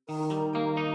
Oh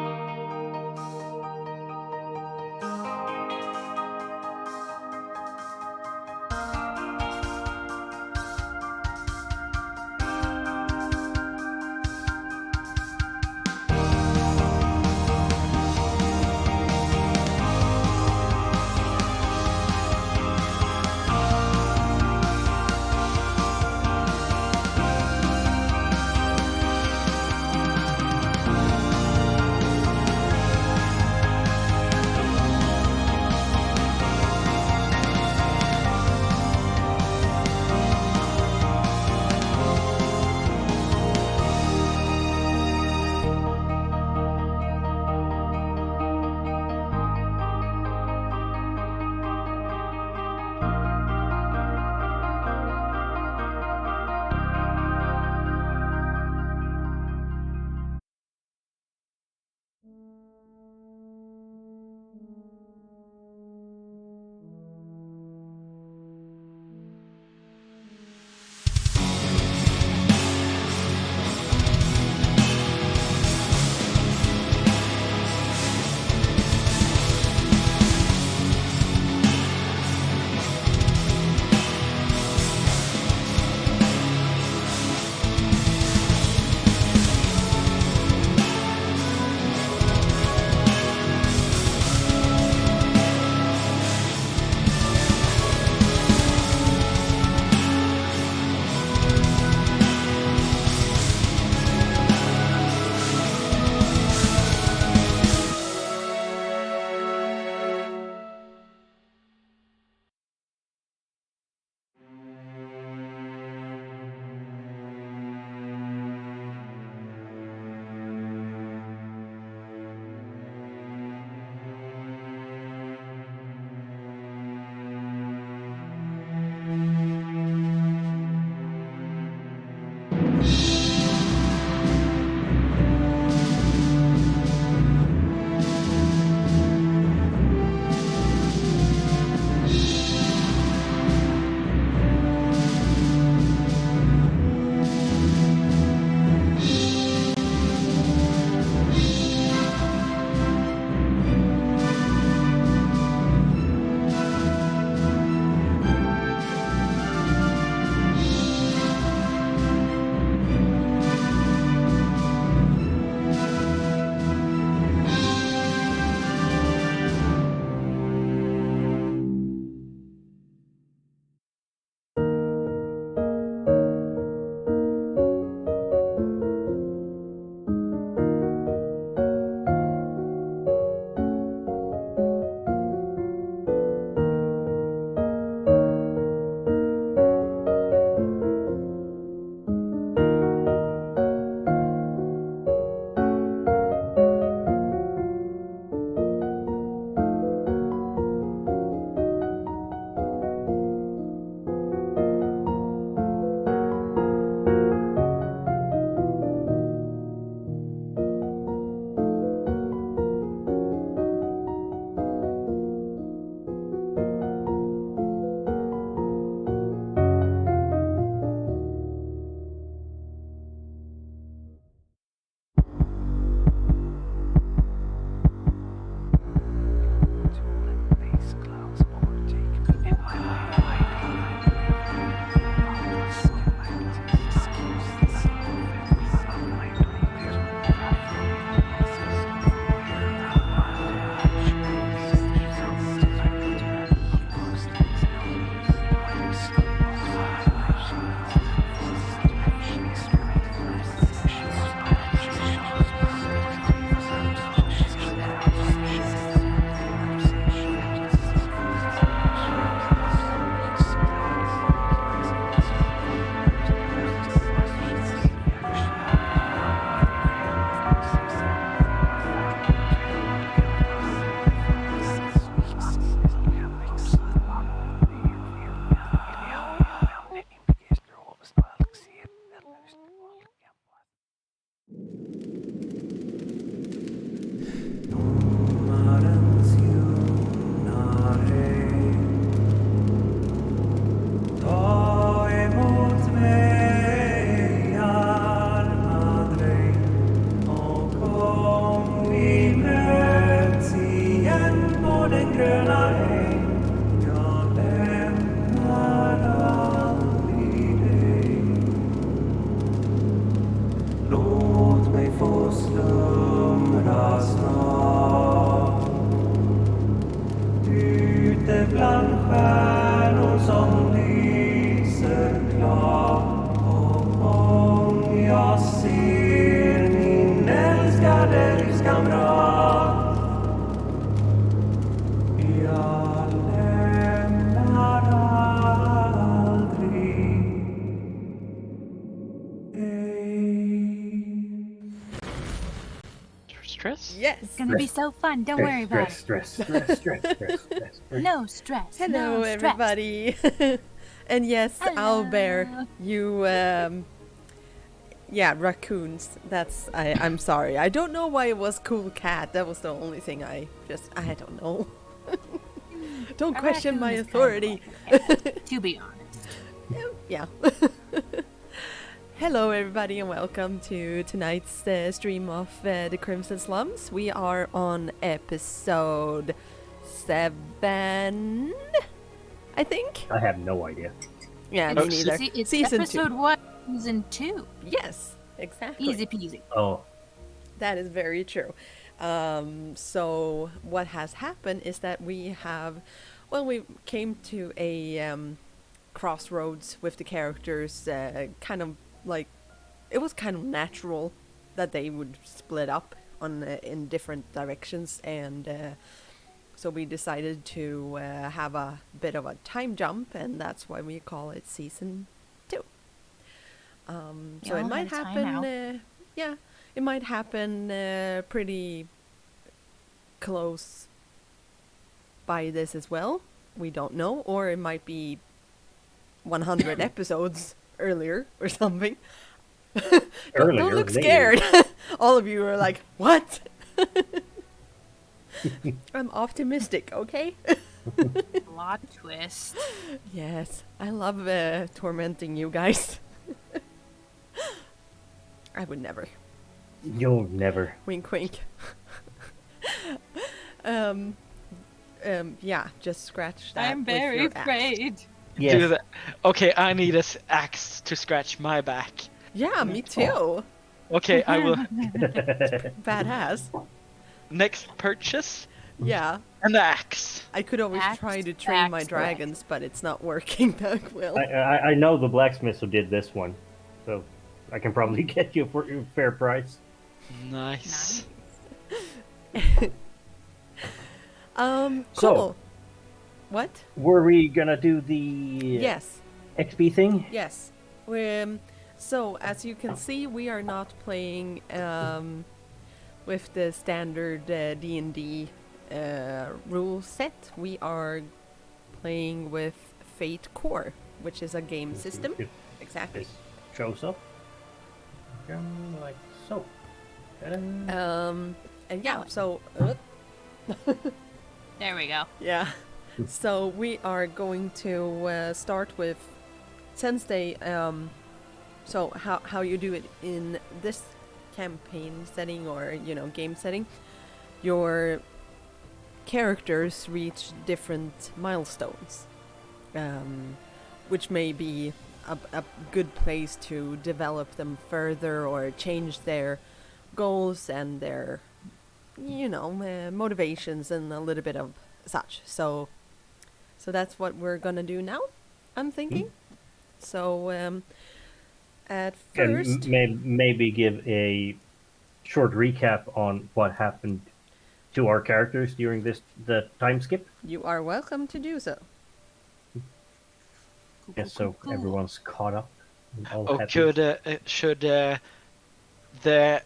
Stress? Yes. It's gonna be so fun. Don't worry about it. Stress. No stress. Hello, no stress. everybody. And yes, Hello. Owlbear, you, yeah, raccoons. I'm sorry. I don't know why it was cool cat. That was the only thing I don't know. Don't A question my raccoon is authority. kind of like a cat, to be honest. Yeah. Hello, everybody, and welcome to tonight's stream of the Crimson Slums. We are on episode 7, I think. I have no idea. Yeah, me neither. It's Season episode 2. 1, season 2. Yes, exactly. Easy peasy. Oh, That is very true. So what has happened is that we came to a crossroads with the characters, kind of like, it was kind of natural that they would split up in different directions, and so we decided to have a bit of a time jump, and that's why we call it season 2. So it might happen, it might happen pretty close by this as well. We don't know, or it might be 100 episodes earlier or something. Don't look scared. All of you are like, what? I'm optimistic, okay? Plot twist. Yes, I love tormenting you guys. I would never. you'll never. Wink, wink. Yeah, just scratch that. I'm with very your axe. afraid. Do Yes. that. Okay, I need an axe to scratch my back. Yeah, me too. Okay, I will. Badass. Next purchase, Yeah, an axe. I could always Axe, try to train my axe, dragons, but it's not working that well. I know the blacksmith who did this one, so I can probably get you for a fair price. Nice. Cool. So- What? Were we gonna do the Yes, XP thing? yes. So as you can see, we are not playing with the standard D&D rule set. We are playing with Fate Core, which is a game system. If Exactly. this shows up, like so. Ta-da. And yeah, so There we go. yeah. So we are going to start with, since they so how you do it in this campaign setting, or game setting, your characters reach different milestones, which may be a good place to develop them further or change their goals and their motivations and a little bit of such. So that's what we're gonna do now, I'm thinking. So at first, And maybe give a short recap on what happened to our characters during the time skip. you are welcome to do so. Yes, so everyone's caught up. And all Oh, happy. should the Thank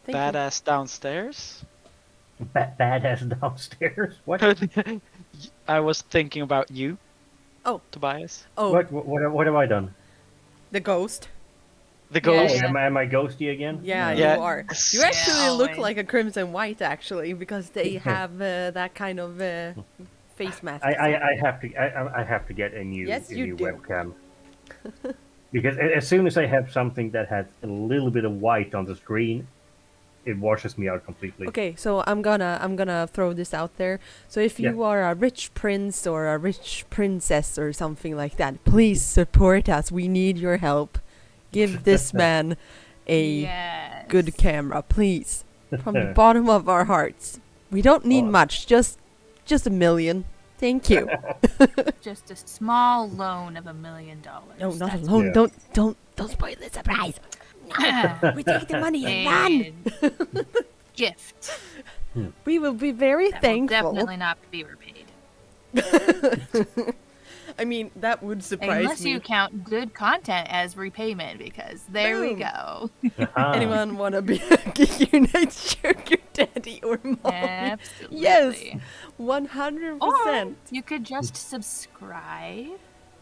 you. badass downstairs? Badass downstairs. What? I was thinking about you. Oh. Tobias. Oh, What have I done? the ghost. The Oh, ghost. Yeah. am I ghosty again? Yeah, Yeah. you are. You actually look always. like a Crimson White, actually, because they have that kind of face mask. I have to get a new Yes, you do. webcam. Because as soon as I have something that has a little bit of white on the screen, it washes me out completely. Okay, so I'm gonna throw this out there. So if you Yeah. are a rich prince or a rich princess or something like that, please support us. We need your help. Give this man a Yes. good camera, please, from the bottom of our hearts. We don't need Oh. much, just $1 million. Thank you. Just a small loan of $1 million. No, not That's alone. Yeah. Don't spoil the surprise. it. We take the money and run. And gift. We will be very That will thankful. definitely not be repaid. I mean, that would surprise Unless me. you count good content as repayment, because there we Boom. go. Anyone want to be a Geek Unite sugar daddy or mom? Absolutely. Yes, 100%. Or you could just subscribe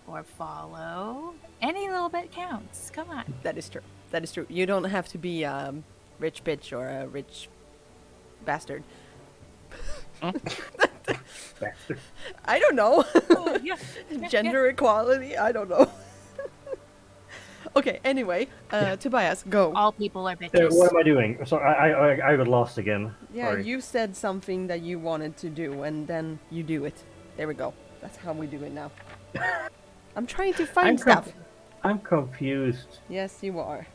or follow. Any little bit counts. Come on. That is true. That is true. You don't have to be a rich bitch or a rich bastard. Bastard. I don't know. Oh, yeah. Gender equality? I don't know. Okay, anyway, Tobias, go. All people are bitches. What am I doing? Sorry, I got lost again. Yeah, Sorry. you said something that you wanted to do, and then you do it. There we go. That's how we do it now. I'm trying to find stuff. I'm confused. Yes, you are.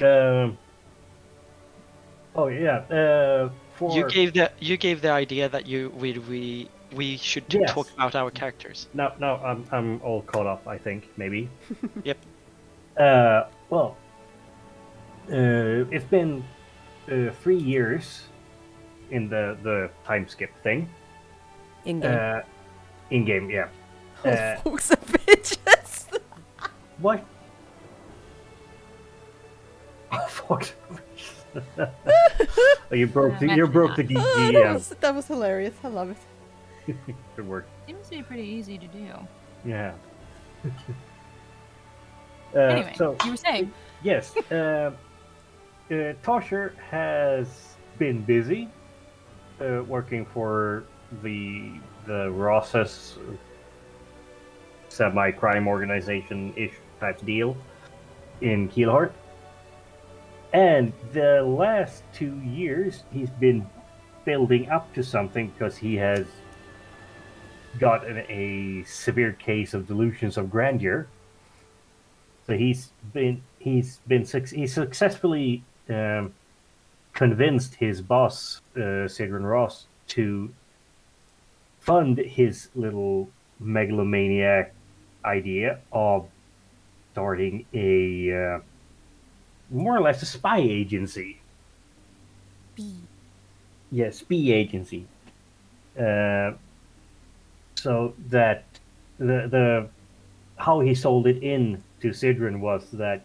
Oh yeah. For You gave the idea that we should Yes. talk about our characters. no, I'm all caught up. I think maybe. Yep. Well, it's been 3 years in the time skip thing. In game. In game, yeah. Folks are bitches. What? Oh fuck! Oh, you broke the GM. That was hilarious. I love it. Good work. Seems to be pretty easy to do. Yeah. Anyway, So you were saying. yes, Tosher has been busy working for the Rosses semi-crime organization-ish type deal in Keelheart. And the last 2 years, he's been building up to something because he has got a severe case of delusions of grandeur. So he's successfully convinced his boss, Cidron Ross, to fund his little megalomaniac idea of starting a more or less a spy agency. Yes, spy agency. So that the how he sold it in to Cidron was that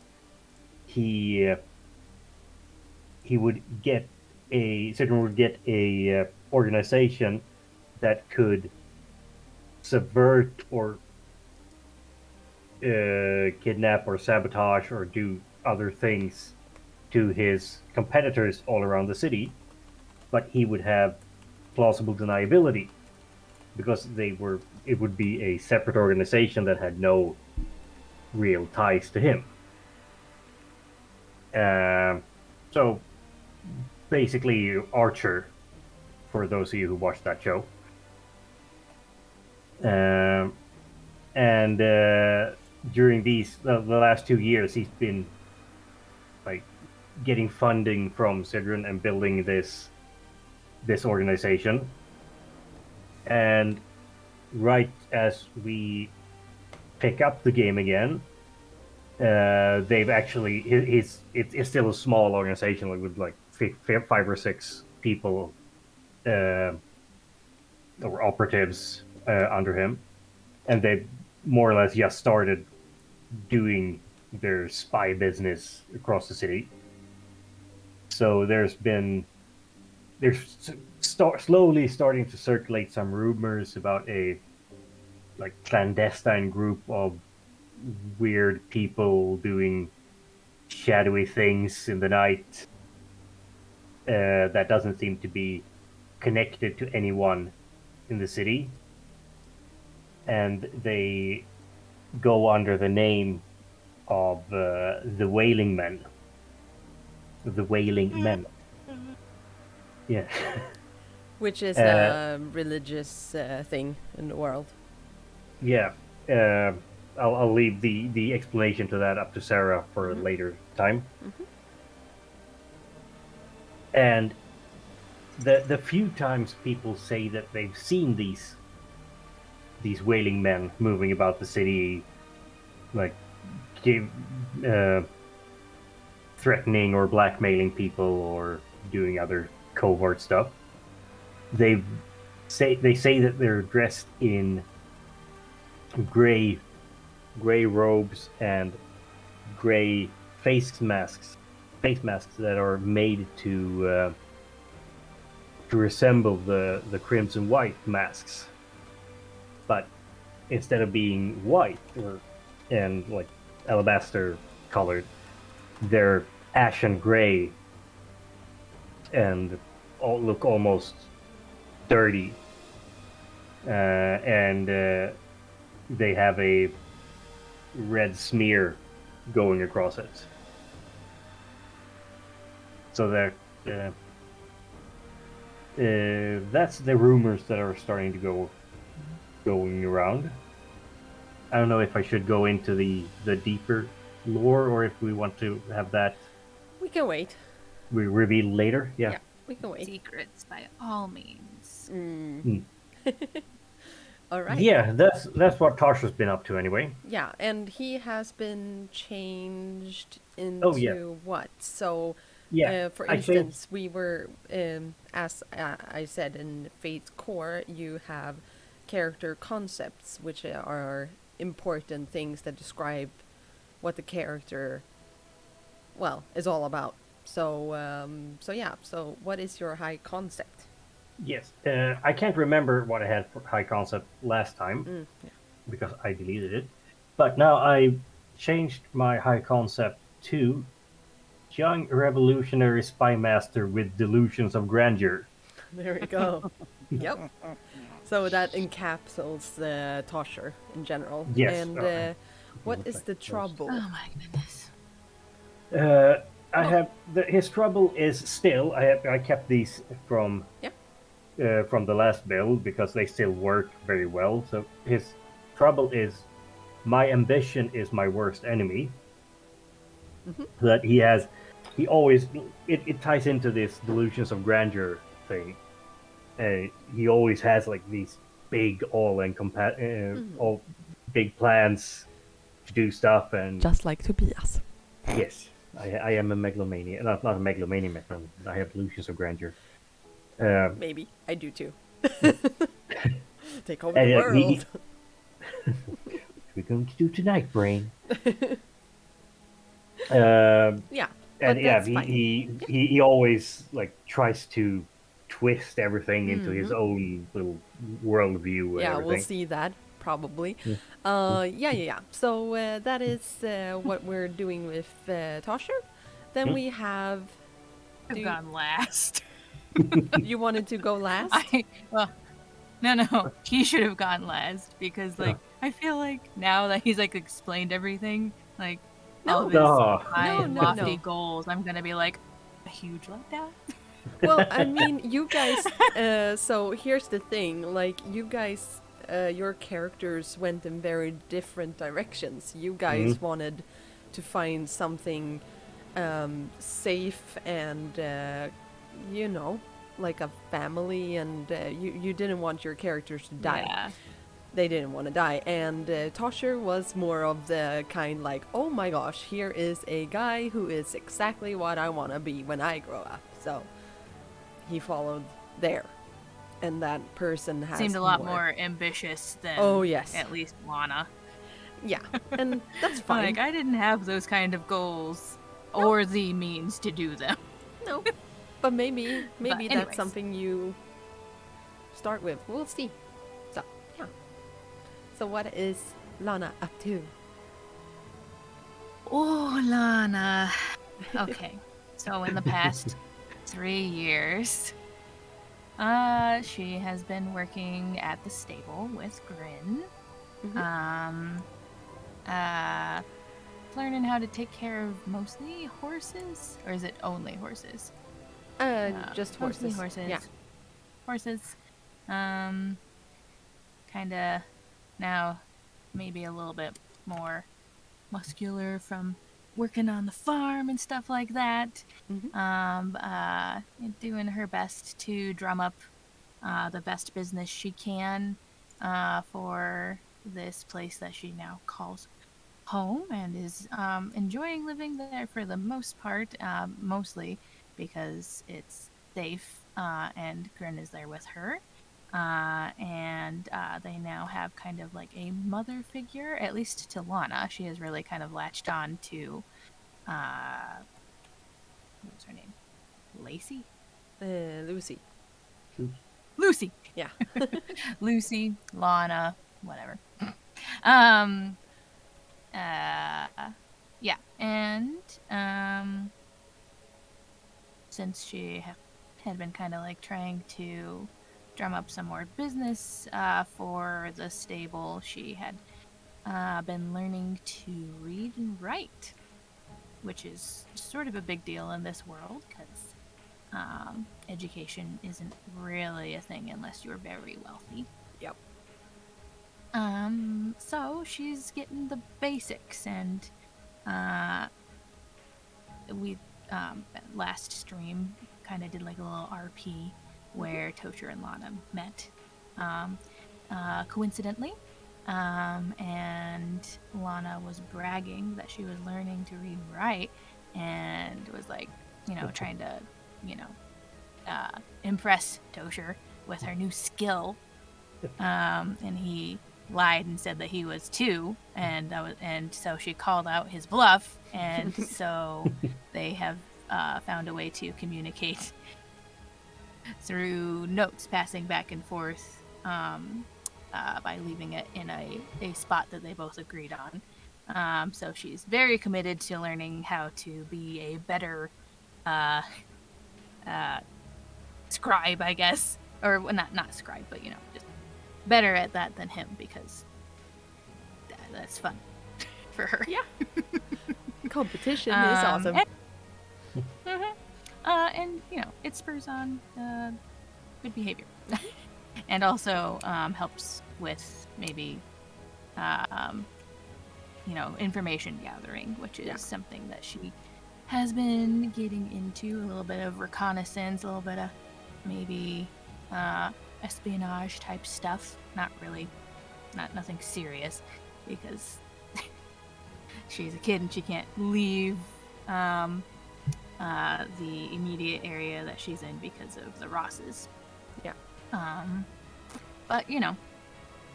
Cidron would get a organization that could subvert or kidnap or sabotage or do other things to his competitors all around the city, but he would have plausible deniability because it would be a separate organization that had no real ties to him. So basically Archer, for those of you who watched that show. And during the last 2 years, he's been like getting funding from Cidron and building this organization. And right as we pick up the game again, they've actually it's still a small organization with like 5 or 6 people or operatives under him, and they've more or less just started doing their spy business across the city. So there's slowly starting to circulate some rumors about a like clandestine group of weird people doing shadowy things in the night that doesn't seem to be connected to anyone in the city, and they go under the name of the Wailing Men. The Wailing Men. Yeah. Which is a religious thing in the world. Yeah. I'll leave the explanation to that up to Sarah for a later time. Mm-hmm. And the few times people say that they've seen these Wailing Men moving about the city, like threatening or blackmailing people or doing other covert stuff, they say that they're dressed in gray robes and gray face masks that are made to resemble the crimson white masks, but instead of being white or and like alabaster colored, they're ashen gray and all look almost dirty, and they have a red smear going across it. So that's the rumors that are starting to going around. I don't know if I should go into the deeper lore or if we want to have that We can wait. we reveal later. Yeah. Yeah, we can wait. Secrets by all means. All right. Yeah, that's what Tasha's been up to anyway. Yeah, and he has been changed into Oh, yeah. what? So, Yeah, for I think- instance, we were, as I said, in Fate's Core, you have character concepts, which are important things that describe what the character, well, is all about. So yeah. So, what is your high concept? Yes. I can't remember what I had for high concept last time Yeah. because I deleted it. But now I changed my high concept to young revolutionary spy master with delusions of grandeur. There we go. Yep. So that encapsulates the Tosher in general. Yes, And okay. what is the trouble? Oh my goodness. I have his trouble is still. I kept these from Yeah. from the last build because they still work very well. So his trouble is my ambition is my worst enemy. That he always it ties into this delusions of grandeur thing. He always has like these big all big plans to do stuff and Just like Tobias. yes, I am a megalomaniac. Not a megalomaniac. I have delusions of grandeur. Maybe. I do too. Take over And, the he- world. What are we going to do tonight, brain? Yeah. And But yeah, that's fine. he always like tries to twist everything into his own little worldview. And Yeah, everything. we'll see that probably. Yeah. So that is what we're doing with Tosher. Then we have. I've Do- gone last. You wanted to go last? No. He should have gone last because, like, I feel like now that he's like explained everything, like all of his No. high and No. lofty goals, I'm gonna be like a huge letdown. Well, I mean, you guys. So here's the thing: like, you guys, your characters went in very different directions. You guys wanted to find something safe and, like a family, and you didn't want your characters to die. Yeah. They didn't want to die, and Tosher was more of the kind like, oh my gosh, here is a guy who is exactly what I want to be when I grow up. So he followed there, and that person has Seemed a lot more ambitious than Oh, yes. at least Lana. Yeah, and that's fine. Like I didn't have those kind of goals or the means to do them. No, but maybe anyways. that's something you start with. We'll see. So yeah. So what is Lana up to? Oh, Lana. Okay. So in the past 3 years, she has been working at the stable with Grin. Learning how to take care of mostly horses, or is it only horses? Just Mostly horses. horses. Yeah. Horses. Kinda now maybe a little bit more muscular from working on the farm and stuff like that. Doing her best to drum up the best business she can for this place that she now calls home, and is enjoying living there for the most part, mostly because it's safe and Grin is there with her. and they now have kind of like a mother figure, at least to Lana. She has really kind of latched on to, what was her name? Lacey? Lucy. Lucy! Yeah. Lucy, Lana, whatever. Um, yeah, and since she had been kind of like trying to drum up some more business for the stable, she had been learning to read and write, which is sort of a big deal in this world because education isn't really a thing unless you're very wealthy. Yep. So she's getting the basics, and we last stream kind of did like a little RP where Tosher and Lana met coincidentally, and Lana was bragging that she was learning to read and write, and was like, trying to, impress Tosher with her new skill, and he lied and said that he was too, and so she called out his bluff, and so they have found a way to communicate through notes passing back and forth by leaving it in a spot that they both agreed on. So she's very committed to learning how to be a better scribe, I guess, or not scribe, but just better at that than him, because that's fun for her. Yeah. Competition is awesome. And it spurs on good behavior, and also helps with maybe information gathering, which is something that she has been getting into, a little bit of reconnaissance, a little bit of maybe espionage type stuff. Not really, nothing serious, because she's a kid and she can't leave the immediate area that she's in because of the Rosses. Yeah. But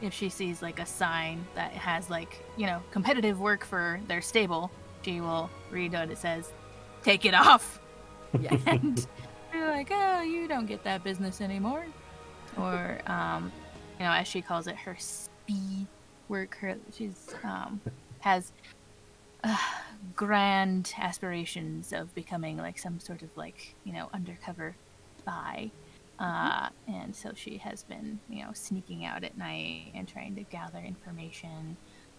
if she sees like a sign that has like competitive work for their stable, she will read what it says, take it off. Yeah. And be like, oh, you don't get that business anymore. Or as she calls it, her speed work. She's has grand aspirations of becoming like some sort of like undercover spy, and so she has been sneaking out at night and trying to gather information,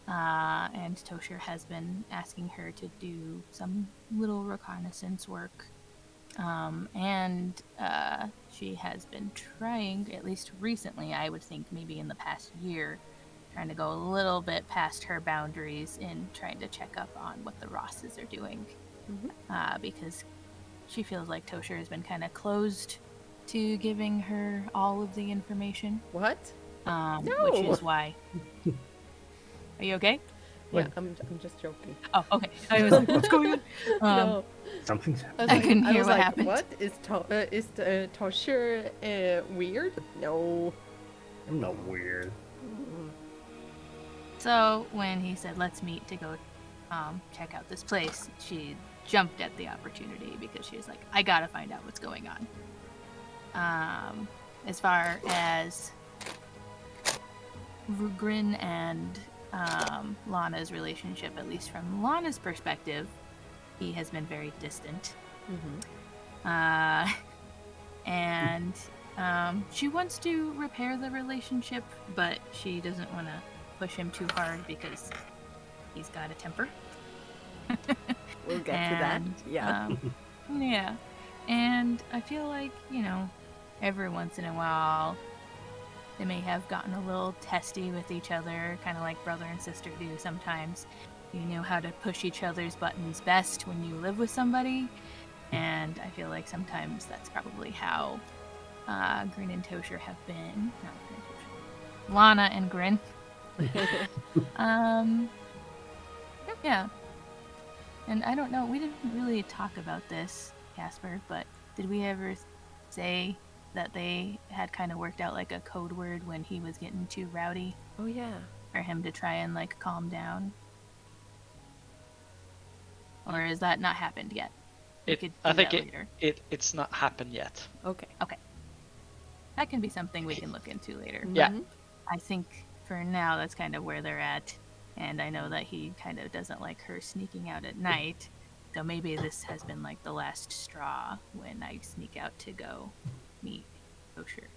and Tosher has been asking her to do some little reconnaissance work, and she has been trying, at least recently, I would think maybe in the past year, trying to go a little bit past her boundaries in trying to check up on what the Rosses are doing, because she feels like Tosher has been kind of closed to giving her all of the information. What? No! Which is why. Are you okay? Yeah, I'm just joking. Oh, okay. I was like, what's going on? No. Something's I couldn't hear what happened. What is Tosher weird? No. I'm not weird. So when he said, let's meet to go check out this place, she jumped at the opportunity because she was like, I gotta find out what's going on. As far as Grin and Lana's relationship, at least from Lana's perspective, he has been very distant. And she wants to repair the relationship, but she doesn't want to push him too hard because he's got a temper. We'll get to that. Yeah. Yeah. And I feel like, every once in a while, they may have gotten a little testy with each other, kind of like brother and sister do sometimes. You know how to push each other's buttons best when you live with somebody. And I feel like sometimes that's probably how Grin and Tosher have been. Not Grin and Tosher. Lana and Grin. Yeah. And I don't know, we didn't really talk about this, Casper, but did we ever say that they had kind of worked out like a code word when he was getting too rowdy Oh yeah. for him to try and like calm down? Or has that not happened yet? We could I do think that later. it's not happened yet. Okay. That can be something we can look into later. Yeah. Mhm. I think for now that's kind of where they're at. And I know that he kind of doesn't like her sneaking out at night. So maybe this has been like the last straw when I sneak out to go meet Tosher.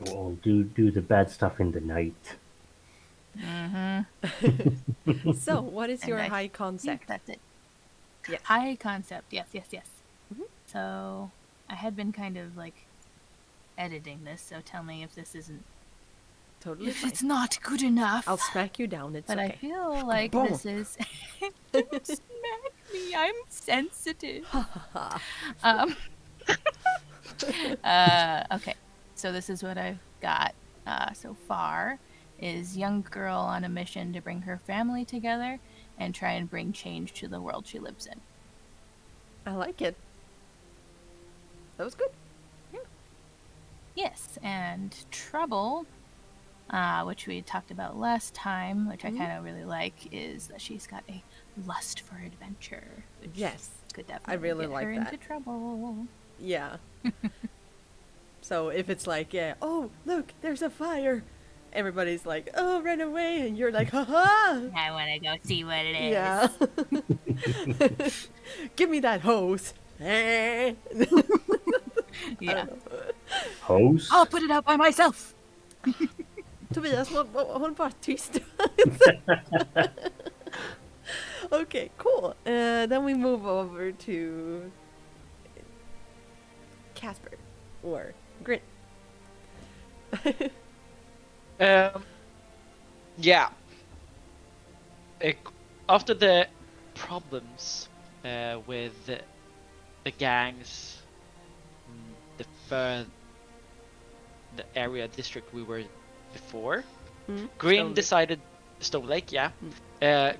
Go on, do the bad stuff in the night. Mm-hmm. So, what is And your I high think concept? that's it. Yes. High concept. Yes. Mhm. So I had been kind of like editing this, so tell me if this isn't Totally if fine. it's not good enough. I'll smack you down. It's but I okay. feel like Boom. this is don't smack me. I'm sensitive. Okay. So this is what I've got so far is young girl on a mission to bring her family together and try and bring change to the world she lives in. I like it. That was good. Yes, and trouble, which we talked about last time, which I kind of really like, is that she's got a lust for adventure. Which Yes. could definitely really get like her that. into trouble. Yeah. So if it's like, yeah, oh look, there's a fire, everybody's like, oh, run away, and you're like, haha. I want to go see what it is. Yeah. Give me that hose. I Yeah. don't know. Hose? I'll put it out by myself. Tobias, håll bara tyst. Okay, cool. Then we move over to Casper or Grin. Yeah. After the problems with the gangs, the area district we were before, Grin decided Stone Lake, yeah.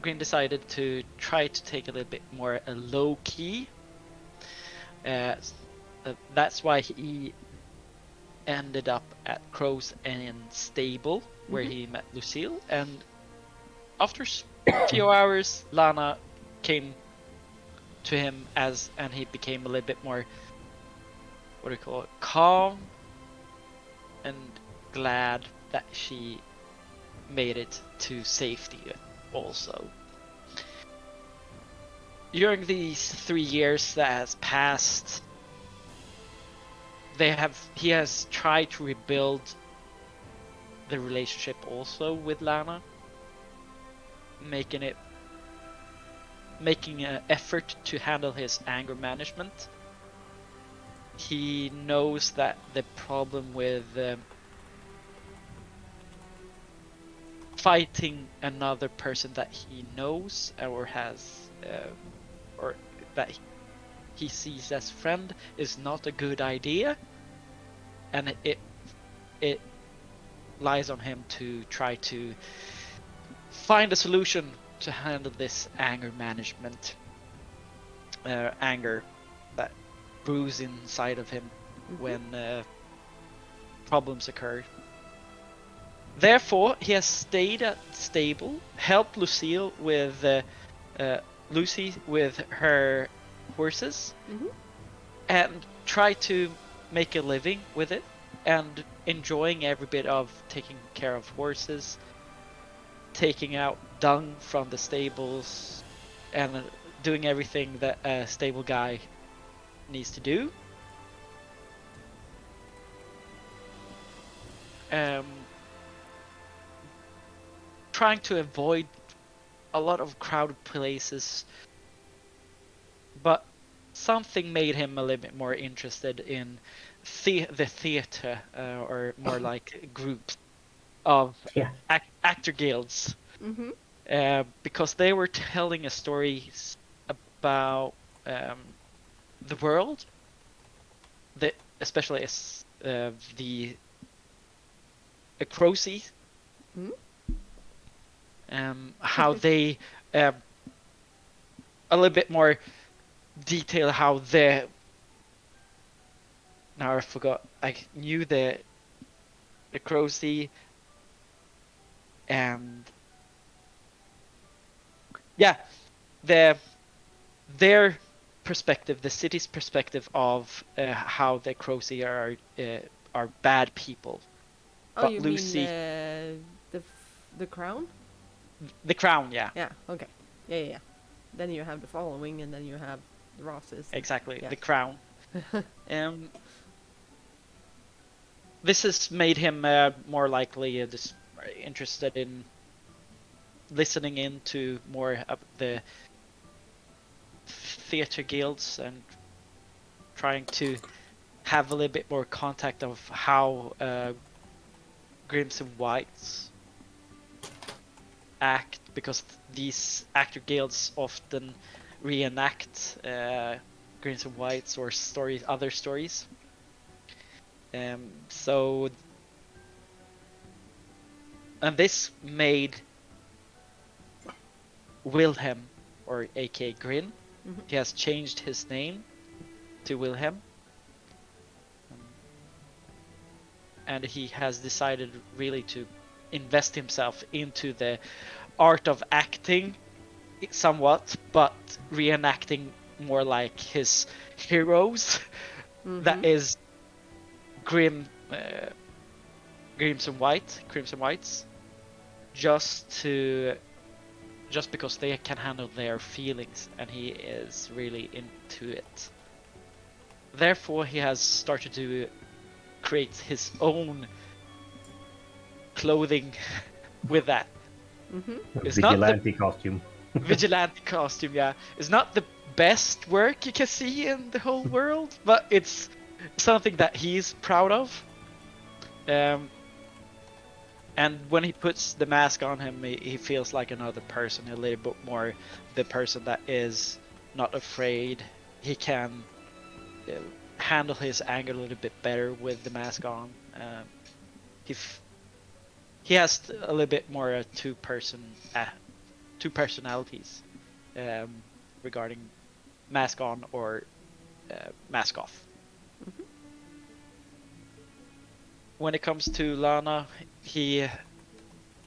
Grin decided to try to take a little bit more low key. That's why he ended up at Crow's Inn Stable, where he met Lucille, and after a few hours, Lana came to him and he became a little bit more, what do you call it, calm and glad that she made it to safety also. During these 3 years that has passed, he has tried to rebuild the relationship also with Lana, making an effort to handle his anger management. He knows that the problem with fighting another person that he knows or has or that he sees as friend is not a good idea, and it lies on him to try to find a solution to handle this anger management, anger that brews inside of him when problems occur. Therefore, he has stayed at stable, helped Lucille with Lucy with her horses, and tried to make a living with it, and enjoying every bit of taking care of horses, taking out dung from the stables, and doing everything that a stable guy needs to do. Trying to avoid a lot of crowded places, but something made him a little bit more interested in the theater, or more like groups of actor guilds, because they were telling a story about the world, especially the Crossy, how they a little bit more detail how now I forgot. I knew the Crozy, and yeah, the their perspective, the city's perspective of how the Crozy are bad people. Oh, But you mean Lucy, the crown? the crown, yeah, Yeah. Okay. Yeah, yeah, yeah. Then you have the following, and then you have the Rosses. exactly, Yeah. the crown. Um, this has made him more likely interested in listening into more of the theater guilds and trying to have a little bit more contact of how Grims and Whites act, because these actor guilds often reenact Grims and Whites or other stories. So, and this made Wilhelm, or aka Grin, Mhm. he has changed his name to Wilhelm. And he has decided really to invest himself into the art of acting somewhat, but reenacting more like his heroes. That is Grim, Crimson Whites, just because they can handle their feelings, and he is really into it. Therefore, he has started to create his own clothing with that. It's not the Vigilante costume. vigilante costume, yeah. It's not the best work you can see in the whole world, but it's something that he's proud of. And when he puts the mask on him, he feels like another person, a little bit more the person that is not afraid. He can uh, handle his anger a little bit better with the mask on. He has a little bit more two personalities regarding mask on or mask off. When it comes to Lana, he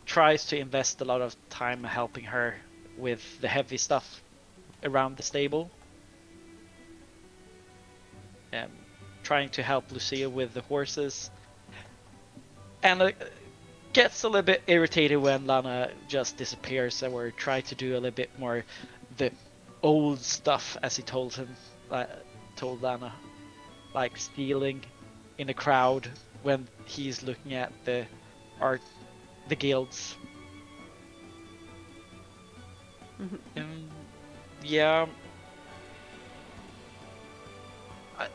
tries to invest a lot of time helping her with the heavy stuff around the stable. Trying to help Lucia with the horses. And gets a little bit irritated when Lana just disappears, and we try to do a little bit more the old stuff, as he told Lana, like stealing in a crowd when he's looking at the guilds. Yeah.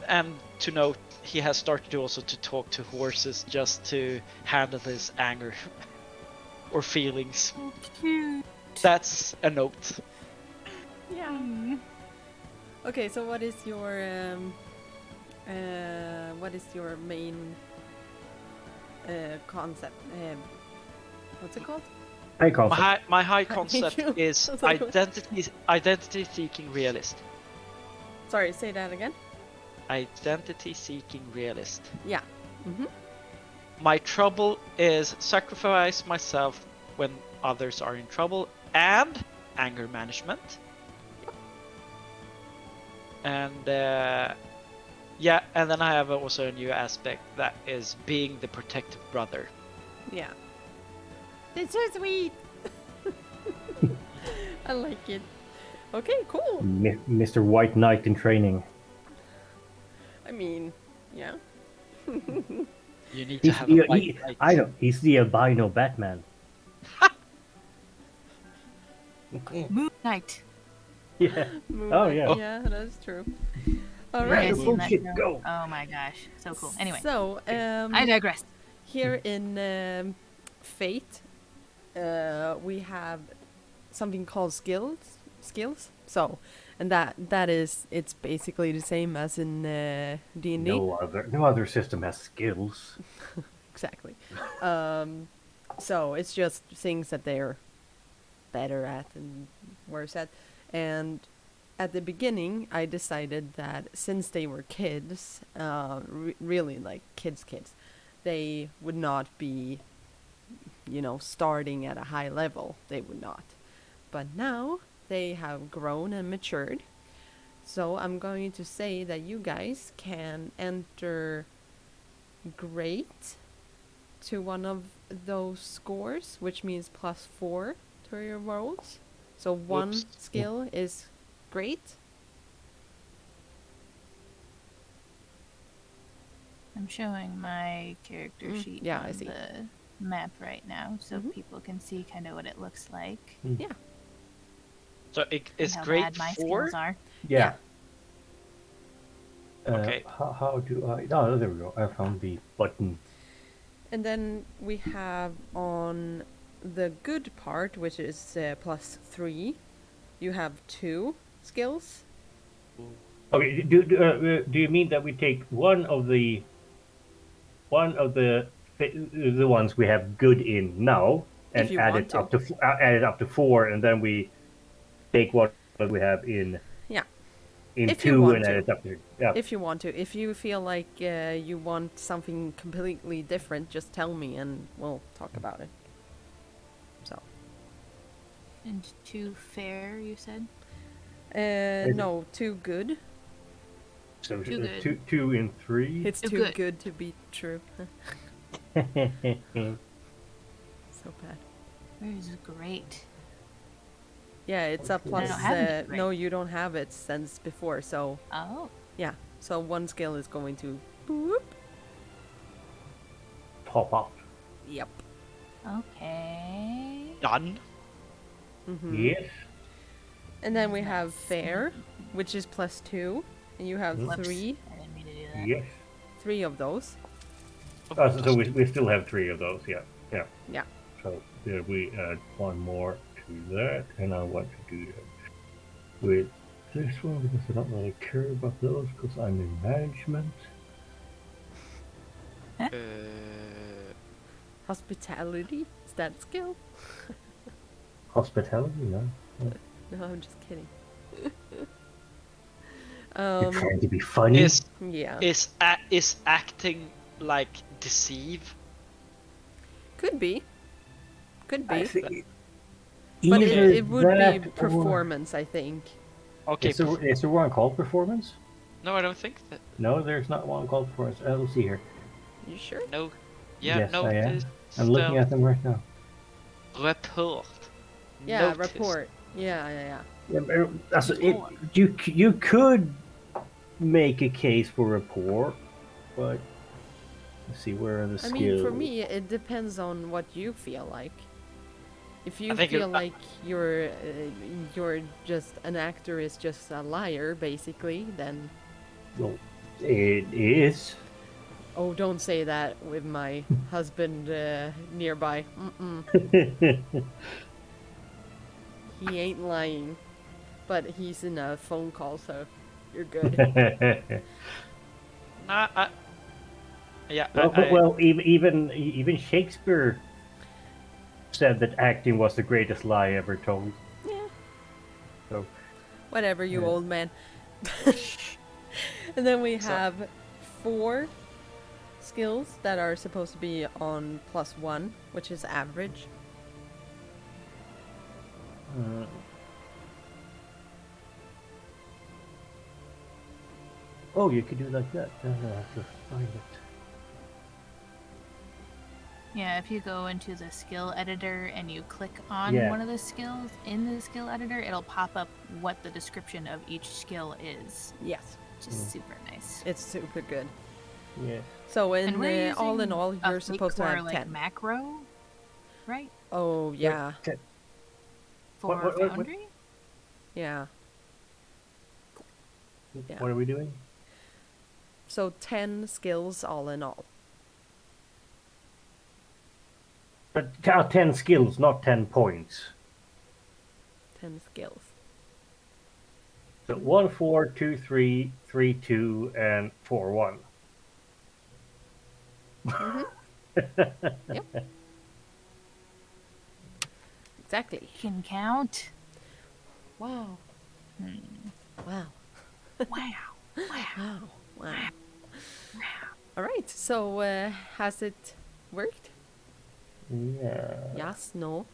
And to note, he has started also to talk to horses just to handle his anger or feelings. So cute. That's a note. Yeah. Okay, so what is your main concept? What's it called? High concept. My high Thank concept you. is I was like, identity seeking realist. Sorry, say that again. Identity seeking realist. Yeah. My trouble is sacrifice myself when others are in trouble, and anger management. And yeah, and then I have also a new aspect that is being the protective brother. Yeah. It's so sweet. I like it. Okay, cool. Mr. White Knight in training. I mean, yeah. You need to have a white light. I know, he's the albino Batman. Moon Knight. Yeah. Moonlight. Oh, yeah. Yeah, that's true. All You right. guys seen that Bullshit, show? go. Oh my gosh, so cool. Anyway, So, I digress. here in Fate, we have something called skills. So, and that is, it's basically the same as in D&D. No other system has skills. Exactly. So it's just things that they're better at and worse at, and at the beginning, I decided that since they were kids, really like kids, they would not be, starting at a high level. They would not. But now they have grown and matured. So I'm going to say that you guys can enter great to one of those scores, which means +4 to your rolls. So one Oops. skill is great. I'm showing my character sheet yeah, on I see. the map right now, so Mhm. people can see kind of what it looks like. Yeah. So it and is how great bad my 4. skills are. Yeah. Okay. How do I? Oh, there we go. I found the button. And then we have on the good part, which is +3, you have 2 skills. Okay. Do you mean that we take one of the the ones we have good in now If and you add want it to. up to add it up to 4, and then we take what we have in Yeah. in If you 2 want and add to. it up to yeah. If you want to. If you feel like you want something completely different, just tell me and we'll talk about it. So. And 2 fair, you said? No, 2 good. So Too good. two in 3. It's Too too good. good to be true. So bad. Where is great? Yeah, it's a I don't plus. have any No, great. you don't have it since before. So Oh, yeah, so one skill is going to boop. Pop up. Yep. okay. Done. Mm-hmm. Yes. And then we have fair, which is +2, and you have Mhm. Whoops. 3 I didn't mean to do that. Yes. of those. So we still have 3 of those. Yeah. Yeah. Yeah. So there we add one more to that, and I want to do that with this one because I don't really care about those because I'm in management. Hospitality, is that a skill? Hospitality, no. No, I'm just kidding. You're trying to be funny. Yeah. Is acting like deceive? Could be. Could I be. think But either it would be that or- performance, I think. Okay. Is there one called performance? No, I don't think that. No, there's not one called performance. Let's see here. You sure? No. Yeah. Yes, no. I am. This I'm looking at them right now. report. Yeah, Notice. report. Yeah. Yeah, also, you could make a case for rapport, but let's see, where are the I skills? mean, for me, it depends on what you feel like. If you feel like you're just an actor is just a liar, basically, then Well, it is. oh, don't say that with my husband nearby. Mm-mm. He ain't lying, but he's in a phone call, so you're good. Nah, yeah. Well, even Shakespeare said that acting was the greatest lie ever told. Yeah. So Whatever, you Yeah. old man. And then we have 4 skills that are supposed to be on +1, which is average. Oh, you could do it like that. I have to find it. Yeah, if you go into the skill editor and you click on Yeah. one of the skills in the skill editor, it'll pop up what the description of each skill is, Yes, which is super nice. it's super good. Yeah. So And we're all in using all, a you're supposed to for, have like, 10. macro, right? Oh, yeah. For what- Foundry? Yeah. Yeah. What are we doing? So 10 skills all in all. But 10 skills, not 10 points. 10 skills. So 1, 4, 2, 3, 3, 2, and 4, 1. Yep. Exactly. Can count. Wow. Wow. Wow. Wow. Wow. All right. So has it worked? Yeah. Yes. No.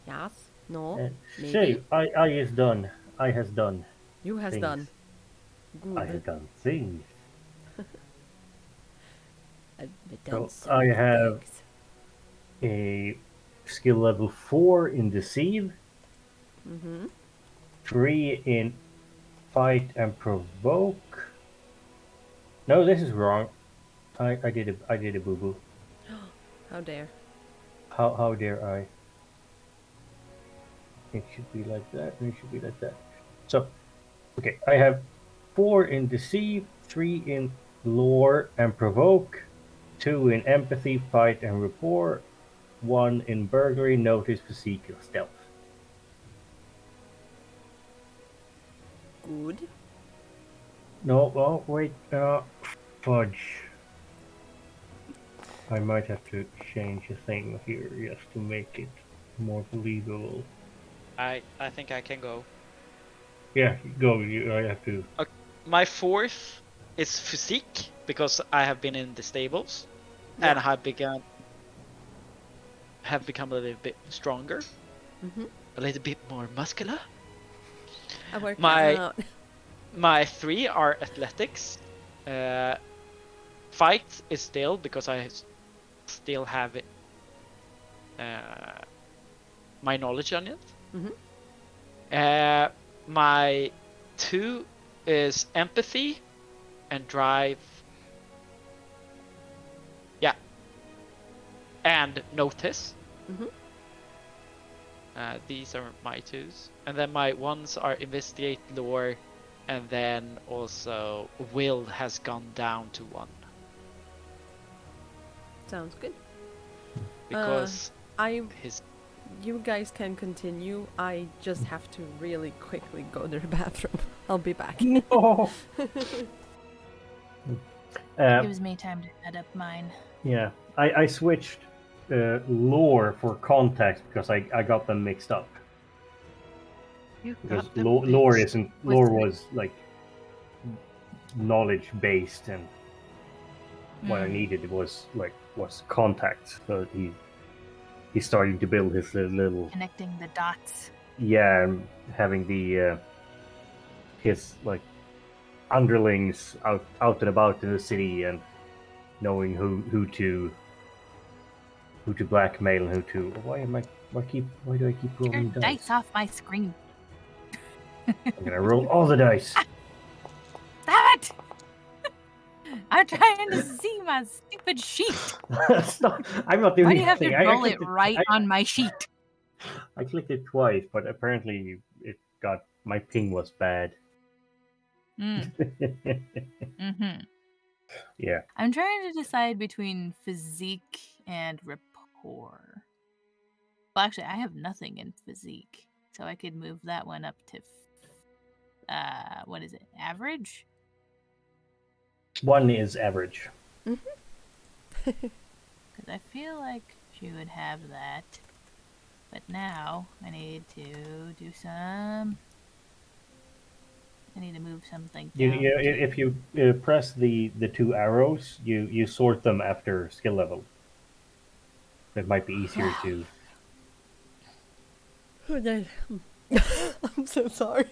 Yes. No. Uh, Maybe. I is done. I has done You has things. done. I Good. have done things. I've done So so I many have things. a skill level 4 in deceive, Mm-hmm. 3 in fight and provoke. No, this is wrong. I did a boo boo. How dare. How dare I? It should be like that, and it should be like that. So, okay, I have 4 in deceive, 3 in lore and provoke, 2 in empathy, fight and rapport, 1 in burglary, notice, physique, or stealth. Good. No, oh wait, fudge. I might have to change a thing here just to make it more believable. I think I can go. Yeah, go. I have to. Okay. My 4th is physique because I have been in the stables Yeah. and have become a little bit stronger, Mm-hmm. a little bit more muscular. I work My out. my 3 are athletics. Fight is still because I still have it, my knowledge on it. Mm-hmm. My 2 is empathy and drive. Yeah, and notice. Mm-hmm. These are my 2s, and then my 1s are investigate, lore, and then also will has gone down to 1 Sounds good. because I his. You guys can continue. I just have to really quickly go to the bathroom. I'll be back. No. Gives me time to set up mine. Yeah, I switched lore for context because I got them mixed up. You Because got them lore mixed. isn't lore was like knowledge based, and what I needed was context. So he's starting to build his little Connecting the dots. yeah, and having the his like underlings out and about in the city and knowing who to blackmail and who to. Why do I keep Your rolling dice off my screen. I'm gonna roll all the dice. Stop it! I'm trying to see my stupid sheet. I'm not doing Why do you have anything. to roll it right on my sheet? I clicked it twice, but apparently it got my ping was bad. Mm-hmm. Yeah. I'm trying to decide between physique and rapport. Well, actually, I have nothing in physique, so I could move that one up to, what is it, average? 1 is average. Because I feel like she would have that. But now, I need to do some... I need to move something down. If you press the 2 arrows, you sort them after skill level. It might be easier to. I'm so sorry.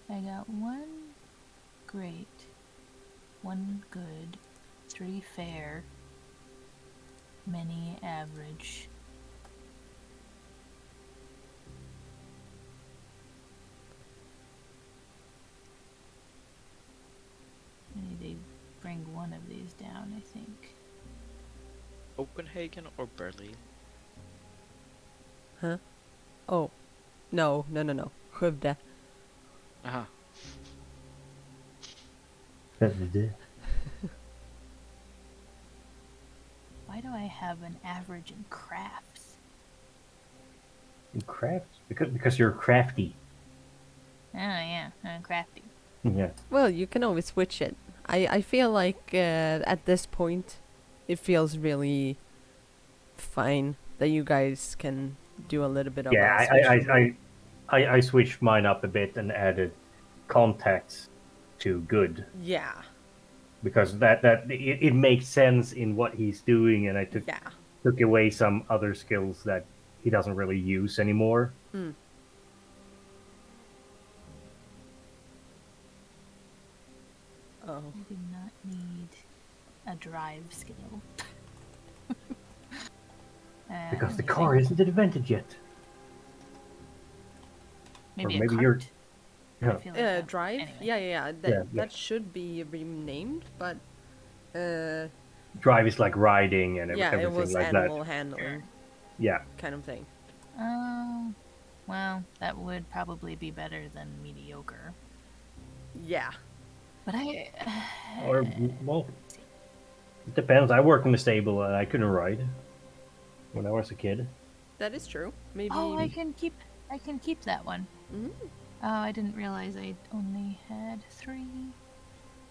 I got 1 great, 1 good, 3 fair, many average. I need to bring one of these down, I think. Copenhagen or Berlin? Huh? Oh. No. Skövde. Uh-huh. Why do I have an average in crafts? In crafts? Because you're crafty. Oh yeah, I'm crafty. Yeah. Well, you can always switch it. I feel like at this point, it feels really fine that you guys can do a little bit of Yeah, a switcheroo. I switched mine up a bit and added contacts to good Yeah, because it makes sense in what he's doing, and I yeah. took away some other skills that he doesn't really use anymore. Mm. Oh, I do not need a drive skill. Because the Let me car think. isn't invented yet. Maybe or a maybe cart. you're- I Yeah. feel like that- drive. anyway. Yeah. That Yeah, yeah. that should be renamed, but Drive is like riding and yeah, it everything was like animal that. handling Yeah. kind of thing. Oh, well, that would probably be better than mediocre. Yeah. But I. Or, well, it depends. I worked in the stable and I couldn't ride when I was a kid. That is true. Maybe. Oh, I can keep that one. Mhm. Oh, I didn't realize I only had 3.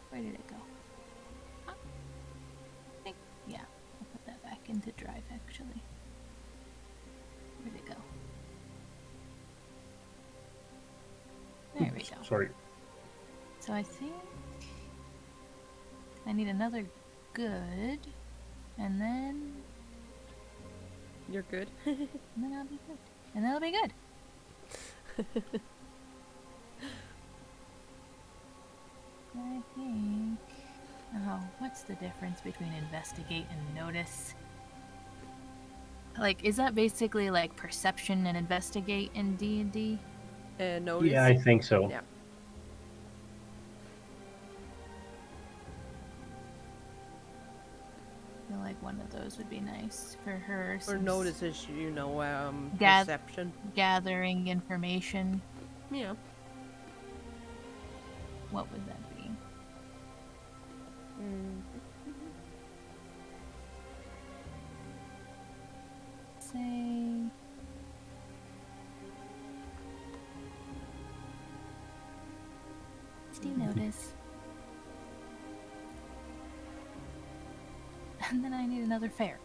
Where did it go? I think, yeah, I'll put that back into drive actually. Where'd it go? There we go. Sorry. So I think I need another good, and then You're good. I'll be good. And that'll be good. I think. Oh, what's the difference between investigate and notice? Like, is that basically like perception and investigate in D&D? Notice. Yeah, I think so. Yeah. I feel like one of those would be nice for her. Or since notice is, Gath- perception. gathering information. Yeah. What would that be? Say. Do you notice? And then I need another fair.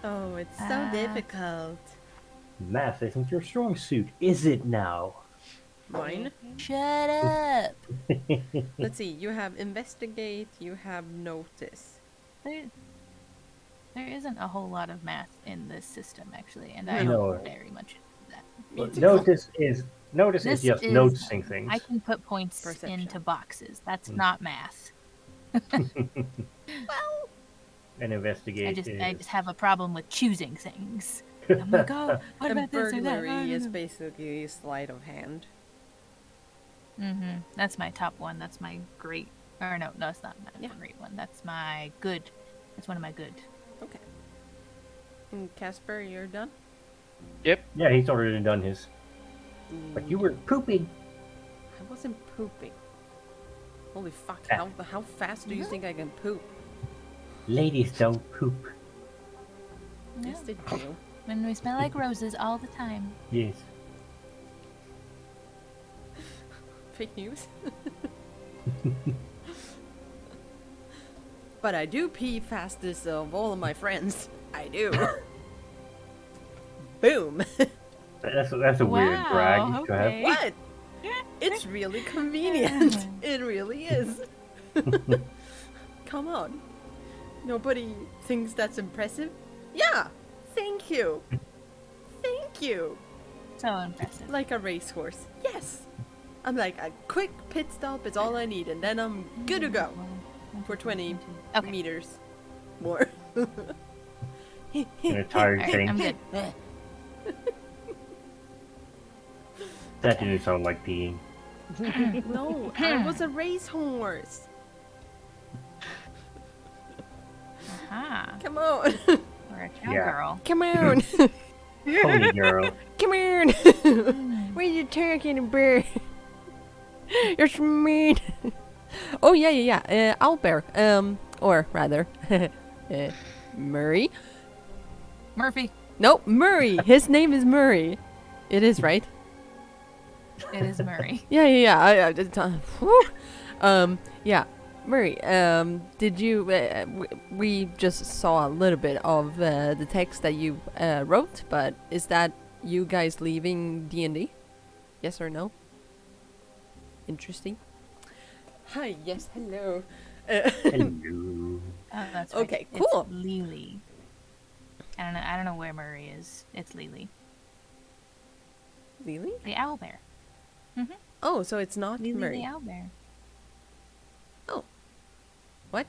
Oh, it's so Ah. difficult. Math isn't your strong suit, is it now? Mine. Shut up! Let's see. You have investigate. You have notice. There isn't a whole lot of math in this system, actually, and I I'm know. very much into that. Me too. Notice is This just is- noticing things. I can put points Perception. into boxes. That's Mm. not math. Well, And investigate I is just have a problem with choosing things. I'm like, oh, what and about this or that? burglary is basically sleight of hand. Mm-hmm. That's my top one. That's my great. Or no, it's not my Yeah. great one. That's my good. That's one of my good. Okay. And Casper, you're done. Yep. yeah, he's already done his. But you were pooping. I wasn't pooping. Holy fuck! Ah. How fast do you think I can poop? Ladies don't poop. Yes, they do. When we smell like roses all the time. Yes. Fake news. But I do pee fastest of all of my friends. I do. Boom. That's a weird Wow, brag to have. okay. What? It's really convenient. It really is. Come on. Nobody thinks that's impressive? Yeah. Thank you. Thank you. So impressive. Like a racehorse. Yes. I'm like, a quick pit stop is all I need, and then I'm good to go for 20 Okay. meters more. An entire Alright, thing. I'm good. That didn't sound like peeing. No, I was a racehorse. Aha. Come on. We're a Yeah. cowgirl. Come on. Pony girl. Come on. Where's your turkey and bird? You're so mean. Oh yeah. Owlbear. Or rather, Murray. Murphy. Nope, Murray. His name is Murray. It is right. It is Murray. Yeah. Whew. Yeah. Murray, did you? We just saw a little bit of the text that you wrote, but is that you guys leaving D&D? Yes or no? Interesting. Hi. Yes. Hello. Hello. Oh, that's right. Okay, cool. It's Lily. I don't know where Murray is. It's Lily. Lily? The owlbear. Mm-hmm. Oh, so it's not Lily Murray. the owlbear. Oh. What?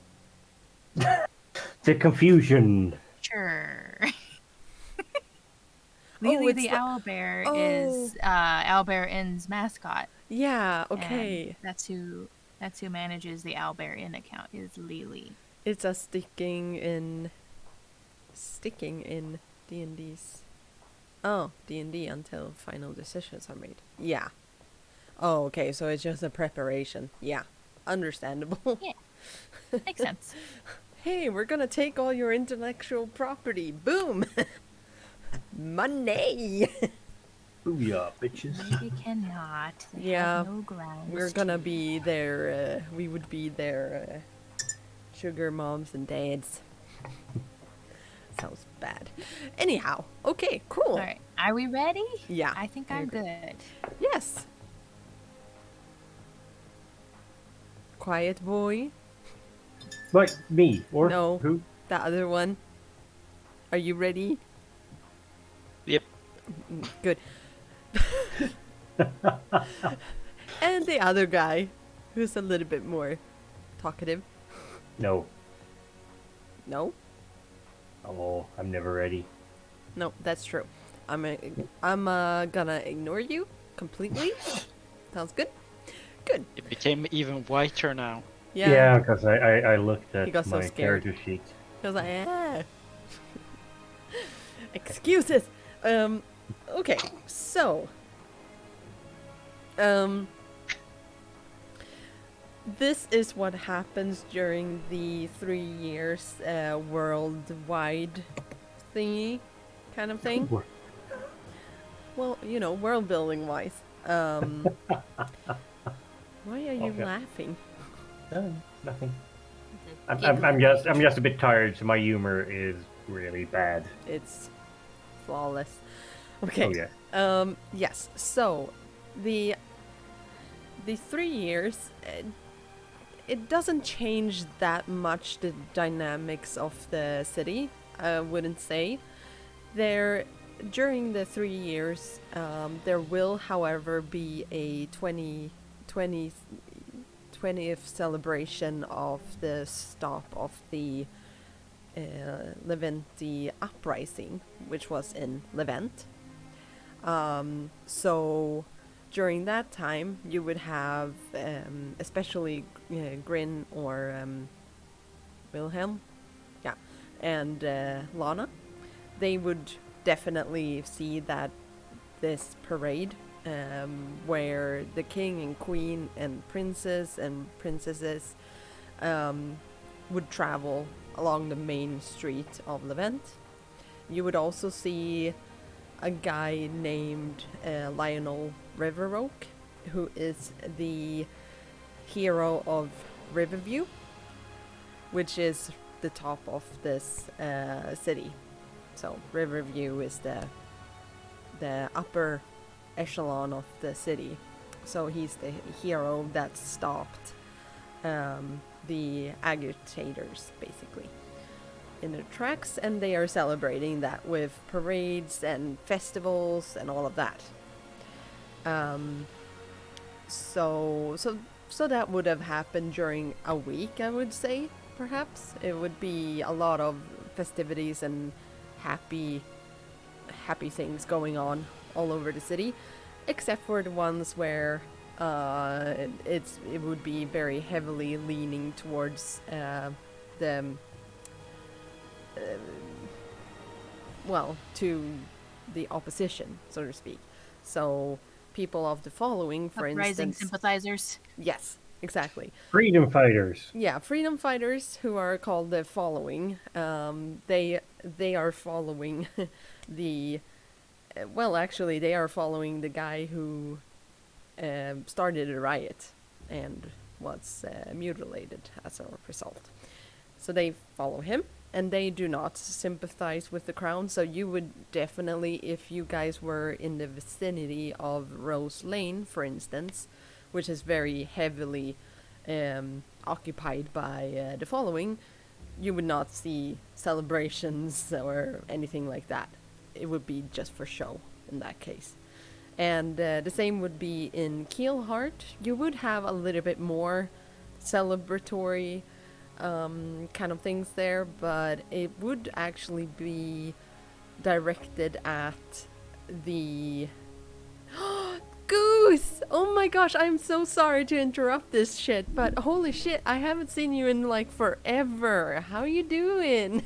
The confusion. Sure. Oh, Lily it's the the- owlbear Oh. is Owlbear Inn's mascot. Yeah. and Okay. that's who manages the Owlbear Inn account is Lily. It's a sticking in D&D's. Oh, D&D until final decisions are made. Yeah. Oh, okay. So it's just a preparation. Yeah. Understandable. Yeah. Makes sense. Hey, we're gonna take all your intellectual property. Boom. Money. Booyah, bitches. They cannot. They Yeah. have no grounds. We're gonna be their. We would be their sugar moms and dads. Sounds bad. Anyhow, okay, cool. All right. Are we ready? Yeah. I think Very I'm good. good. Yes. Quiet boy. What, me? Or No. who? The other one. Are you ready? Yep. Good. And the other guy, who's a little bit more talkative. No. No? Oh, I'm never ready. No, that's true. I'm gonna ignore you completely. Sounds good. Good. It became even whiter now. Yeah. because I looked He at got so my scared. character sheet. I was like, excuses. Okay, so, this is what happens during the 3 years worldwide thingy kind of thing. Well, you know, world building wise. Why are you Okay. laughing? Nothing. I'm just a bit tired, so my humor is really bad. It's flawless. Okay. Oh yeah. Yes. So, the 3 years, it doesn't change that much the dynamics of the city. I wouldn't say. During the 3 years, there will, however, be a 20th celebration of the stop of the Leventi uprising, which was in Levent. So during that time, you would have, especially Grin or Wilhelm, yeah, and Lana. They would definitely see that this parade, where the king and queen and princes and princesses would travel along the main street of Levent. You would also see a guy named Lionel Riveroak, who is the hero of Riverview, which is the top of this city. So Riverview is the upper echelon of the city. So he's the hero that stopped the agitators, basically, in their tracks, and they are celebrating that with parades and festivals and all of that. So that would have happened during a week, I would say. Perhaps it would be a lot of festivities and happy things going on all over the city, except for the ones where it would be very heavily leaning towards to the opposition, so to speak. So people of the following, for Uprising instance, sympathizers. yes, exactly. Freedom fighters. Yeah, freedom fighters who are called the following. They are following the. Well, actually, they are following the guy who started a riot and was mutilated as a result. So they follow him, and they do not sympathize with the crown. So you would definitely, if you guys were in the vicinity of Rose Lane, for instance, which is very heavily occupied by the following, you would not see celebrations or anything like that. It would be just for show in that case. And the same would be in Keelheart. You would have a little bit more celebratory kind of things there, but it would actually be directed at the Goose! Oh my gosh, I'm so sorry to interrupt this shit, but holy shit, I haven't seen you in like forever. How you doing?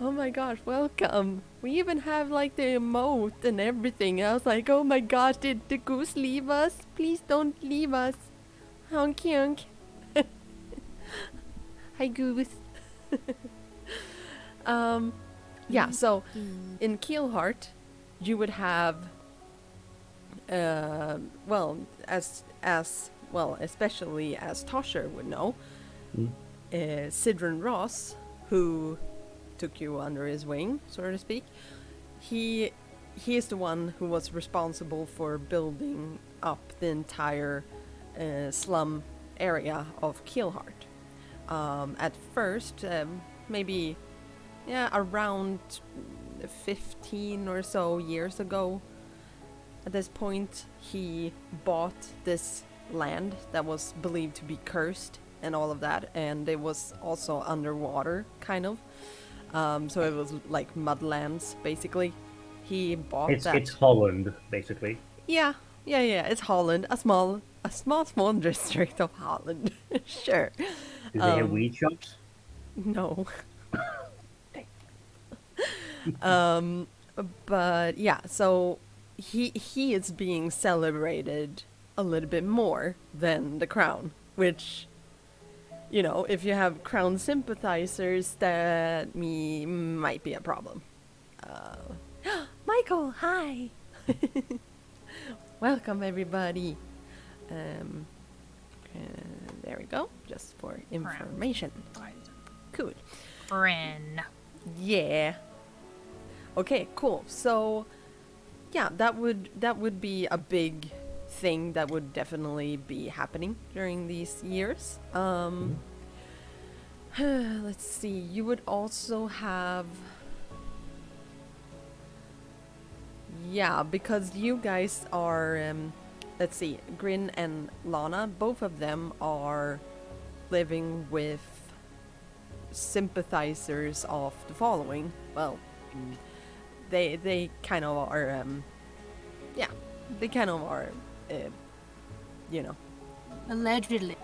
Oh my gosh, welcome. We even have like the emote and everything. I was like, oh my gosh, did the goose leave us? Please don't leave us. Honk honk. Hi goose. Yeah, so in Keelheart, you would have well, as well, especially as Tosher would know, Cidron Ross, who took you under his wing, so to speak. He is the one who was responsible for building up the entire slum area of Keelheart. At first, maybe around 15 or so years ago. At this point, he bought this land that was believed to be cursed and all of that, and it was also underwater, kind of. So it was like mudlands, basically. He bought that. It's Holland, basically. Yeah. It's Holland, a small district of Holland. Sure. Do they have weed shops? No. But yeah, so he is being celebrated a little bit more than the crown, which, you know, if you have crown sympathizers, that might be a problem. Michael, hi. Welcome everybody. There we go, just for information. Cool. Grin. Yeah. Okay, cool. So, yeah, that would be a big thing that would definitely be happening during these years. Let's see. You would also have, yeah, because you guys are, let's see, Grin and Lana, both of them are living with sympathizers of the following. Well, they kind of are, yeah, they kind of are, you know. Allegedly.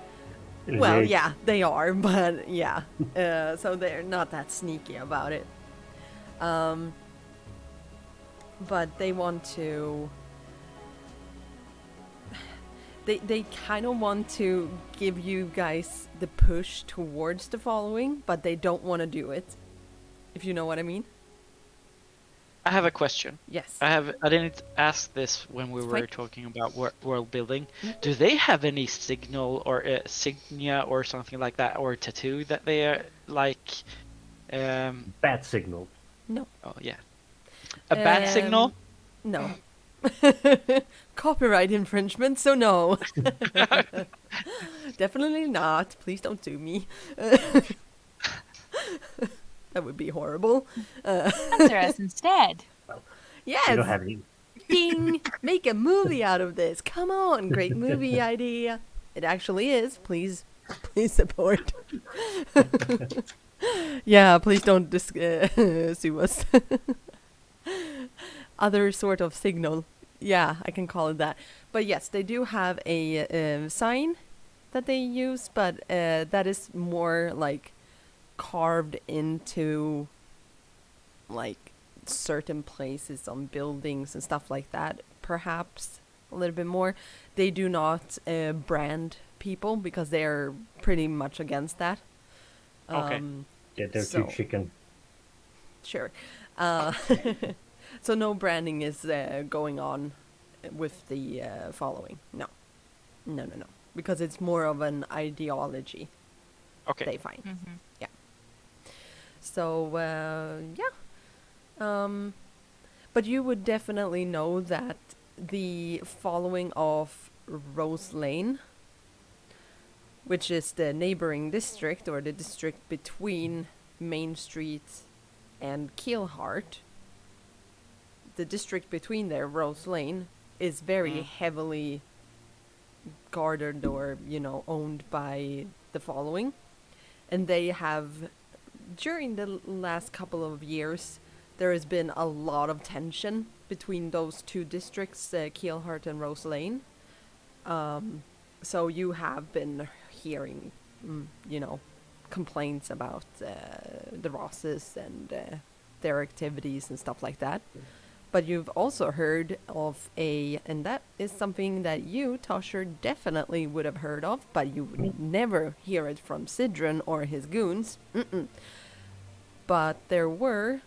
Well, yeah, they are, but yeah, so they're not that sneaky about it. But they want to. They kind of want to give you guys the push towards the following, but they don't want to do it. If you know what I mean. I have a question. Yes. I didn't ask this when we were talking about world building. Do they have any signal or signia or something like that, or tattoo that they are like? Bat signal. No. Oh yeah. A bat signal? No. Copyright infringement, so no. Definitely not. Please don't sue me. That would be horrible. Answer us instead. Yes. You don't have any. Ding! Make a movie out of this. Come on, great movie idea. It actually is. Please support. Yeah, please don't sue us. Other sort of signal. Yeah, I can call it that. But yes, they do have a sign that they use, but that is more like carved into like certain places on buildings and stuff like that, perhaps a little bit more. They do not brand people because they're pretty much against that. Okay. Yeah, they're too chicken. Sure. So no branding is going on with the following. No. because it's more of an ideology Okay. they find. Mm-hmm. Yeah. So yeah. But you would definitely know that the following of Rose Lane, which is the neighboring district or the district between Main Street and Keelheart, the district between there, Rose Lane, is very heavily guarded or, owned by the following. And they have, during the last couple of years, there has been a lot of tension between those two districts, Keelheart and Rose Lane. So you have been hearing, complaints about the Rosses and their activities and stuff like that. But you've also heard of and that is something that you, Tosher, definitely would have heard of, but you would never hear it from Cidron or his goons. But there were,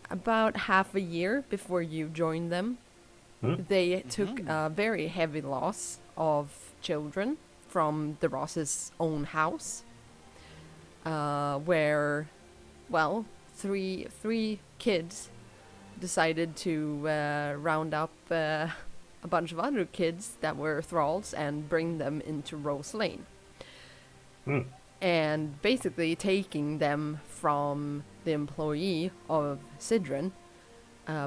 about half a year before you joined them, they took a very heavy loss of children from the Ross's own house, where, well, three kids decided to round up a bunch of other kids that were thralls and bring them into Rose Lane. And basically taking them from the employee of Cidron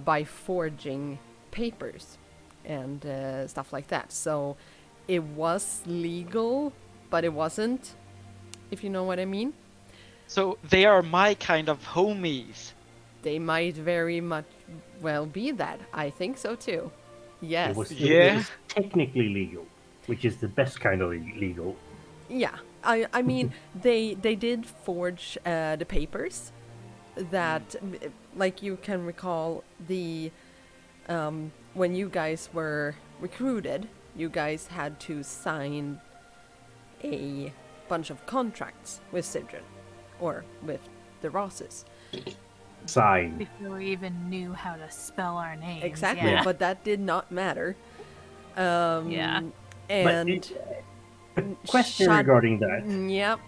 by forging papers and stuff like that. So it was legal, but it wasn't, if you know what I mean. So they are my kind of homies. They might very much well be that. I think so too. Yes. It was Yeah. technically legal, which is the best kind of legal. Yeah. I mean, they did forge the papers that, like you can recall, the when you guys were recruited, you guys had to sign a bunch of contracts with Cidron or with the Rosses. Sign. Before we even knew how to spell our names. Exactly, Yeah. but that did not matter. Yeah. And Question shut- regarding that. Yep.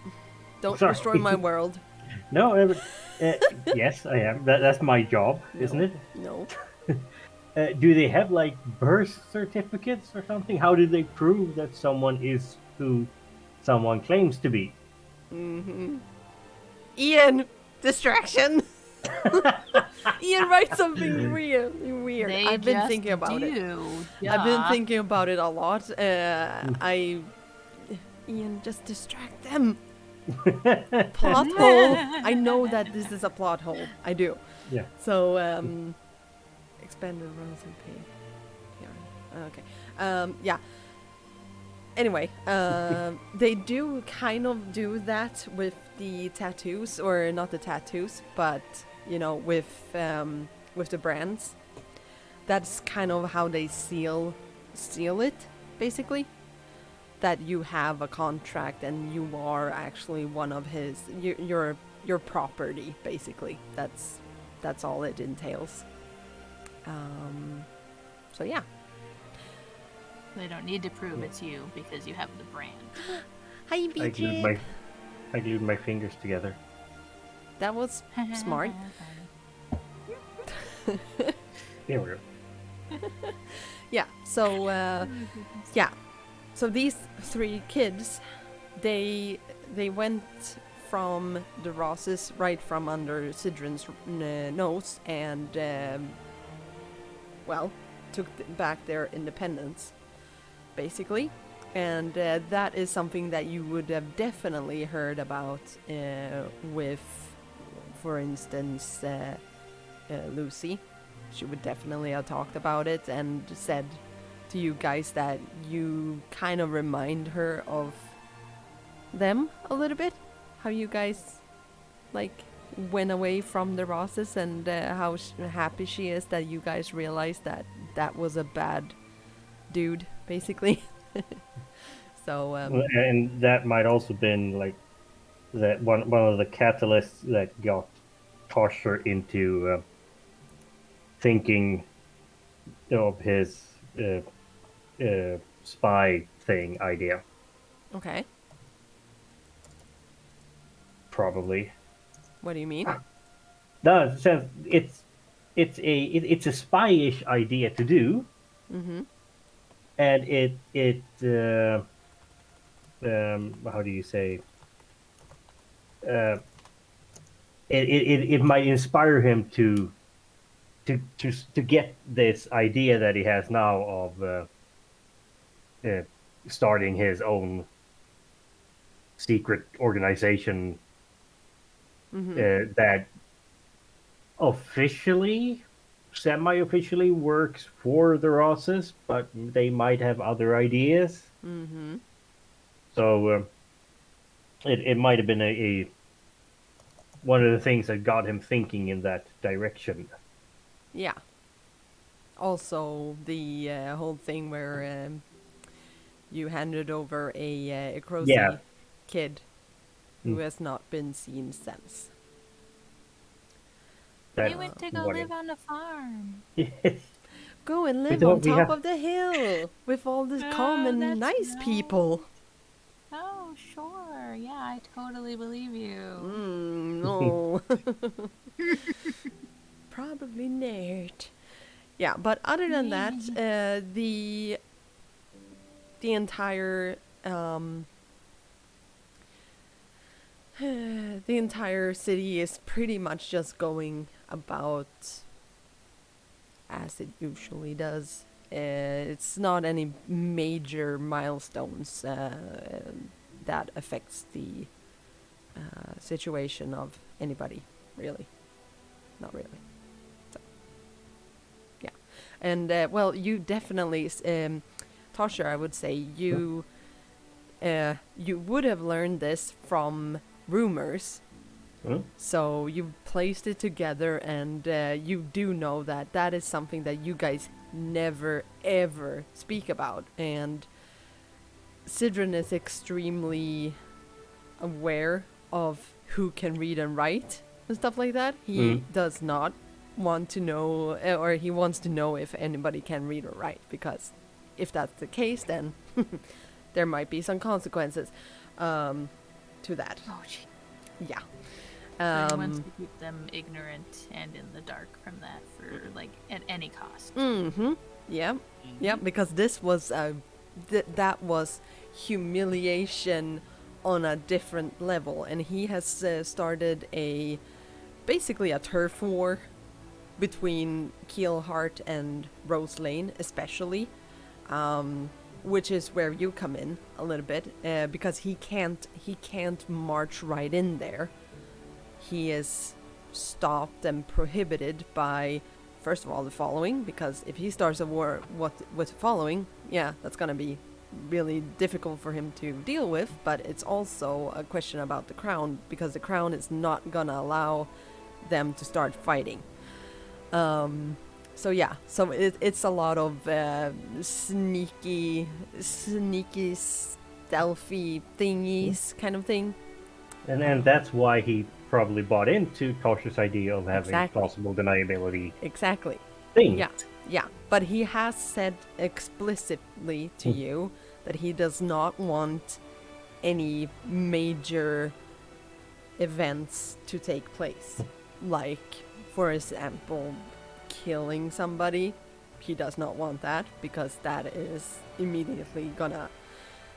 Don't Sorry. destroy my world. No, yes, I am. That's my job, isn't it? No. Do they have like birth certificates or something? How do they prove that someone is who someone claims to be? Ian, distraction. Ian, write something really weird. They I've been just thinking about it. do. I've been Duh. thinking about it a lot. Ian, just distract them. Plot hole. I know that this is a plot hole. I do. Yeah. So, expanded runs and pay. Yeah. Okay. Yeah. Anyway, they do kind of do that with the tattoos, or not the tattoos, but with the brands. That's kind of how they seal it, basically. That you have a contract and you are actually one of his, your property, basically. That's all it entails. So yeah. They don't need to prove it's you because you have the brand. Hi, BJ. I glued my fingers together. That was smart. There we go. Yeah. So yeah. So these three kids, they went from the Rosses right from under Cidron's nose and took back their independence, basically. And that is something that you would have definitely heard about with, for instance, Lucy. She would definitely have talked about it and said to you guys that you kind of remind her of them a little bit. How you guys, went away from the Rosses and how happy she is that you guys realized that that was a bad dude, basically. So and that might also been that one of the catalysts that got Tosher into thinking of his spy thing idea, Okay. probably. What do you mean? No, it says it's a spy-ish idea to do, Mm-hmm. and how do you say, uh, it might inspire him to get this idea that he has now of uh, starting his own secret organization Mm-hmm. that officially, semi-officially works for the Rosses, but they might have other ideas. Mm-hmm. So it might have been a one of the things that got him thinking in that direction. Yeah. Also, the whole thing where you handed over a Yeah. Crozy kid who Mm. has not been seen since. He That went to go what live on a farm. Go and we live on don't we top have of the hill with all the Oh, calm and that's nice people. Oh, sure. Yeah, I totally believe you. No. Probably not. Yeah, but other than that, the entire the entire city is pretty much just going about as it usually does. It's not any major milestones that affects the situation of anybody, really. Not really. So, yeah. And, well, you definitely, Tosher, I would say, you would have learned this from rumors. Hmm? So you placed it together, and you do know that that is something that you guys never ever speak about. And Cidron is extremely aware of who can read and write and stuff like that. He does not want to know, or he wants to know if anybody can read or write, because if that's the case, then there might be some consequences to that. Oh, gee. Yeah. So he wants to keep them ignorant and in the dark from that for, like, at any cost. Mm-hmm. Yeah. Yeah, because this was that was humiliation on a different level, and he has started basically a turf war between Keelheart and Rose Lane, especially, which is where you come in a little bit, because he can't march right in there. He is stopped and prohibited by, first of all, the following, because if he starts a war with following, yeah, that's gonna be really difficult for him to deal with. But it's also a question about the crown, because the crown is not gonna allow them to start fighting. So yeah, so it's a lot of sneaky, stealthy thingies kind of thing. And that's why he probably bought into Tosher's idea of having Exactly. plausible deniability Exactly. thing. Yeah, yeah. But he has said explicitly to you that he does not want any major events to take place. Like, for example, killing somebody. He does not want that, because that is immediately gonna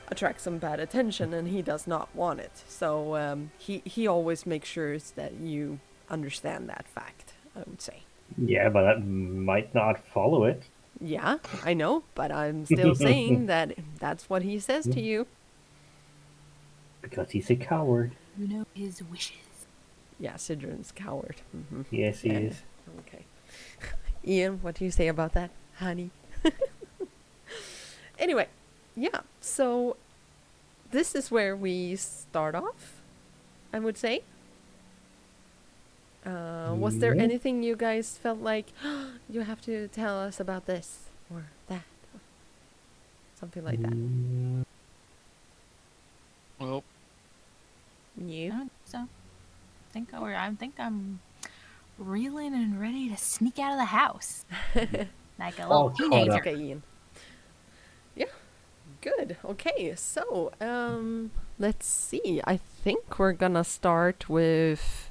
attract some bad attention, and he does not want it. So he always makes sure that you understand that fact, I would say. Yeah, but that might not follow it. Yeah, I know, but I'm still saying that that's what he says to you. Because he's a coward. You know his wishes. Yeah, Cidron's coward. Mm-hmm. Yes, he is. Okay. Ian, what do you say about that, honey? Anyway, yeah, so this is where we start off, I would say. Was there Yeah. anything you guys felt like, you have to tell us about this or that? Or something like that. Well, I You? don't think so. I think I'm reeling and ready to sneak out of the house. Like a All little caught teenager. up. Okay, Ian. Yeah. Good. Okay, so let's see. I think we're gonna start with.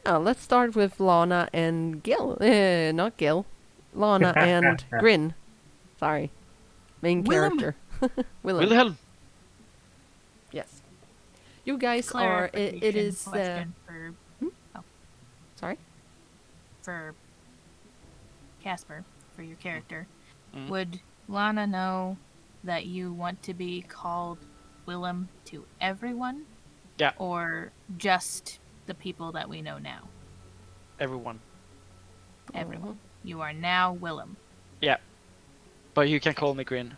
Let's start with Lana and Gil. Not Gil. Lana and Grin. Sorry, main Willem. character. Willem. Wilhelm. Yes. You guys are. It is. Question for Sorry. for Casper, for your character. Mm. Would Lana know that you want to be called Willem to everyone? Yeah. Or just the people that we know now? Everyone. Everyone. You are now Willem. Yeah. But you can call me Grin.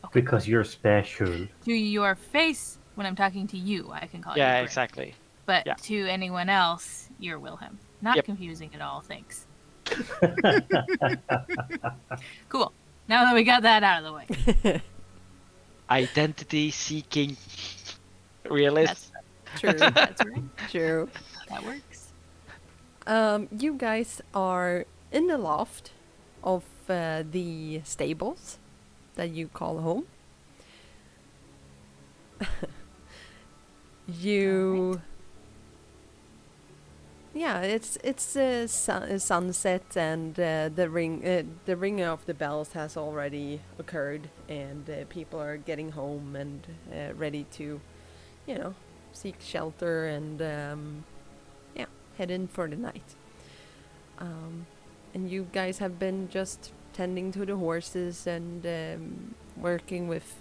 Okay. Because you're special. To your face, when I'm talking to you, I can call you Yeah, Grin. exactly. But Yeah. to anyone else, you're Wilhelm. Not Yep. confusing at all, thanks. Cool. Now that we got that out of the way. Identity seeking realist. True. That's right. True. That works. You guys are in the loft of the stables that you call home. You. Yeah, it's sunset and the ringing of the bells has already occurred, and people are getting home and ready to, seek shelter and head in for the night. And you guys have been just tending to the horses and working with,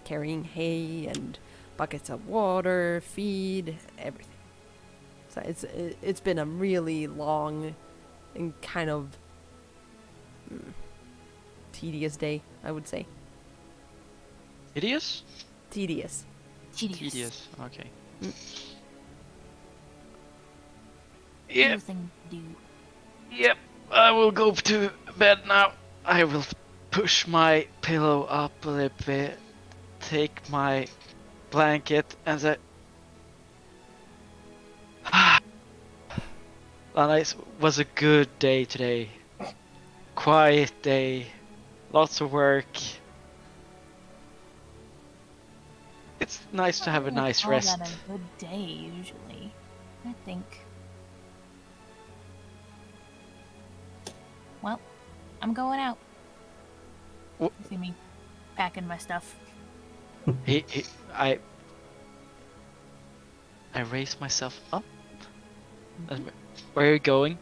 carrying hay and buckets of water, feed, everything. So it's been a really long and kind of tedious day, I would say. Hideous? Tedious. Tedious. Okay. Yep. Yep. Thing to do. Yep. I will go to bed now. I will push my pillow up a little bit, take my blanket, and say, Lana, it was a good day today. Quiet day. Lots of work. It's nice to have a nice call rest. that a good day, usually. I think. Well, I'm going out. Wh- You see me packing my stuff. I raise myself up. Where are you going?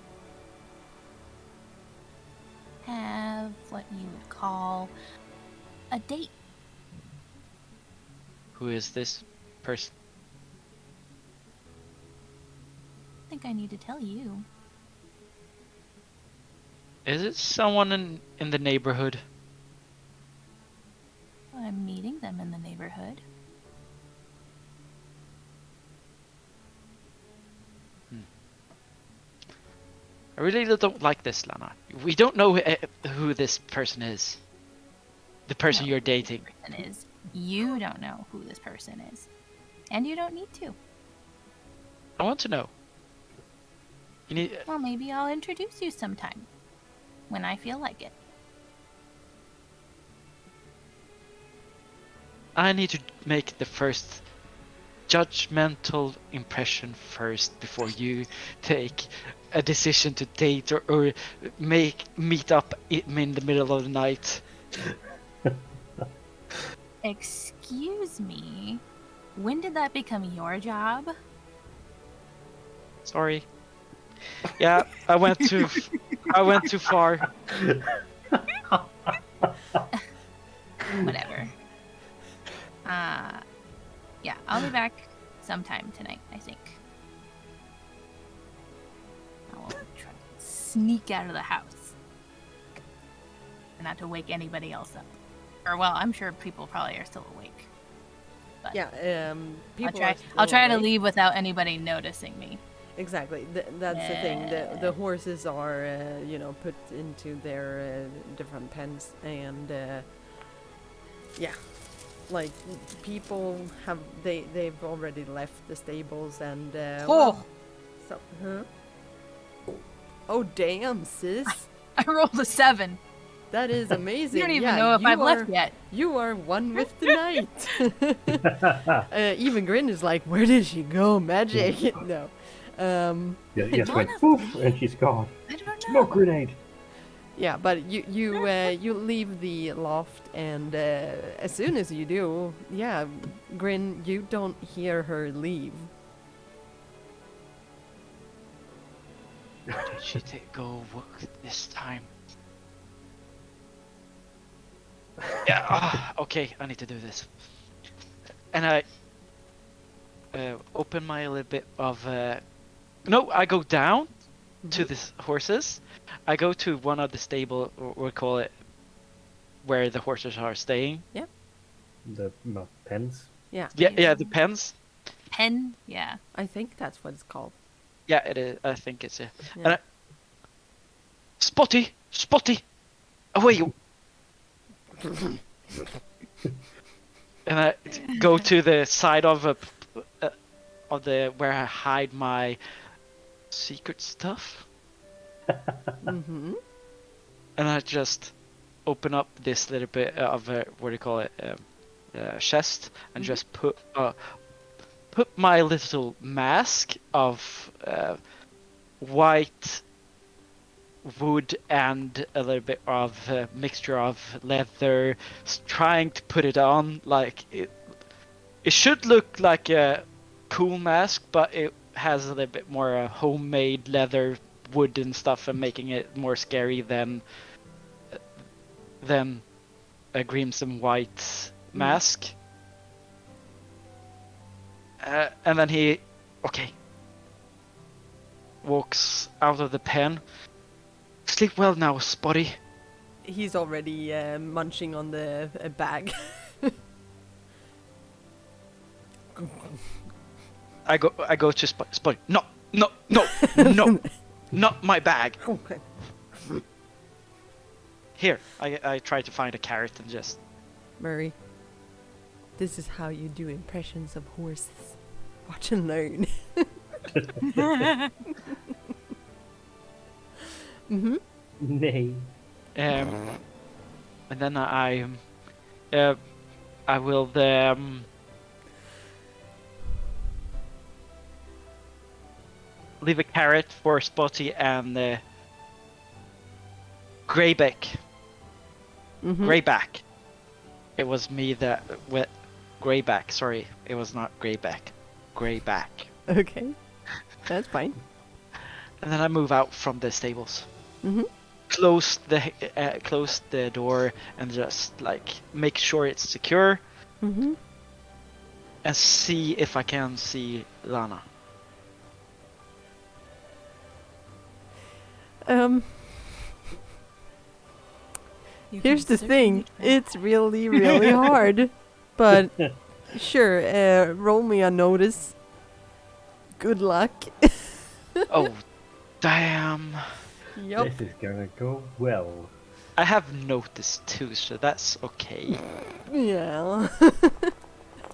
Have what you would call a date. Who is this person? I think I need to tell you. Is it someone in the neighborhood? I'm meeting them in the neighborhood. I really don't like this, Lana. We don't know who this person is. The person No, you're who dating. this person is. You don't know who this person is. And you don't need to. I want to know. You need. Well, maybe I'll introduce you sometime. When I feel like it. I need to make the first judgmental impression first before you take a decision to date or meet up in the middle of the night. Excuse me. When did that become your job? Sorry. Yeah, I went too far. Whatever. Yeah, I'll be back sometime tonight, I think. I'll try to sneak out of the house. And not to wake anybody else up. Or, well, I'm sure people probably are still awake. But Yeah, people I'll try to awake. leave without anybody noticing me. Exactly. That's the thing. The horses are, put into their different pens, and yeah, like people have they've already left the stables, and so huh? Oh damn, sis! I rolled a 7. That is amazing. You don't even yeah, know if you I've are, left yet. You are one with the night. Even Grin is like, where did she go? Magic? No. Yeah, just went Lana poof, leave? and she's gone. I don't know. Smoke grenade. Yeah, but you leave the loft, and as soon as you do, yeah, Grin, you don't hear her leave. Where did she go this time? Yeah. Okay, I need to do this. And I open my little bit of. No, I go down to the horses. I go to one of the stable, or we'll call it, where the horses are staying. The pens. Yeah, Yeah, the pens. Pen? Yeah. I think that's what it's called. Yeah, it is. I think it's Yeah. And Spotty, away you. And I go to the side of the where I hide my secret stuff. Mm-hmm. And I just open up this little bit of what do you call it, chest, and just put my little mask of white wood and a little bit of mixture of leather, trying to put it on like it. It should look like a cool mask, but it has a little bit more homemade leather, wood and stuff, and making it more scary than a Grimson White mask. And then he, walks out of the pen. Sleep well now, Spotty. He's already munching on the bag. I go to Spotty. No, not my bag. Okay. Here, I try to find a carrot and just. Murray, this is how you do impressions of horses. Watch and learn. Mm-hmm. Nay. And then I will leave a carrot for Spotty and Greyback. Mm-hmm. Greyback. It was me that with Greyback. Sorry, it was not Greyback. Greyback. Okay, that's fine. And then I move out from the stables. Mm-hmm. Close the door and just like make sure it's secure. Mm-hmm. And see if I can see Lana. Here's the thing. It's really, really hard. But sure, roll me a notice. Good luck. Oh, damn. Yup. This is gonna go well. I have noticed too, so that's okay. Yeah.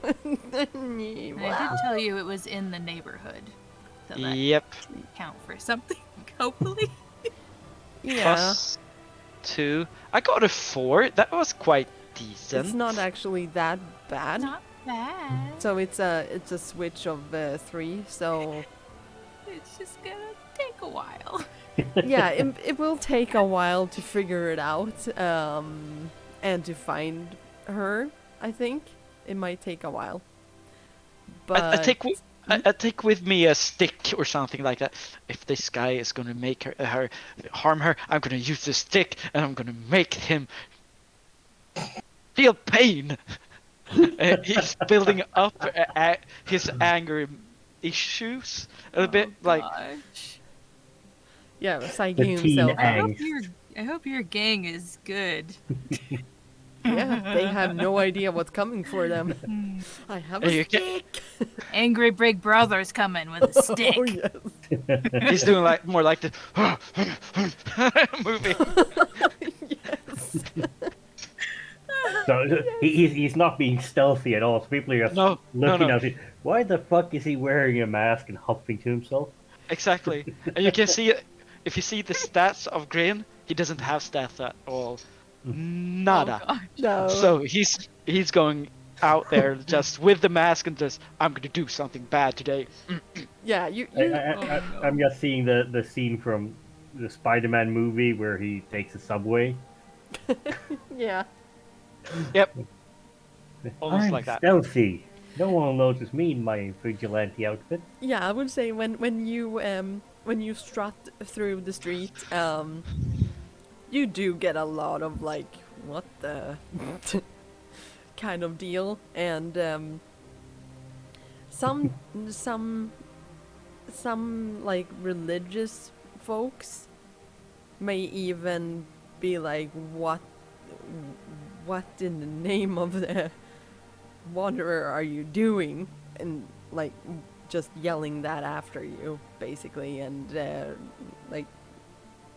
I did tell you it was in the neighborhood. So that Yep. should count for something, hopefully. Yeah. +2. I got a 4. That was quite decent. It's not actually that bad. Not bad. So it's a switch of 3. So It's just gonna take a while. yeah, it will take a while to figure it out, and to find her. I think it might take a while. But I take with me a stick or something like that. If this guy is gonna make her harm her, I'm gonna use the stick and I'm gonna make him feel pain. He's building up his anger issues a bit, like. Gosh. yeah, psyching The teen himself. angst. I hope your gang is good. Yeah, they have no idea what's coming for them. I have a You stick. Angry big brother's coming with a stick. Oh yes. He's doing like more like the movie. Yes. So he's not being stealthy at all. So people are just No, looking no. at it. Why the fuck is he wearing a mask and huffing to himself? Exactly, and you can see if you see the stats of Grin, he doesn't have stats at all. Nada. Oh, gosh. No. So he's going out there just with the mask and just, I'm gonna do something bad today. Yeah, you I'm just seeing the scene from the Spider-Man movie where he takes a subway. yeah. Yep. Almost I'm like that. stealthy. No one will notice me in my vigilante outfit. Yeah, I would say when you strut through the street, you do get a lot of like, what the kind of deal, and some some like religious folks may even be like, what in the name of the wanderer are you doing, and like just yelling that after you basically, and like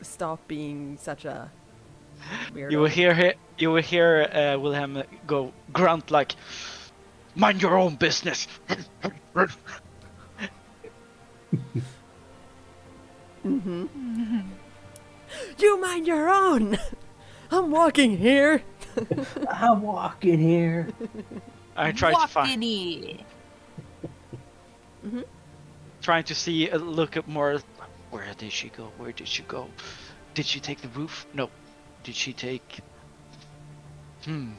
stop being such a weirdo. You will hear Wilhelm go grunt like, mind your own business. You mind your own. I'm walking here. I'm walking here. I try to find, Walking-y. trying to see a look at more. Where did she go? Where did she go? Did she take the roof? No. Did she take? In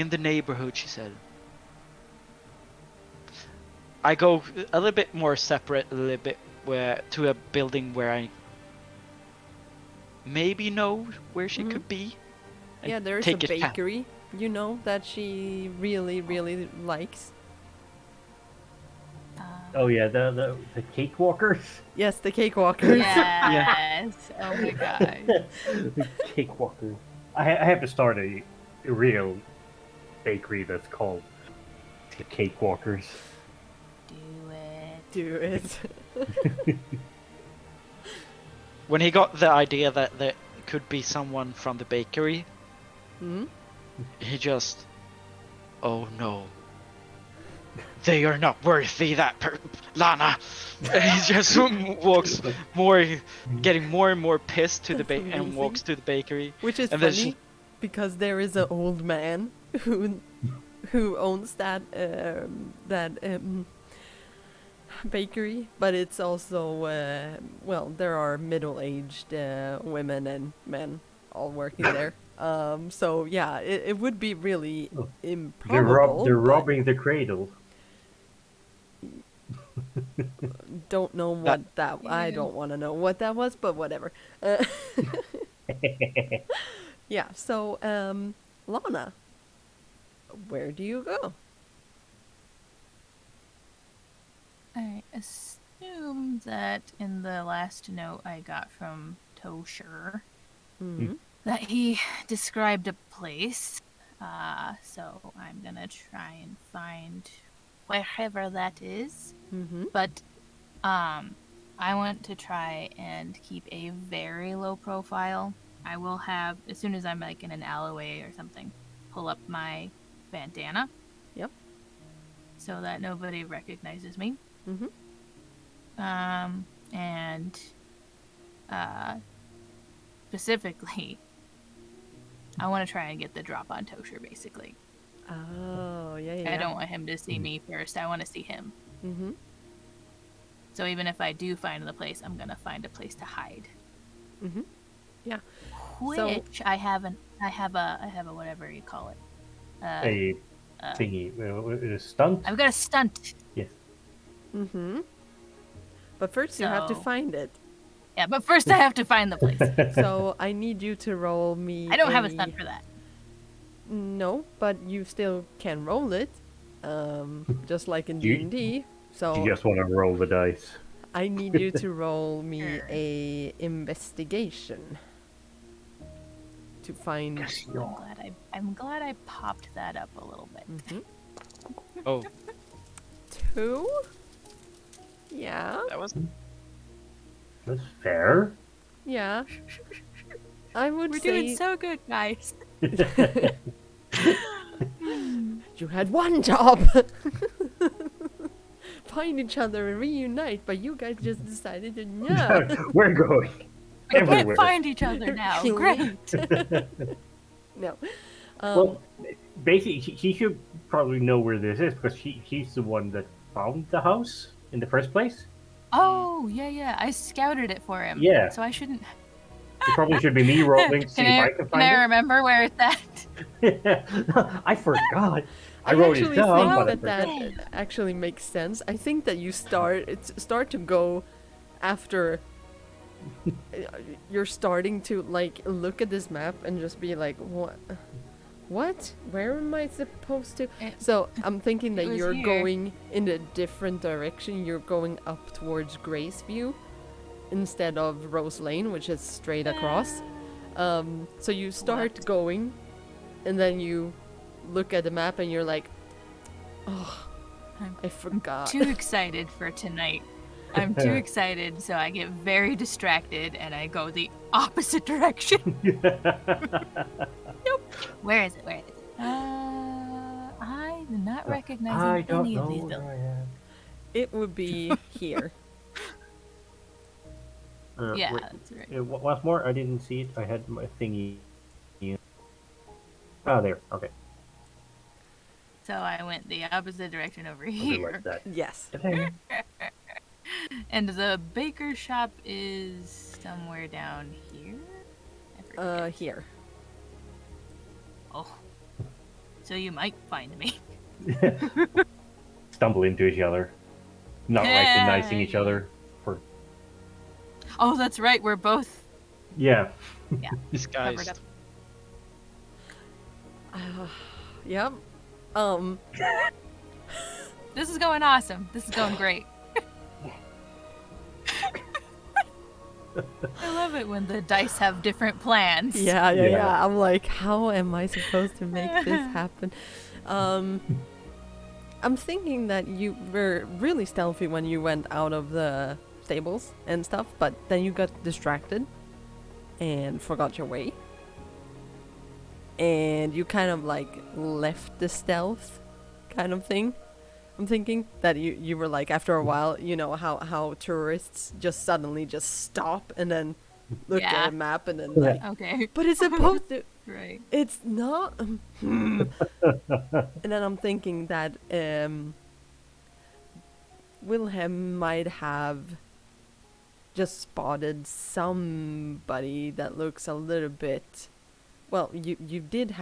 the neighborhood, she said. I go a little bit more separate, a little bit to a building where I maybe know where she could be. and Yeah, there is take a it ca- bakery, you know, that she really likes. Oh yeah, the cakewalkers. Yes, the cakewalkers. Yes. Oh my god. The cakewalkers. I have to start a real bakery that's called the Cakewalkers. Do it. Do it. When he got the idea that there could be someone from the bakery, Hmm? he just, oh no, they are not worthy that Lana. And he just walks more, getting more and more pissed to the That's and amazing. walks to the bakery. Which is And then funny, she- because there is an old man who owns that bakery, but it's also well, there are middle-aged women and men all working there. So yeah, it would be really improbable. They're but robbing the cradle. Don't know what that. I Ew. don't want to know what that was, but whatever. Yeah. So, Lana, where do you go? I assume that in the last note I got from Tosher Mm-hmm. that he described a place. So I'm gonna try and find wherever that is. Mm-hmm. But I want to try and keep a very low profile. I will have, as soon as I'm like in an alleyway or something, pull up my bandana. Yep. So that nobody recognizes me. Mm-hmm. And specifically, I want to try and get the drop on Tosher, basically. Oh, yeah. I don't want him to see me first. I want to see him. Mm-hmm. So even if I do find the place, I'm gonna find a place to hide. Mm-hmm. Yeah. Which I have a whatever you call it. A thingy, a stunt. I've got a stunt. Yes. Mm-hmm. But first, you have to So- find it. Yeah, but first I have to find the place. So I need you to roll me. I don't have a stunt for that. No, but you still can roll it, just like in You- D&D. So You just want to roll the dice. I need you to roll me Sure. a investigation to find. I'm glad I popped that up a little bit. Mhm. Oh, 2. Yeah, that was. That's fair. yeah. I would We're say doing so good, guys. you had one job. Find each other and reunite, but you guys just decided to no. We're going. We can't everywhere. find each other now. Great. No. Well, basically, he should probably know where this is because he's the one that found the house in the first place. Oh, yeah. I scouted it for him. Yeah. So I shouldn't. It probably should be me rolling to see if I can Can I find remember where it's at? it. I forgot. I I wrote it actually down, think but I that forgot. that actually makes sense. I think that you start to go after you're starting to like look at this map and just be like, what? Where am I supposed to? So I'm thinking that was you're here. going in a different direction. You're going up towards Graceview instead of Rose Lane, which is straight across. So you start going, and then you look at the map and you're like, oh, I forgot. Too excited for tonight. I'm too excited, so I get very distracted and I go the opposite direction. Nope. Where is it? I do not recognize I don't any know of these where buildings. I am. It would be here. Yeah, wait, that's right. once more, I didn't see it. I had my thingy. Oh, there. Okay. So I went the opposite direction over Something here. like that. Yes. And the baker shop is somewhere down here? I forget. Here. Oh. So you might find me. Stumble into each other, not recognizing each other. For Oh, that's right. We're both. yeah. Yeah. Disguised. Covered Yep. This is going awesome. This is going great. I love it when the dice have different plans. Yeah. Yeah. I'm like, how am I supposed to make this happen? I'm thinking that you were really stealthy when you went out of the stables and stuff, but then you got distracted and forgot your way. And you kind of like left the stealth kind of thing. I'm thinking that you were like, after a while, you know how tourists just suddenly just stop and then look Yeah. at a map and then like, Okay. but it's supposed to, Right. it's not. And then I'm thinking that Wilhelm might have just spotted somebody that looks a little bit. Well, you did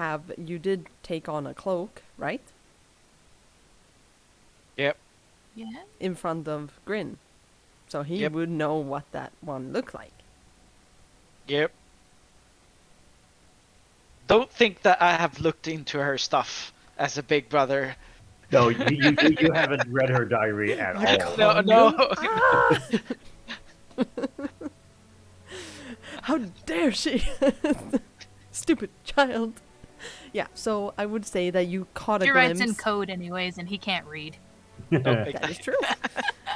take on a cloak, right? Yep. Yeah. In front of Grin. So he Yep. would know what that one looked like. Yep. Don't think that I have looked into her stuff as a big brother. No, you haven't read her diary at all. No. How dare she? Stupid child. Yeah, so I would say that you caught a He glimpse. writes in code anyways, and he can't read. That is true.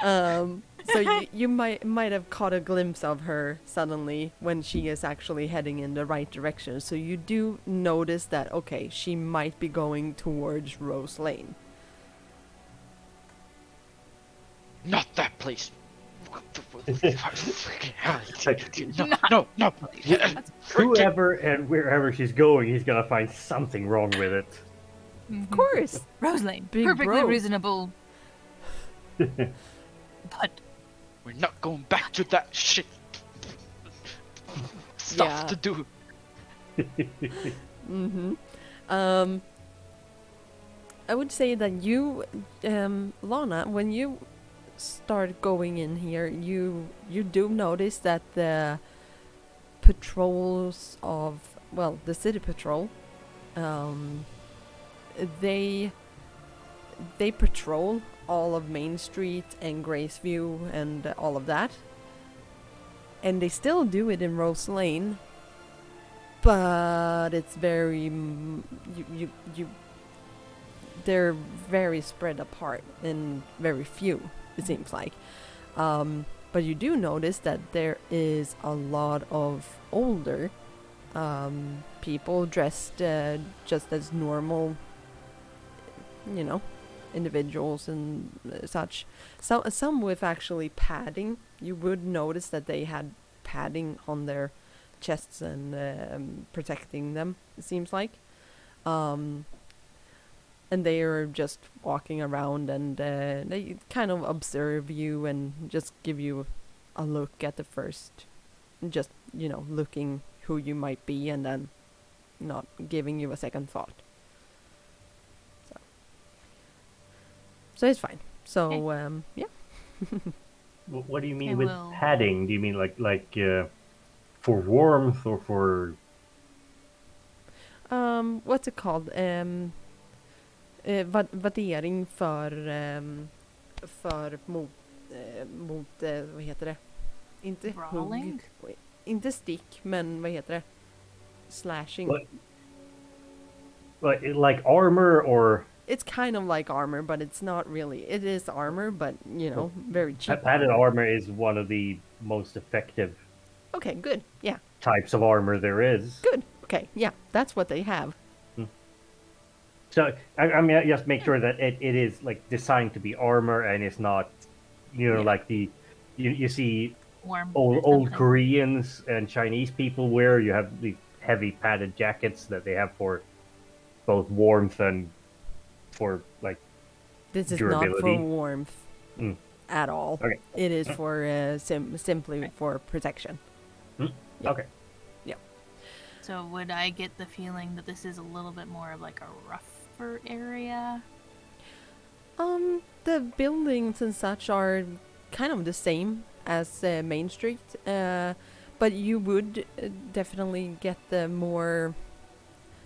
So you might have caught a glimpse of her suddenly when she is actually heading in the right direction. So you do notice that, okay, she might be going towards Rose Lane. Not that place. No. Whoever and wherever she's going, he's gonna find something wrong with it. Of course. Roselane, Big perfectly bro. reasonable. But We're not going back to that shit. Stuff Yeah. to do. I would say that you, Lana, when you start going in here, you do notice that the patrols of, well, the city patrol, they patrol all of Main Street and Graceview and all of that, and they still do it in Rose Lane, but it's very they're very spread apart and very few, it seems like. But you do notice that there is a lot of older people dressed just as normal, individuals and such. Some with actually padding. You would notice that they had padding on their chests and protecting them, it seems like. And they are just walking around, and they kind of observe you and just give you a look at the first, just, looking who you might be, and then not giving you a second thought. So it's fine. So, yeah. What do you mean I with will- padding? Do you mean like for warmth or for? What's it called? Vattering för mot vad heter det? Inte Brawling? hugg. Inte stick, men vad heter det? Slashing. Like armor or It's kind of like armor, but it's not really. It is armor, but very cheap. padded armor is one of the most effective Okay, good. Yeah, types of armor there is. good. Okay, yeah, that's what they have. So I mean, just make sure that it is like designed to be armor and it's not, Yeah. like you see Warm. old something. Koreans and Chinese people wear. You have the heavy padded jackets that they have for both warmth and for like This is not for durability. warmth Mm. at all. Okay. It is for simply for protection. Yeah. Okay. So would I get the feeling that this is a little bit more of like a rougher area? The buildings and such are kind of the same as Main Street, but you would definitely get the more,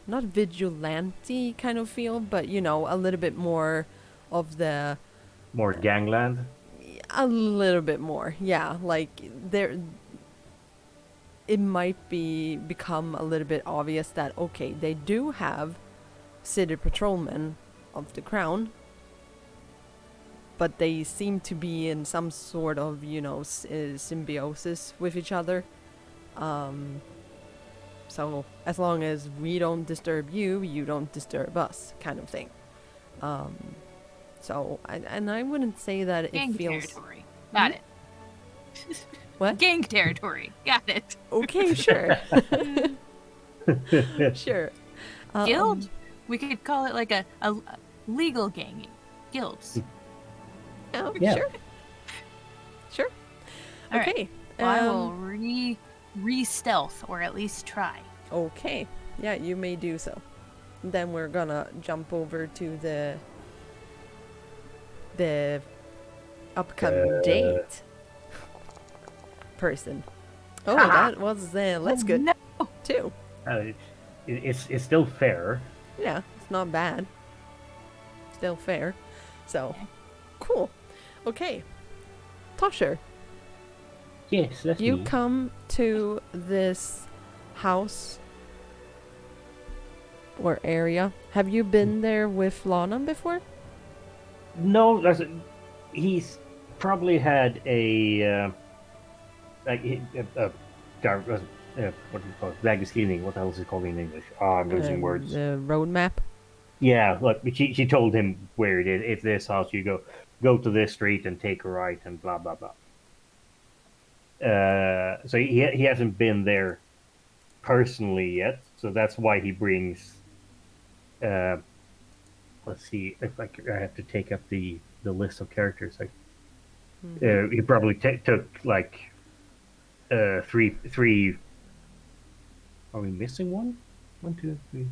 not vigilante kind of feel, but a little bit more of the, More gangland. a little bit more, yeah. Like it might become a little bit obvious that okay, they do have city patrolmen of the crown, but they seem to be in some sort of symbiosis with each other. So as long as we don't disturb you, you don't disturb us, kind of thing. So I wouldn't say that it Gang feels territory. Got it. what? Gang territory. Got it. Okay, sure. Sure. Guild? We could call it like a legal gang. Guilds. Oh, Yeah. Sure. All right. Okay. Well, I will re-stealth, or at least try. Okay. Yeah, you may do so. Then we're gonna jump over to the upcoming date person. Oh, that was let's good No. too. It's still fair. Yeah, it's not bad. Still fair. So, cool. Okay. Tosher, Yes, that's you me. come to this house or area. Have you been there with Lana before? No, he's probably had a what do you call it? Vegas cleaning. What the hell is it called in English? I'm losing words. The roadmap. Yeah, look, she told him where it is. It's this house. You go to this street and take a right and blah blah blah. So he hasn't been there personally yet. So that's why he brings. Let's see if I have to take up the list of characters. He probably took like three. Are we missing one? 1, 2, 3.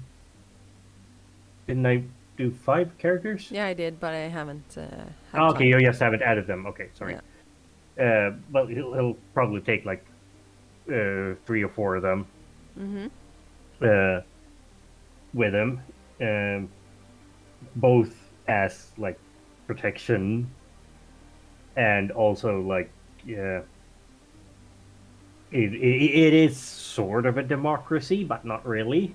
Didn't I do 5 characters? Yeah, I did, but I haven't. Had Oh, okay, time. you just haven't added them. Okay, sorry. But he'll probably take like 3 or 4 of them with him, both as like protection and also like it is sort of a democracy, but not really.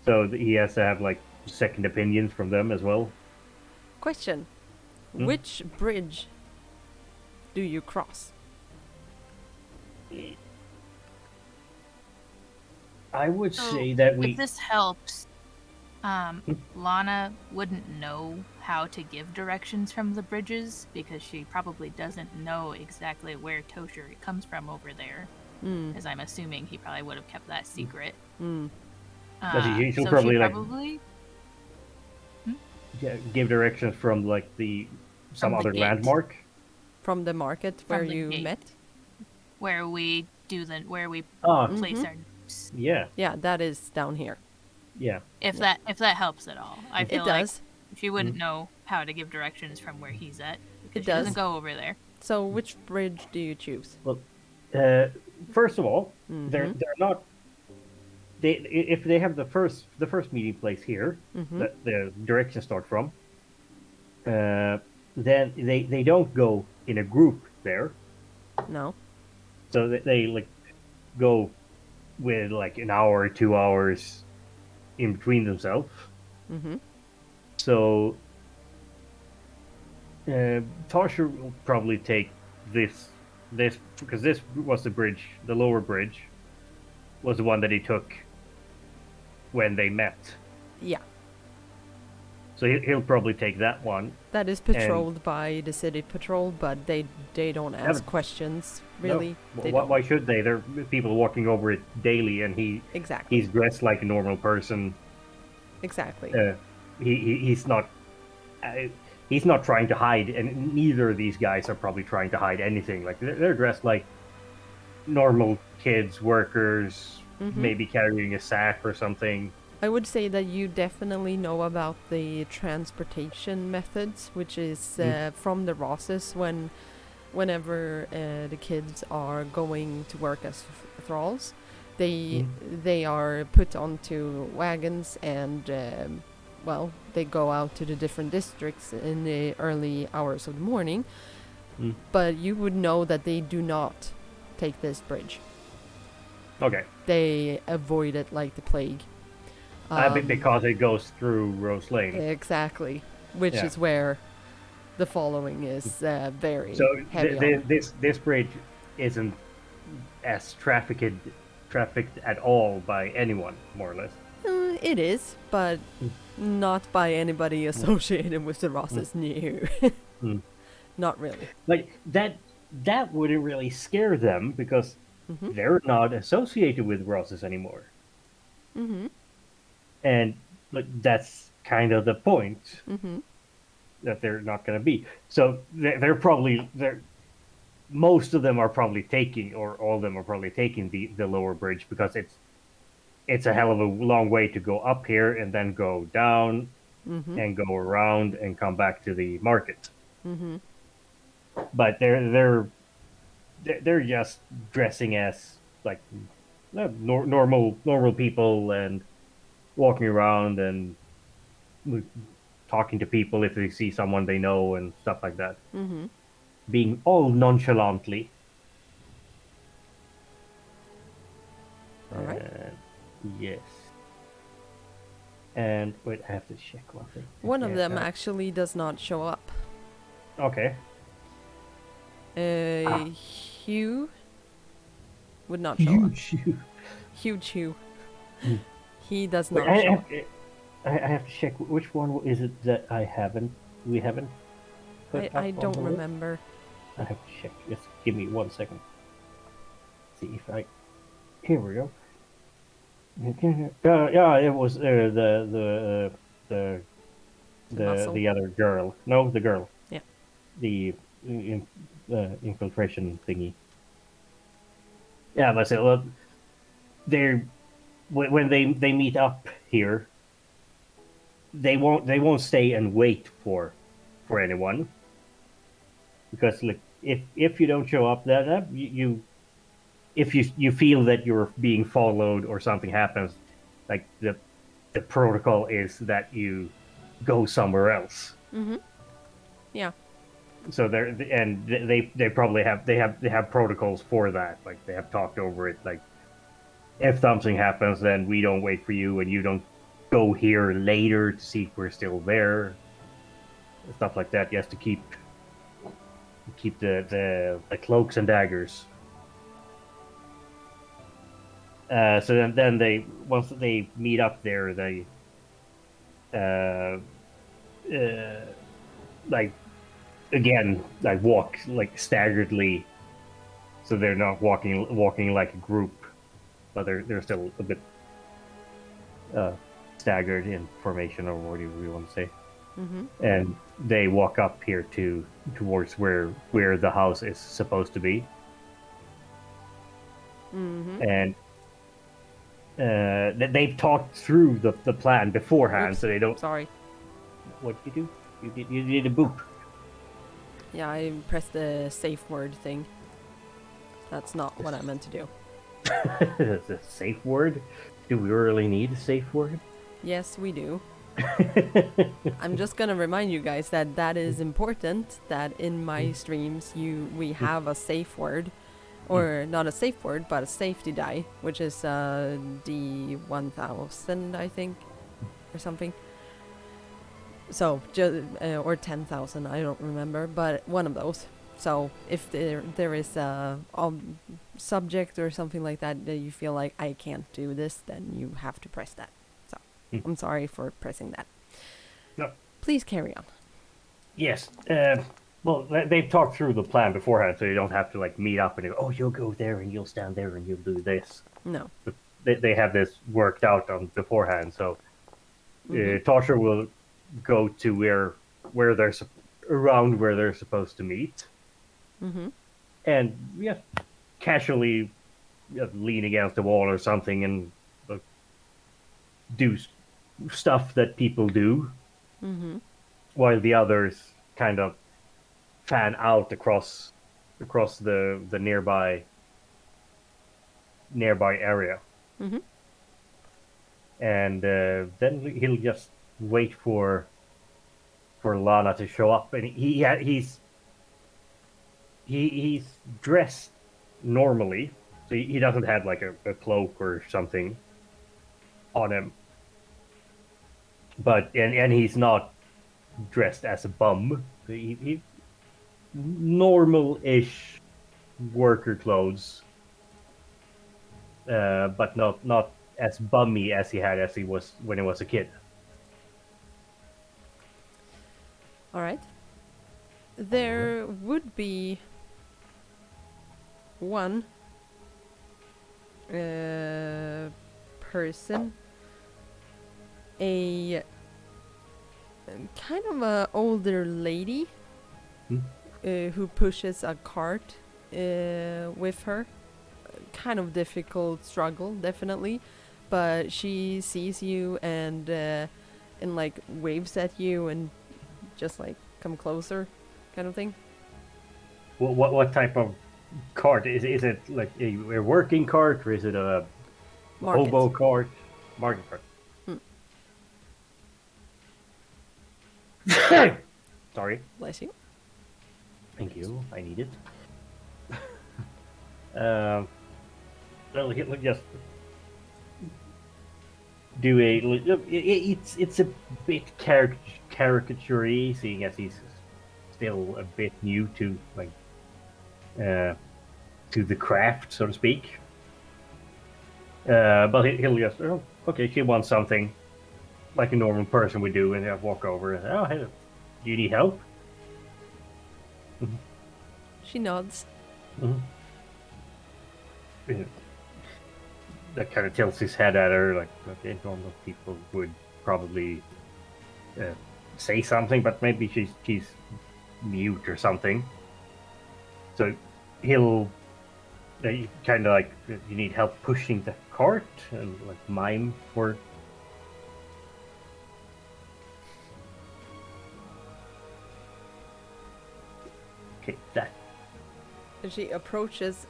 So he has to have like second opinions from them as well. Question: which bridge do you cross? I would So, say that if this helps, Lana wouldn't know how to give directions from the bridges because she probably doesn't know exactly where Tosher comes from over there. As I'm assuming he probably would have kept that secret. But she'll So she probably like probably give directions from like some from the other gate. landmark. From the market where the you gate. met? where we Ah, place our notes. yeah, Yeah, that is down here. yeah. If that helps at all. I feel It like does. she wouldn't know how to give directions from where he's at because It she doesn't does. go over there. So which bridge do you choose? Well, first of all, they're not. If they have the first meeting place here, the directions start from. Then they don't go in a group there, No. so they like go with like an hour or 2 hours in between themselves. So Tosher will probably take this because this was the bridge, the lower bridge was the one that he took when they met. Yeah. So he'll probably take that one. That is patrolled by the city patrol, but they don't ask questions, really. No. They don't. Why should they? There are people walking over it daily, and Exactly. he's dressed like a normal person. Exactly. He's not. He's not trying to hide, and neither of these guys are probably trying to hide anything. Like they're dressed like normal kids, workers, maybe carrying a sack or something. I would say that you definitely know about the transportation methods, which is from the Rosses whenever the kids are going to work as thralls, they are put onto wagons and they go out to the different districts in the early hours of the morning. But you would know that they do not take this bridge. Okay. They avoid it like the plague. Because it goes through Rose Lane. Exactly, which is where the following is very heavy on. This bridge isn't as trafficked at all by anyone, more or less. It is, but not by anybody associated with the Rosses. No. Not really. Like that wouldn't really scare them because they're not associated with Rosses anymore. And that's kind of the point, that they're not going to be. So they're probably most of them are probably taking, or all of them are probably taking the lower bridge because it's a hell of a long way to go up here and then go down and go around and come back to the market. But they're just dressing as like normal people and walking around and talking to people if they see someone they know and stuff like that. Being all nonchalantly. All right. Yes. And wait, I have to check one thing. One of them actually does not show up. Okay. Hugh would not show up. Huge Hugh. He does not show up. I have to check which one is it that we haven't put I up don't on the list? remember. I have to check. Just give me 1 second. See if here we go. Yeah, it was the other girl. No, the girl. Yeah. The infiltration thingy. Yeah, but so they're when they meet up here. They won't stay and wait for anyone, because like if you don't show up, that if you feel that you're being followed or something happens, like the protocol is that you go somewhere else. Yeah. So they probably have protocols for that. Like they have talked over it. Like if something happens, then we don't wait for you, and you don't go here later to see if we're still there. Stuff like that. Just to keep the cloaks and daggers. So then they once they meet up there, uh, like again, like walk like staggeredly, so they're not walking like a group, but they're still a bit staggered in formation, or what do you want to say? Mm-hmm. And they walk up here towards where the house is supposed to be, Mm-hmm. and they've talked through the plan beforehand, Oops. so they don't. Sorry. What did you do? You did a boop. Yeah, I pressed the safe word thing. That's not what I meant to do. That's a safe word. Do we really need a safe word? Yes, we do. I'm just gonna remind you guys that that is important. That in my streams, we have a safe word, or not a safe word, but a safety die, which is D1000, I think, or something. So, or 10,000, I don't remember, but one of those. So, if there is a subject or something like that that you feel like I can't do this, then you have to press that. So, I'm sorry for pressing that. No. Please carry on. Yes. Well, they've talked through the plan beforehand, so you don't have to like meet up and go, oh, you'll go there and you'll stand there and you'll do this. No. But they have this worked out on beforehand. So Tosher will go to where they're around where they're supposed to meet, and casually lean against the wall or something and do stuff that people do, while the others kind of fan out across the nearby area. And then he'll just wait for Lana to show up, and he's dressed normally, so he doesn't have like a cloak or something on him, but and he's not dressed as a bum. He normal-ish worker clothes, but not as bummy as he was when he was a kid. All right. There would be one person, a kind of a older lady who pushes a cart with her. Kind of difficult struggle, definitely, but she sees you and like waves at you and just like come closer, kind of thing. What type of cart is it? Like a working cart, or is it a hobo cart? Market cart. Sorry. Bless you. Thank you. I need it. Well, he'll just do it's a bit caricature-y, seeing as he's still a bit new to like to the craft, so to speak. But he'll just okay, she wants something like a normal person would do, and he'll walk over and hey, do you need help? She nods. That kind of tilts his head at her, like, okay, normal people would probably say something, but maybe she's mute or something. So he'll kind of like, you need help pushing the cart, and like mime for. Okay, that. She approaches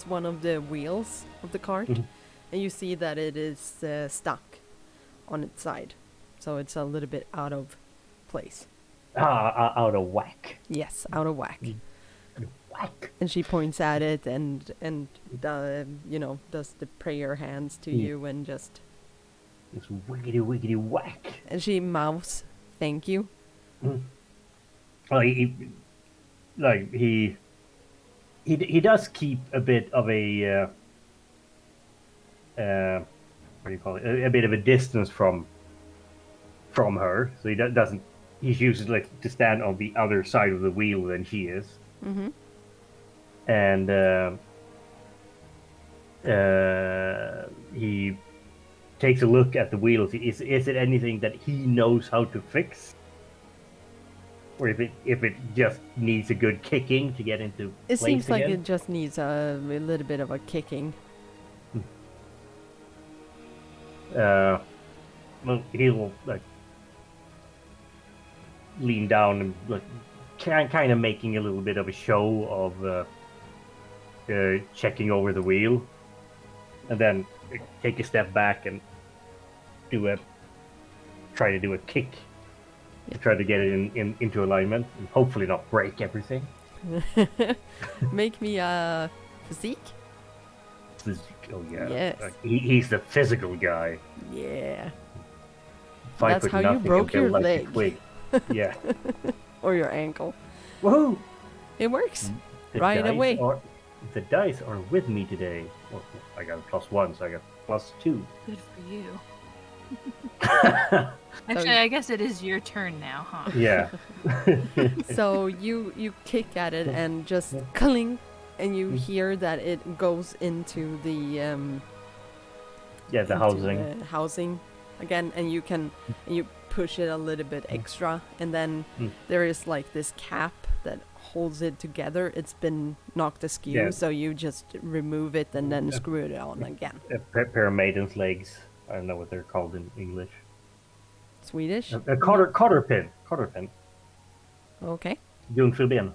one of the wheels of the cart, and you see that it is stuck on its side, so it's a little bit out of place. Out of whack. Yes, out of whack. Whack. And she points at it and does the prayer hands to you and just. It's wiggity whack. And she mouths, "Thank you." Well, he does keep a bit of a what do you call it? A bit of a distance from from her, so he doesn't. He's used like to stand on the other side of the wheel than she is, and he takes a look at the wheels. Is it anything that he knows how to fix, or if it just needs a good kicking to get into It place seems like again? it just needs a little bit of a kicking. Well, he'll like lean down and like kind of making a little bit of a show of checking over the wheel, and then take a step back and try to do a kick to try to get it into alignment and hopefully not break everything. Make me a physique. Oh yeah, Yes. like, he's the physical guy. Yeah. 5 That's foot how you nothing broke and built your like a leg. twig. Yeah. Or your ankle. Woohoo! It works. The Right dice away. The dice are with me today. Well, I got a +1, so I got +2. Good for you. So- Actually, I guess it is your turn now, huh? Yeah. So you kick at it and just cling, and you hear that it goes into the Yeah, the into housing. the housing again, and you push it a little bit extra, and then there is like this cap that holds it together. It's been knocked askew, Yeah. so you just remove it and then screw it on again. A pair of maiden's legs. I don't know what they're called in English. Swedish? A cotter pin. Cotter pin. Okay, Jungfruben.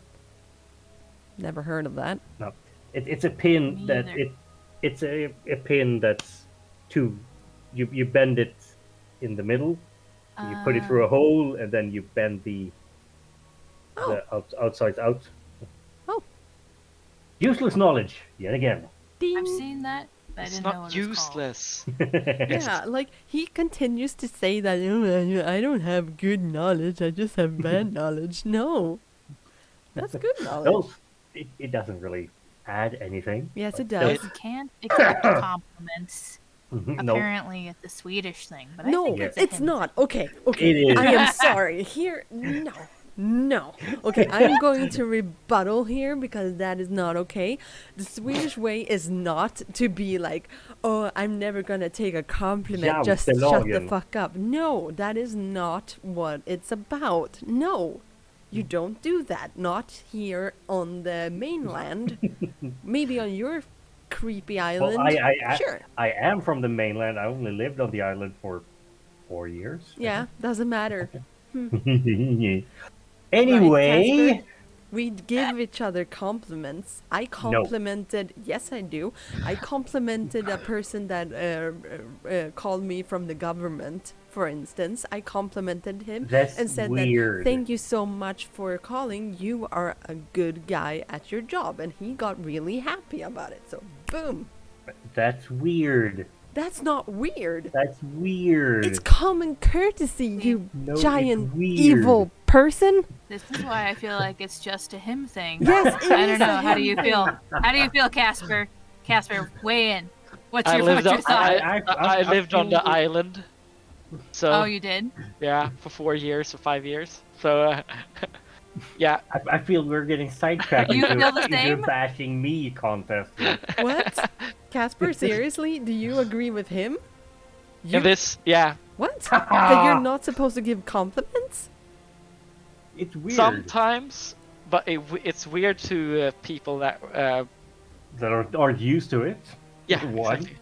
never heard of that. No, it's a pin Me that either. it's a pin that's two. You bend it in the middle. You put it through a hole, and then you bend the outside out. Oh. Useless knowledge yet again. Ding. I've seen that, but I It's didn't know not what it was called. useless. Yeah, like he continues to say that "Oh, I don't have good knowledge, I just have bad knowledge." No, that's good knowledge. No, it doesn't really add anything. Yes, it But does. You can't accept compliments. No, Apparently, it's the Swedish thing, but I No, think it's a it's him not. Okay, okay. It is. I am sorry. Here, no. Okay, I'm going to rebuttal here because that is not okay. The Swedish way is not to be like, "Oh, I'm never gonna take a compliment. Ja, Just the shut the lagen. fuck up." No, that is not what it's about. No. You don't do that. Not here on the mainland. Maybe on your creepy island. Well, Sure. I am from the mainland. I only lived on the island for 4 years. Yeah, doesn't matter. Anyway, Casper? We give each other compliments. I complimented, yes, I do. I complimented a person that called me from the government, for instance. I complimented him That's and said weird. that, "Thank you so much for calling. You are a good guy at your job." And he got really happy about it. So, boom. that's weird. That's not weird. That's weird. It's common courtesy, you No, it's giant weird. evil person. This is why I feel like it's just a him thing. Yes, it I is don't a know. How do him you thing. feel? How do you feel, Casper? Casper, weigh in. What's I your lived on, thought? I lived on the feel- island. So Oh, you did? yeah, for 4 years or 5 years. So yeah, I feel we're getting sidetracked You into, feel the into same? bashing me contest. here. What? Casper, seriously? Do you agree with him? You, in this, yeah, what? That you're not supposed to give compliments? It's weird sometimes, but it's weird to people that that aren't used to it. yeah, Why? exactly.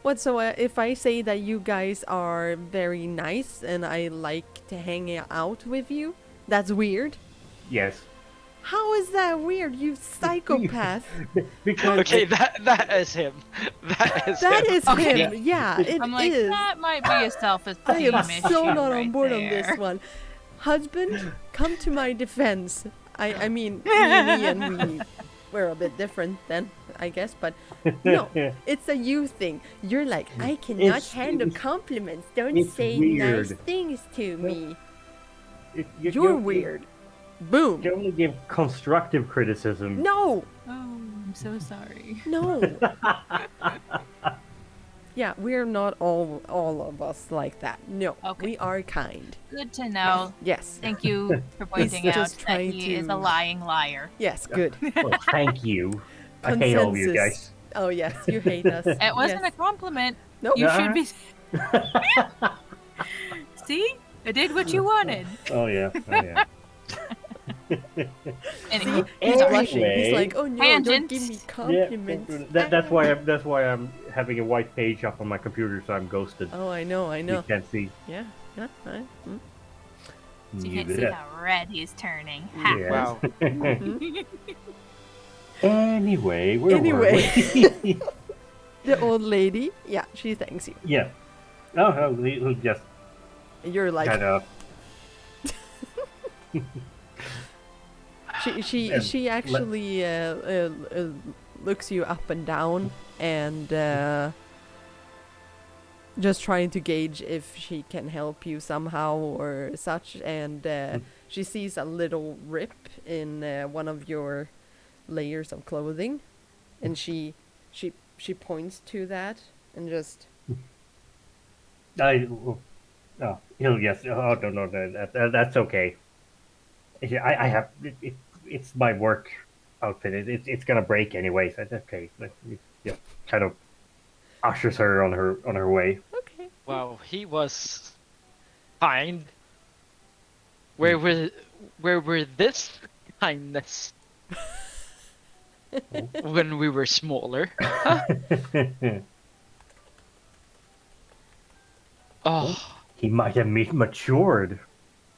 What, so if I say that you guys are very nice and I like to hang out with you, that's weird? Yes. How is that weird, you psychopath? Because Okay, that is him. That is That him. is Okay. him, yeah, it is. I'm like, that might be a self-esteem I am issue so not right on board there. on this one. Husband, come to my defense. I mean, me and we're a bit different then, I guess, but no, it's a you thing. You're like, "I cannot It's- handle it's- compliments. Don't it's say weird. nice things to me." you, You're weird. Boom. You only give constructive criticism. No, Oh, I'm so sorry. no. Yeah, we're not all of us like that. No, Okay. we are kind. Good to know. Yes. Thank you for pointing out just that trying he is a to- lying liar. Yes, good. Well, thank you. I hate all of you guys. Oh yes, you hate us. It wasn't yes. a compliment. Nope. You Nah. should be. See? I did what you wanted. Oh yeah. Oh yeah. Anyway, He's sorry. blushing. He's like, oh no, don't Tangents. give me Yeah, compliments. that's why I'm having a white page up on my computer, so I'm ghosted. Oh, I know. You can't see. Yeah. So you You can't did see it. how red he's turning. Ha. Yes. Wow. Anyway, where Anyway. were we? The old lady, yeah, she thanks you. Yeah. Oh, he'll just You're like, kind of. she actually looks you up and down and just trying to gauge if she can help you somehow or such. And she sees a little rip in one of your layers of clothing, and she points to that and just He'll just. Oh no, that's okay. I have it's my work outfit. It's gonna break anyway. So that's okay. Yeah, kind of ushers her on her way. okay. Wow, he was kind. Where were this kindness when we were smaller? Huh? Oh, He might have matured,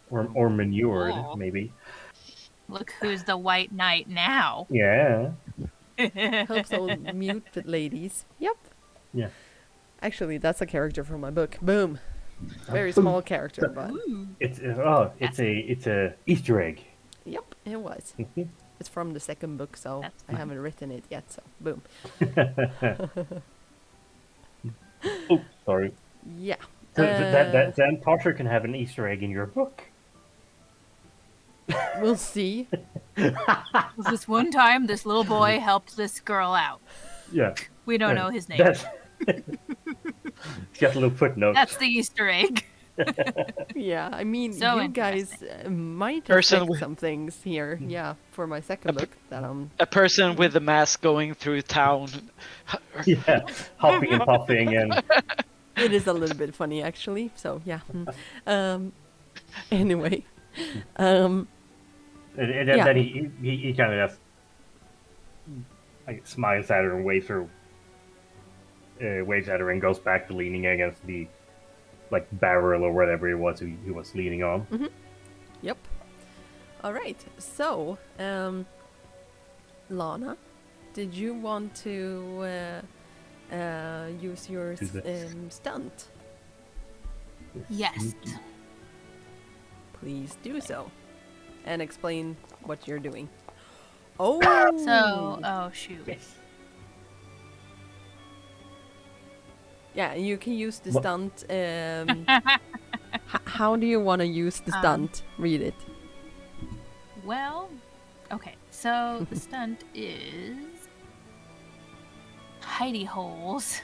or manured, Oh. maybe. Look who's the white knight now. Yeah. Helps old mute ladies. Yep. Yeah. Actually, that's a character from my book. Boom. Very small character, but Ooh. It's a Easter egg. yep, it was. Mhm. It's from the second book, so That's I haven't written it yet. So boom. Oh, sorry. Yeah. So then Tosher can have an Easter egg in your book. We'll see. This one time, this little boy helped this girl out. Yeah. We don't know his name. That's just a little footnote. That's the Easter egg. Yeah, I mean, So you guys might Person affect with- some things here. Yeah, for my second book that a person with a mask going through town. Yeah, hopping and puffing and it is a little bit funny actually. So yeah. Anyway. and Yeah. then he kind of just like smiles at her and waves at her and goes back to leaning against the like barrel or whatever it was he was leaning on. Yep. All right. So, Lana, did you want to use your Do this. stunt? Yes. Please do so, and explain what you're doing. Oh. So, oh shoot. Yes. Yeah, you can use the What- stunt. How do you want to use the stunt? Read it. Well, okay. So the stunt is hidey holes.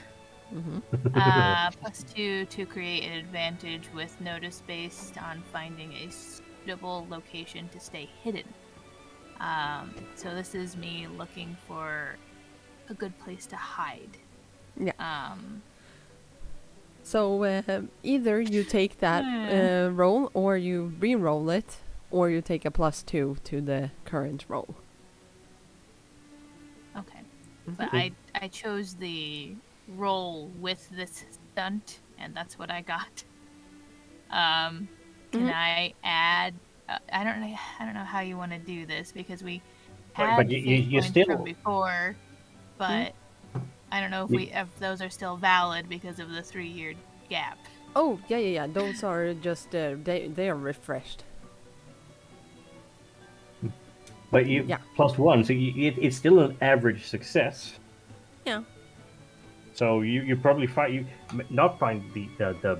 +2 to create an advantage with notice based on finding a suitable location to stay hidden. So this is me looking for a good place to hide. Yeah. So either you take that roll, or you re-roll it, or you take a +2 to the current roll. Okay. But I chose the roll with this stunt, and that's what I got. Can I add? I don't know how you want to do this, because we had But you fate points still- from before, but I don't know if those are still valid because of the 3-year gap. Oh yeah. Those are just they are refreshed. But you Yeah. +1, so it's still an average success. Yeah. So you probably not find the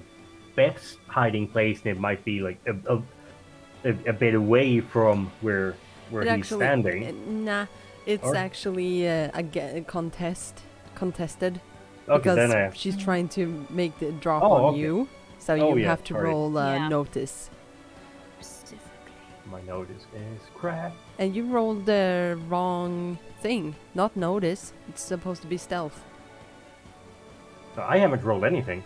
best hiding place. It might be like a bit away from where he's standing. Nah, it's Or- actually contested. Okay, then because she's trying to make the drop Oh, on okay. you, so Oh, you yeah, have to sorry. roll Yeah. notice. Specifically. my notice is crap. And you rolled the wrong thing. Not notice. It's supposed to be stealth. So I haven't rolled anything.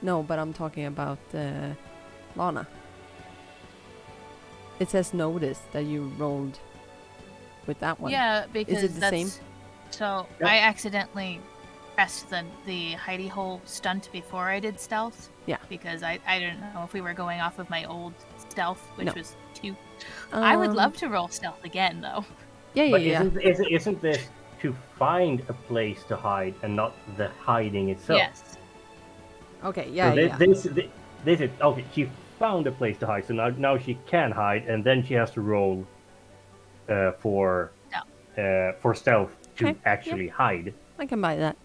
No, but I'm talking about Lana. It says notice that you rolled with that one. Yeah, because it the that's same? so Yeah. I accidentally pressed the hidey hole stunt before I did stealth. Yeah. Because I didn't know if we were going off of my old stealth, which No. was 2. I would Um, love to roll stealth again though. Yeah, But yeah. isn't this to find a place to hide and not the hiding itself? Yes. Okay, yeah, So yeah. this is okay. She found a place to hide, so now she can hide, and then she has to roll for stealth to Okay, actually hide. I can buy that.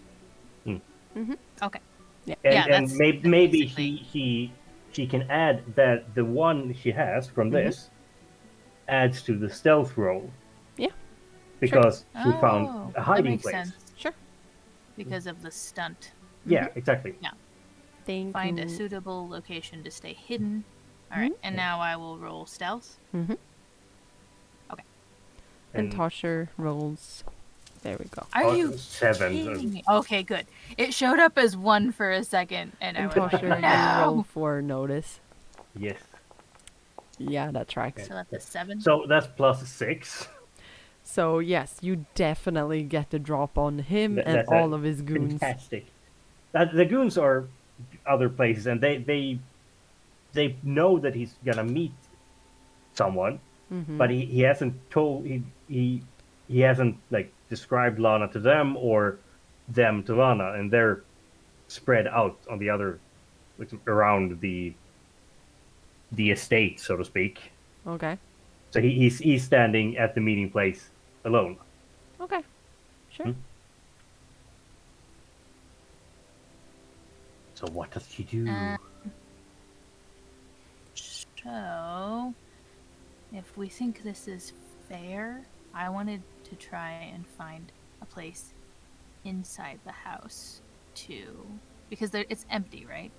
Okay. Yeah. And, Yeah, and that's maybe basically- she can add that the one she has from this adds to the stealth roll. Yeah. Because she Oh, found a that hiding makes place. sense Sure. because of the stunt. Yeah, exactly. Thank Find you. a suitable location to stay hidden. All right, and now I will roll stealth. Mm-hmm. Okay. And Tosher rolls. There we go. Are you 7? kidding me? Okay, good. It showed up as 1 for a second, and I And was like, Tosher, you no. roll for notice. Yes. Yeah, that tracks. So that's a 7. So that's plus 6. So yes, you definitely get the drop on him and That's all of his goons. Fantastic. The goons are other places, and they know that he's gonna meet someone, but he hasn't told he hasn't like described Lana to them or them to Lana, and they're spread out on the other like, around the estate, so to speak. Okay. So he's standing at the meeting place alone. Okay. Sure. So what does she do? So, if we think this is fair, I wanted to try and find a place inside the house too, because it's empty, right?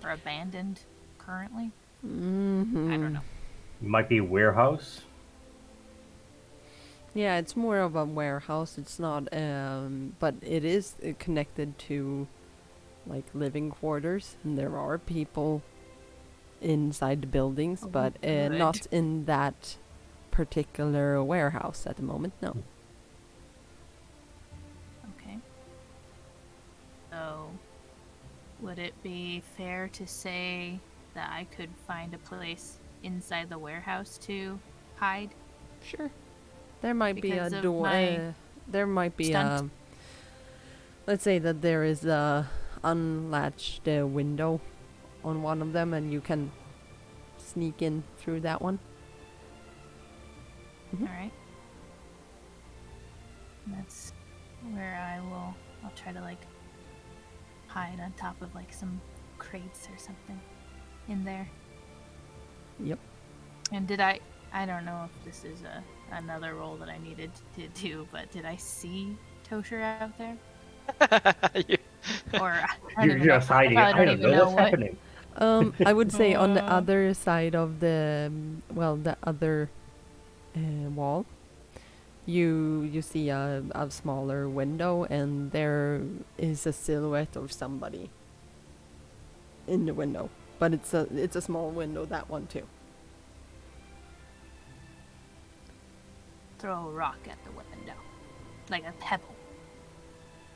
Or abandoned currently? I don't know. It might be a warehouse. Yeah, it's more of a warehouse. It's not, but it is connected to, like, living quarters, and there are people inside the buildings, Oh, but good. not in that particular warehouse at the moment. No. Okay. So, would it be fair to say that I could find a place inside the warehouse to hide? Sure. There might be Because a of door. my There might be stunt. let's say that there is a unlatched window on one of them, and you can sneak in through that one. All right. And that's where I'll try to like hide on top of like some crates or something in there. Yep. And I don't know if this is another role that I needed to do, but did I see Tosher out there? You- Or I don't You're even know. just hiding. I I don't even know what's what. happening. I would say on the Uh. other side of the the other wall, you see a smaller window, and there is a silhouette of somebody in the window. But it's a small window, that one too. Throw a rock at the window, like a pebble.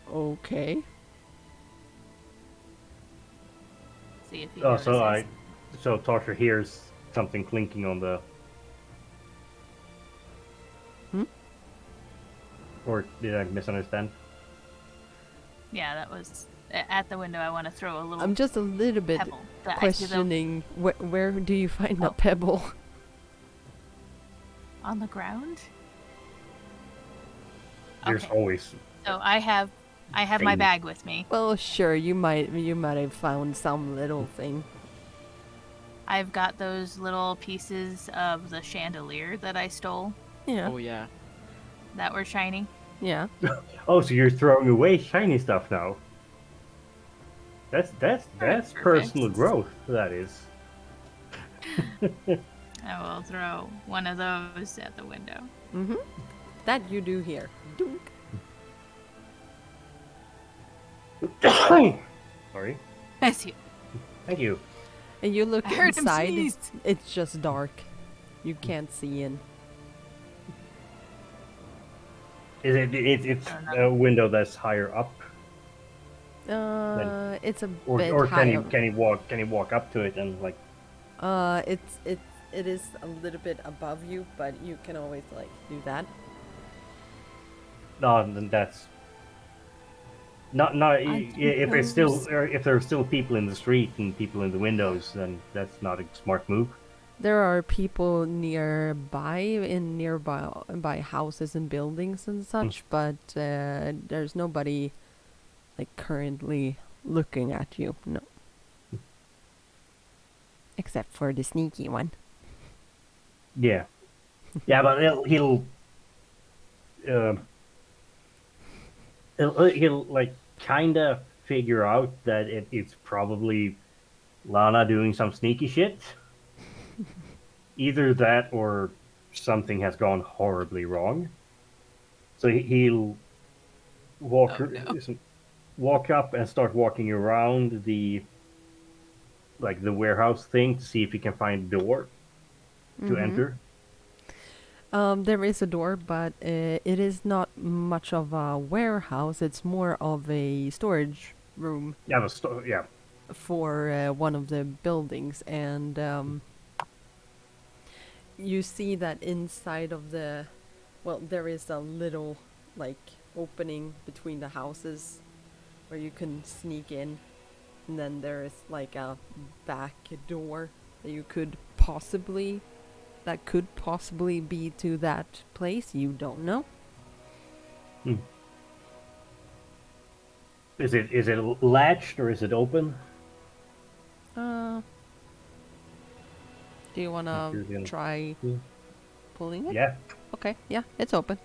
Okay. See if he Oh, notices. so Tosher hears something clinking on the. Or did I misunderstand? Yeah, that was at the window. I want to throw a little I'm just a little bit pebble. that I see them questioning where do you find a Oh. pebble? on the ground. There's Okay. always. So I have my Thing. bag with me. Well, sure, you might have found some little thing. I've got those little pieces of the chandelier that I stole Yeah. Oh yeah. that were shiny. Yeah. Oh, so you're throwing away shiny stuff now? That's Perfect. personal growth. That is. I will throw one of those at the window. Mm-hmm. That you do here. Dunk. Sorry. Bless you. Thank you. And you look I heard him inside. sneeze. It's just dark. You can't see in. Is it's I don't know. a window that's higher up, It's a or bit or higher. can he walk up to it and like? It is a little bit above you, but you can always like do that. No, then that's not I if there's still suppose. or if there are still people in the street and people in the windows, then that's not a smart move. There are people nearby in by houses and buildings and such, but there's nobody like currently looking at you. No. Except for the sneaky one. Yeah, yeah, but he'll like kind of figure out that it's probably Lana doing some sneaky shit. Either that or something has gone horribly wrong. So he'll walk Oh, no. walk up and start walking around the warehouse thing to see if he can find a door to enter. There is a door, but it is not much of a warehouse. It's more of a storage room Yeah, yeah. for one of the buildings, and you see that inside of the, well, there is a little like opening between the houses where you can sneak in, and then there is like a back door that could possibly be to that place. You don't know. Is it latched or is it open? Do you wanna You're gonna- try pulling it? Yeah. Okay, yeah, it's open.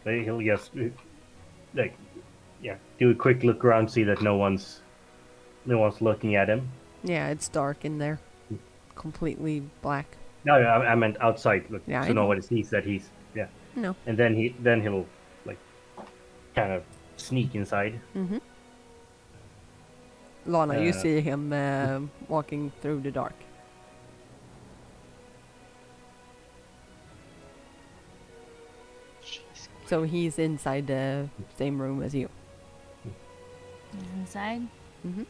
He'll just like do a quick look around, see that no one's looking at him. Yeah, it's dark in there. Completely black. No, I meant outside. Look, Yeah, I so know. nobody sees that he's No. And then he'll like kind of sneak inside. Mm-hmm. Lana, you Uh, see him walking through the dark. Jeez. So he's inside the same room as you. He's inside. Mm-hmm.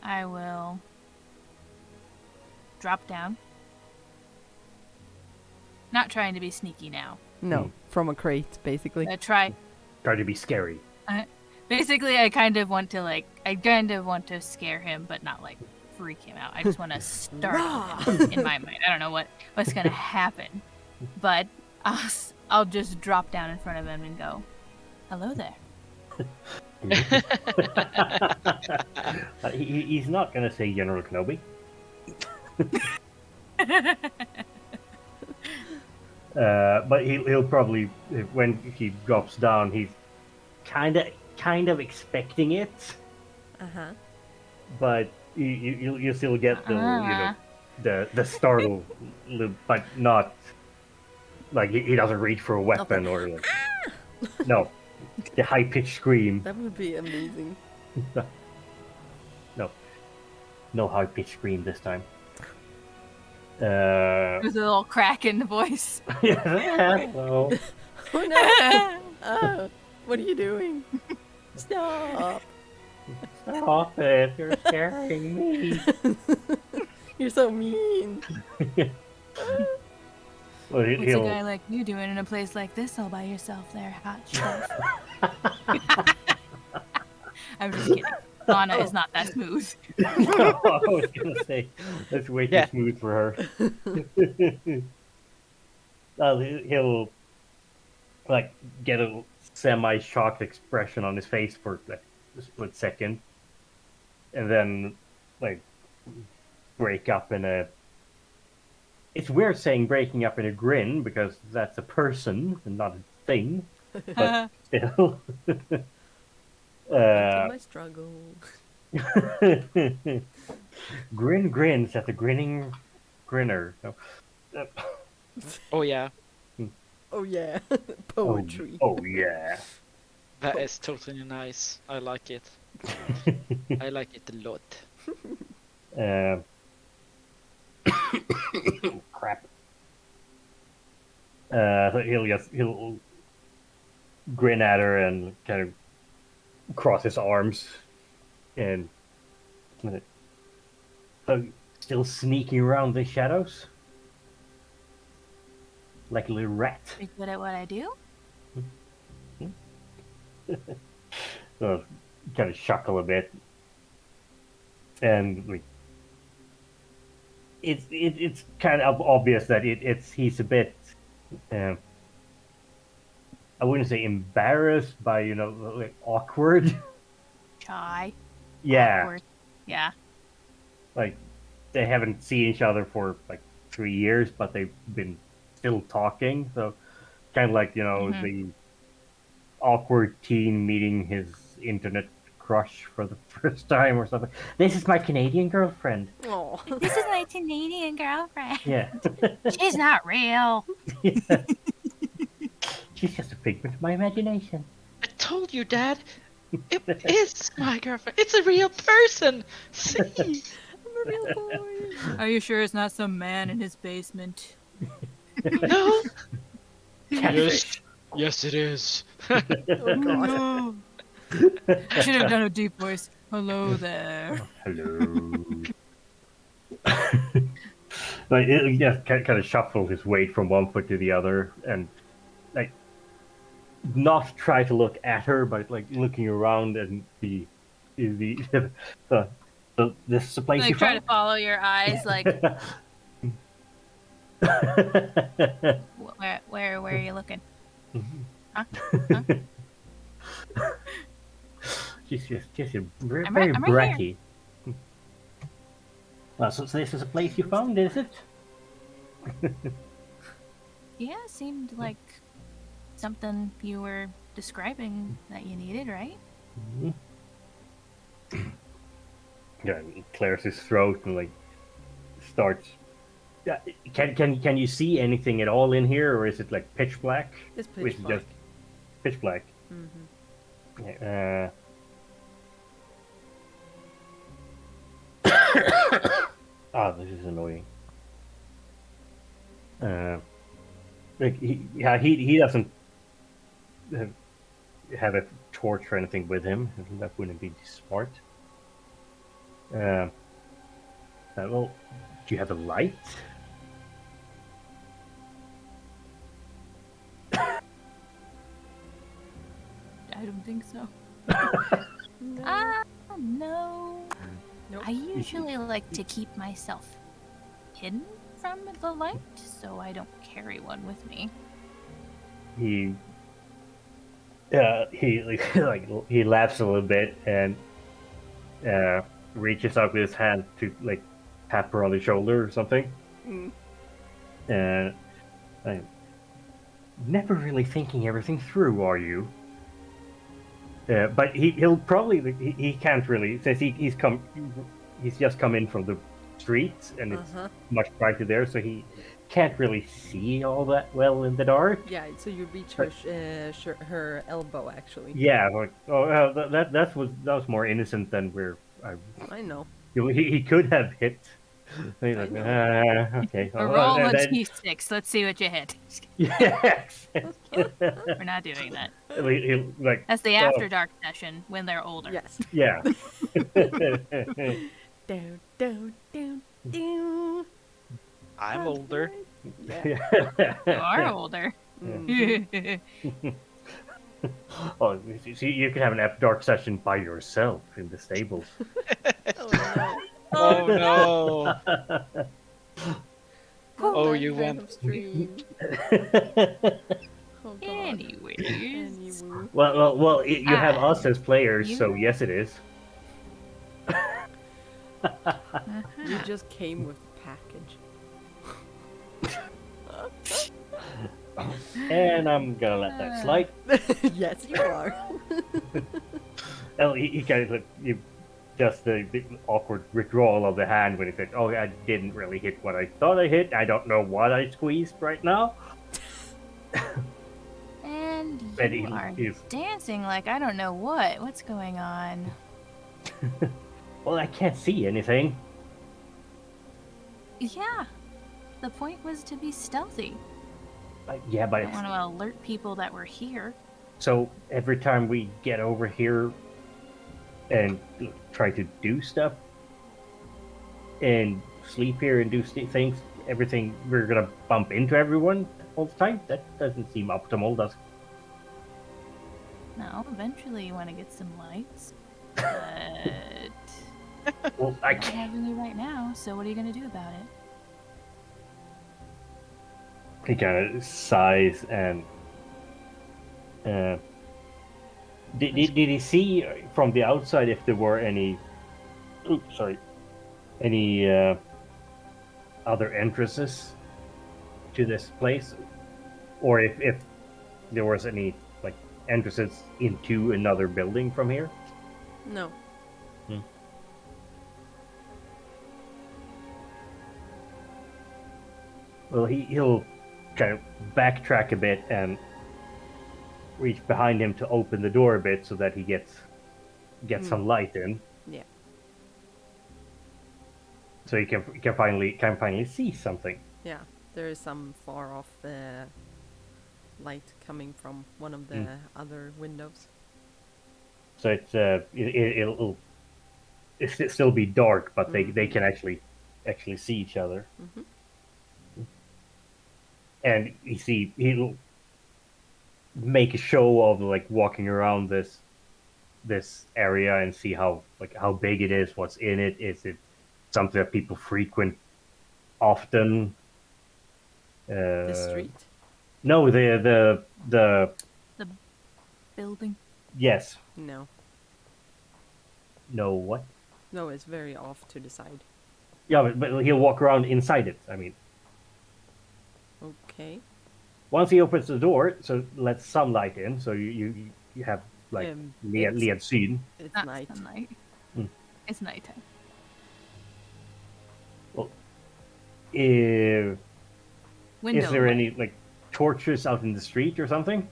I will drop down. Not trying to be sneaky now. No, from a crate, basically. Try. Try to be scary. Basically, I kind of want to scare him, but not like freak him out. I just want to startle him in my mind. I don't know what's gonna happen, but I'll just drop down in front of him and go, "Hello there." He's not gonna say General Kenobi. But he'll probably, when he drops down, he's kind of expecting it, Uh-huh. but you still get the startle, but not like he doesn't reach for a weapon or like, no, the high pitched scream. That would be amazing. No high pitched scream this time. With a little crack in the voice. Yeah. So, Oh no! Oh, what are you doing? Stop! stop it! You're scaring me. You're so mean. Well, What's a he'll guy like you doing in a place like this all by yourself there, hot stuff? I'm just kidding. Lana is not that smooth. I was gonna say that's way too Yeah. smooth for her. He'll like get a semi-shocked expression on his face for like a split second, and then like break up in a. It's weird saying breaking up in a grin because that's a person and not a thing, but still. Welcome to my struggle. Grin grins at the grinning grinner. No. Oh yeah, Oh yeah, Oh, poetry. oh yeah. that is totally nice. I like it. I like it a lot. Crap. So he'll grin at her and kind of cross his arms and still sneaking around the shadows like a little rat. Pretty good at what I do. So kind of chuckle a bit, and like it's kind of obvious that he's a bit. I wouldn't say embarrassed, but like awkward. Shy. Yeah, Awkward. Yeah. like they haven't seen each other for like 3 years, but they've been still talking. So kind of like the awkward teen meeting his internet crush for the first time or something. This is my Canadian girlfriend. Oh. This is my Canadian girlfriend. Yeah. She's not real. She's just a figment of my imagination. I told you, Dad. It is my girlfriend. It's a real person. See? I'm a real boy. Are you sure it's not some man in his basement? No. Catfish. Yes, it is. Oh god. No. I should have done a deep voice. Hello there. Hello. Like he just kind of shuffled his weight from one foot to the other, and like not try to look at her, but like looking around and the this is the place you Like try to found. follow your eyes. Like where are you looking? Huh? She's just very, I'm very right- I'm right bratty. Well, so this is a place you found, is it? Yeah, seemed like something you were describing that you needed, right? Yeah, he clears his throat and like starts. Yeah, can you see anything at all in here, or is it like pitch black? It's Which pitch is black. just pitch black. Mm-hmm. This is annoying. Like he doesn't have a torch or anything with him. That wouldn't be smart. Well, do you have a light? I don't think so. No. No. Nope. I usually like to keep myself hidden from the light, so I don't carry one with me. He he laughs a little bit and reaches out with his hand to like tap her on the shoulder or something. Mm. And I'm never really thinking everything through, are you? But he'll probably he can't really since he's just come in from the streets and it's much brighter there, so he can't really see all that well in the dark. Yeah, so you reach her elbow actually. Yeah, like that was more innocent than I know. he could have hit. He's like, okay. A roll and a then- d6. Let's see what you hit. Yes. We're not doing that. He'll, like That's the after dark session when they're older. Yes. yeah. Down, down, down, down. I'm older. Yeah. You are older. Mm. Oh, see, you can have an after dark session by yourself in the stables. Oh no. Oh no. Oh, Back you out went. of stream. Oh god. Anyways. Anywho. Well, you have us as players, You- so yes, it is. You just came with the package. And I'm gonna let that slide. Yes, you are. Well, he kind of you just the awkward withdrawal of the hand when he said, "Oh, I didn't really hit what I thought I hit. I don't know what I squeezed right now." And And you are he's dancing like I don't know what. What's going on? well, I can't see anything. Yeah. The point was to be stealthy. Yeah, I but don't want to alert people that we're here. so every time we get over here and try to do stuff and sleep here and do things, everything we're gonna bump into everyone all the time. That doesn't seem optimal, does it? No, eventually you want to get some lights. But Well, I don't can't. have any right now, so what are you going to do about it? He kind of sighs and did he see from the outside if there were any any other entrances to this place, or if there was any like entrances into another building from here? No. Well, he'll kind of backtrack a bit and reach behind him to open the door a bit so that he gets some light in, Yeah. so he can finally see something. Yeah. There is some far off light coming from one of the other windows. So it'll still be dark, but they can actually see each other. Mm-hmm. And he'll make a show of like walking around this area and see how big it is, what's in it. Is it something that people frequent often? The street? No, the The building? yes. No. No, what? No, it's very off to the side. Yeah, but he'll walk around inside it. I mean, Okay. once he opens the door, so lets sunlight in, so you have like it's- ledsyn. It's Not night. sunlight. Hmm. It's nighttime. Well, is Window there light. any like torches out in the street or something?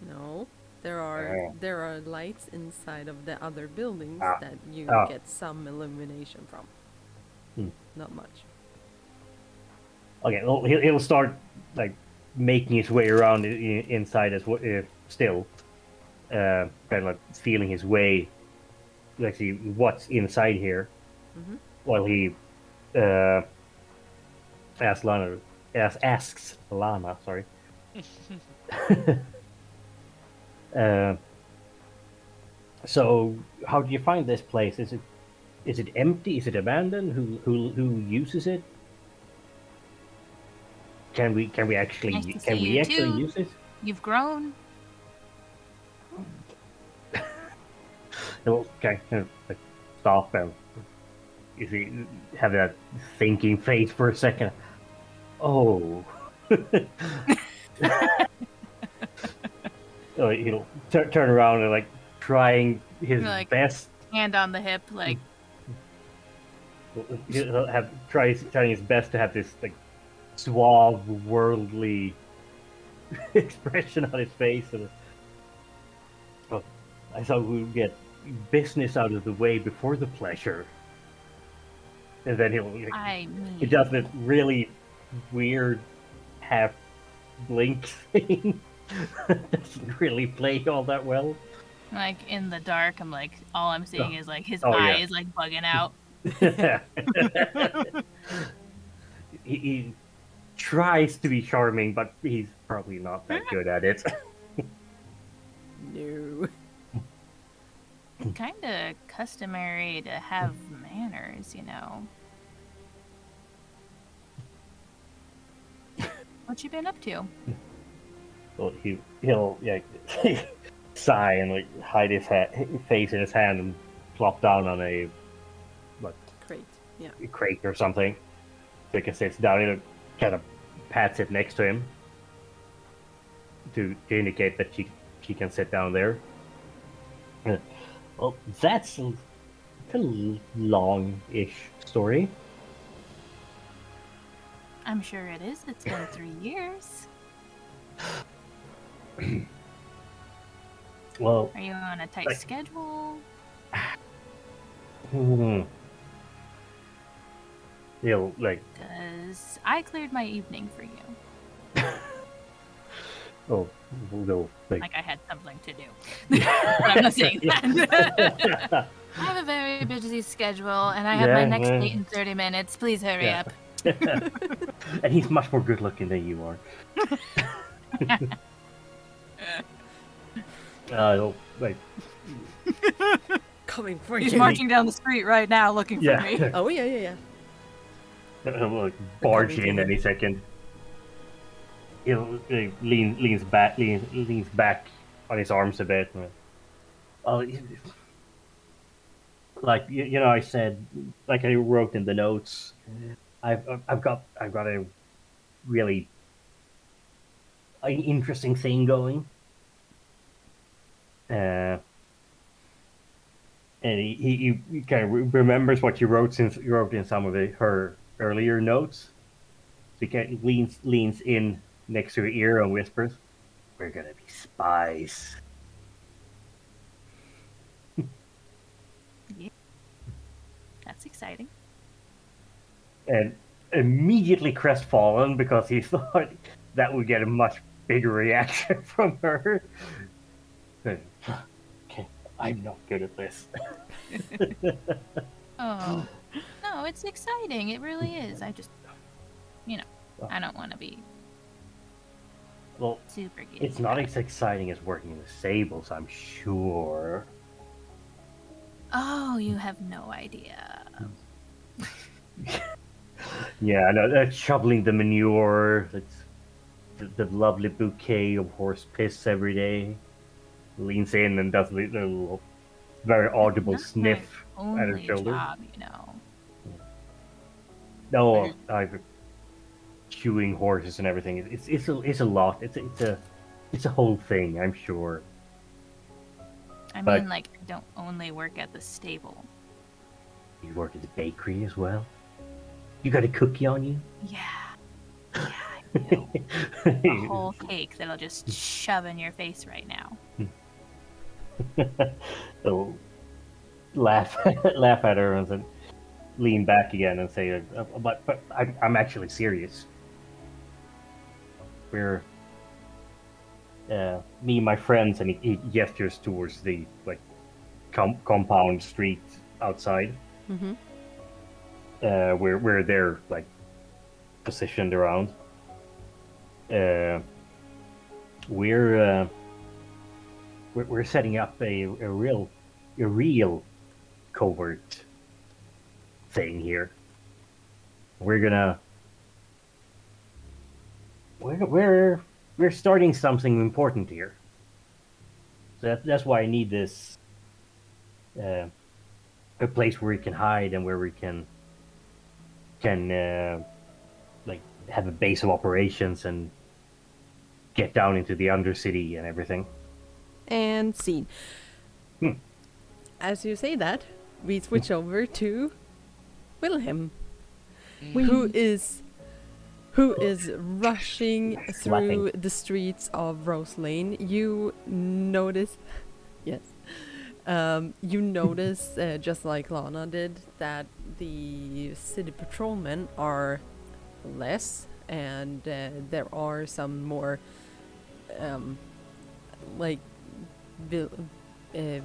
No. There are lights inside of the other buildings Ah. that you Ah. get some illumination from. Not much. Okay, well, he'll start like making his way around inside as still, kind of like feeling his way, like see what's inside here, while he asks Lana, sorry. So how do you find this place? Is it empty? Is it abandoned? Who uses it? Can we actually Nice to see you too. use it? You've grown. Okay, like stop and if you have that thinking face for a second. Oh. So he'll turn around and like trying his Like- best. Hand on the hip, like, He'll have trying his best to have this like suave, worldly expression on his face. And I thought we would get business out of the way before the pleasure. And then I mean, he does this really weird half blink thing. Doesn't really play all that well. like in the dark, I'm like, all I'm seeing is like his Oh, eye yeah. is like bugging out. He tries to be charming, but he's probably not that good at it. No. Kind of customary to have manners, you know. What you been up to? Well, he'll sigh and like hide his face in his hand and plop down on a Yeah. crate or something. Vika sits down and kind of pats it next to him to indicate that she can sit down there. Well, that's a long-ish story. I'm sure it is. It's been 3 years. Well, Are you on a tight like- schedule? you know, like, Because I cleared my evening for you. oh, no, Like I had something to do. But I'm not saying that. I have a very busy schedule, and I have my Yeah, next well. date in 30 minutes. Please hurry Yeah. up. And he's much more good-looking than you are. Like, Coming for He's you. marching down the street right now looking for me. Oh yeah. like barge Coming to in you. any second. Leans back on his arms a bit. Oh, like you know, I said, like I wrote in the notes, I've got a really interesting thing going. And he kind of remembers what you wrote since you wrote in some of her earlier notes. So he kind of leans in next to her ear and whispers, "We're gonna be spies." Yeah. That's exciting. And immediately crestfallen because he thought that would get a much bigger reaction from her. Okay, I'm not good at this. Oh. No, it's exciting. It really is. I just, I don't want to be Well, super giddy. it's not as exciting as working in the stables, I'm sure. Oh, you have no idea. Yeah, I know. Shoveling the manure, the lovely bouquet of horse piss every day. Leans in and does a little very audible Not sniff my at her only shoulder. job, No, I've chewing horses and everything. It's a lot. It's a whole thing, I'm sure. I But- mean, like, I don't only work at the stable. You work at the bakery as well. You got a cookie on you? Yeah. Yeah, I do. A whole cake that I'll just shove in your face right now. So laugh at her and then lean back again and say, "But I'm actually serious. We're me and my friends," and he gestures towards the like compound street outside. Mm-hmm. Where they're like positioned around. We're setting up a real covert thing here. We're starting something important here. So that's why I need this a place where we can hide and where we can like have a base of operations and get down into the Undercity and everything. And scene. As you say that, we switch over to Wilhelm, who is rushing through the streets of Rose Lane. You notice, yes, you notice just like Lana did that the city patrolmen are less, and there are some more like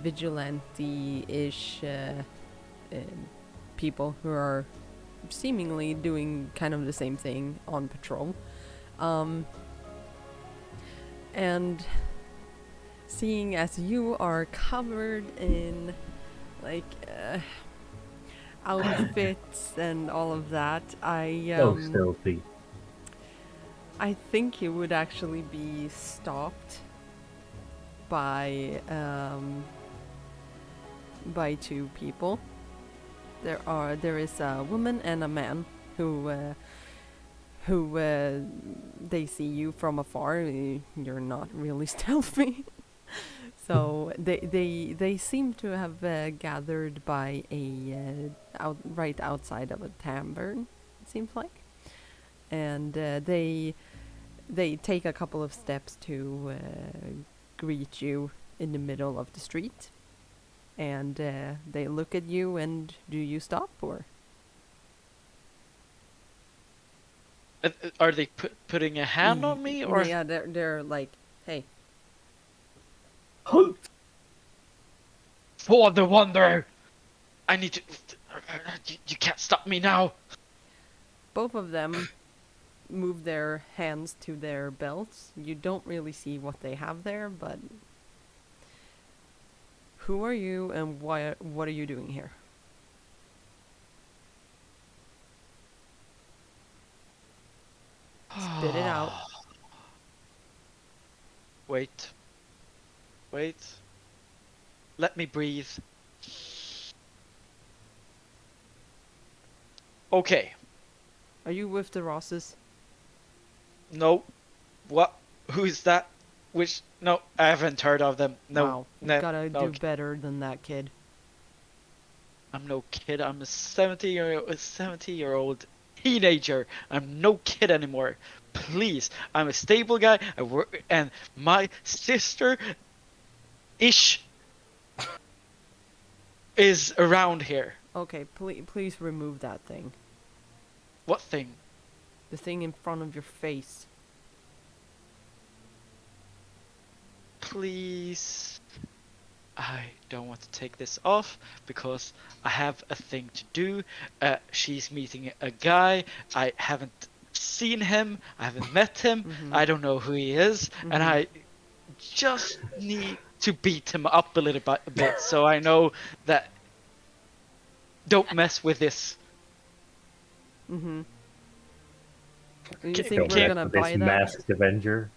vigilante-ish people who are seemingly doing kind of the same thing on patrol. And seeing as you are covered in like outfits and all of that, So stealthy. I think you would actually be stopped by two people. there is a woman and a man who they see you from afar. You're not really stealthy. So they seem to have gathered by right outside of a tavern, it seems like, and they take a couple of steps to greet you in the middle of the street, and they look at you. And do you stop or? Are they putting a hand on me, or Yeah, they're like, hey. for the wonder? I need to. You can't stop me now. Both of them move their hands to their belts. You don't really see what they have there, but who are you and what are you doing here? Spit it out. Wait. Let me breathe. Okay. Are you with the Rosses? No. What? Who's that? Which? No, I haven't heard of them. No. Wow, you No. gotta do Okay. better than that, kid. I'm no kid. I'm a 70-year-old teenager. I'm no kid anymore. Please. I'm a stable guy. I work, and my sister ish is around here. Okay, please remove that thing. What thing? The thing in front of your face. Please. I don't want to take this off because I have a thing to do. She's meeting a guy. I haven't seen him. I haven't met him. I don't know who he is. And I just need to beat him up a bit so I know that don't mess with this. You Don't think we're mess gonna with buy this that? masked Avenger.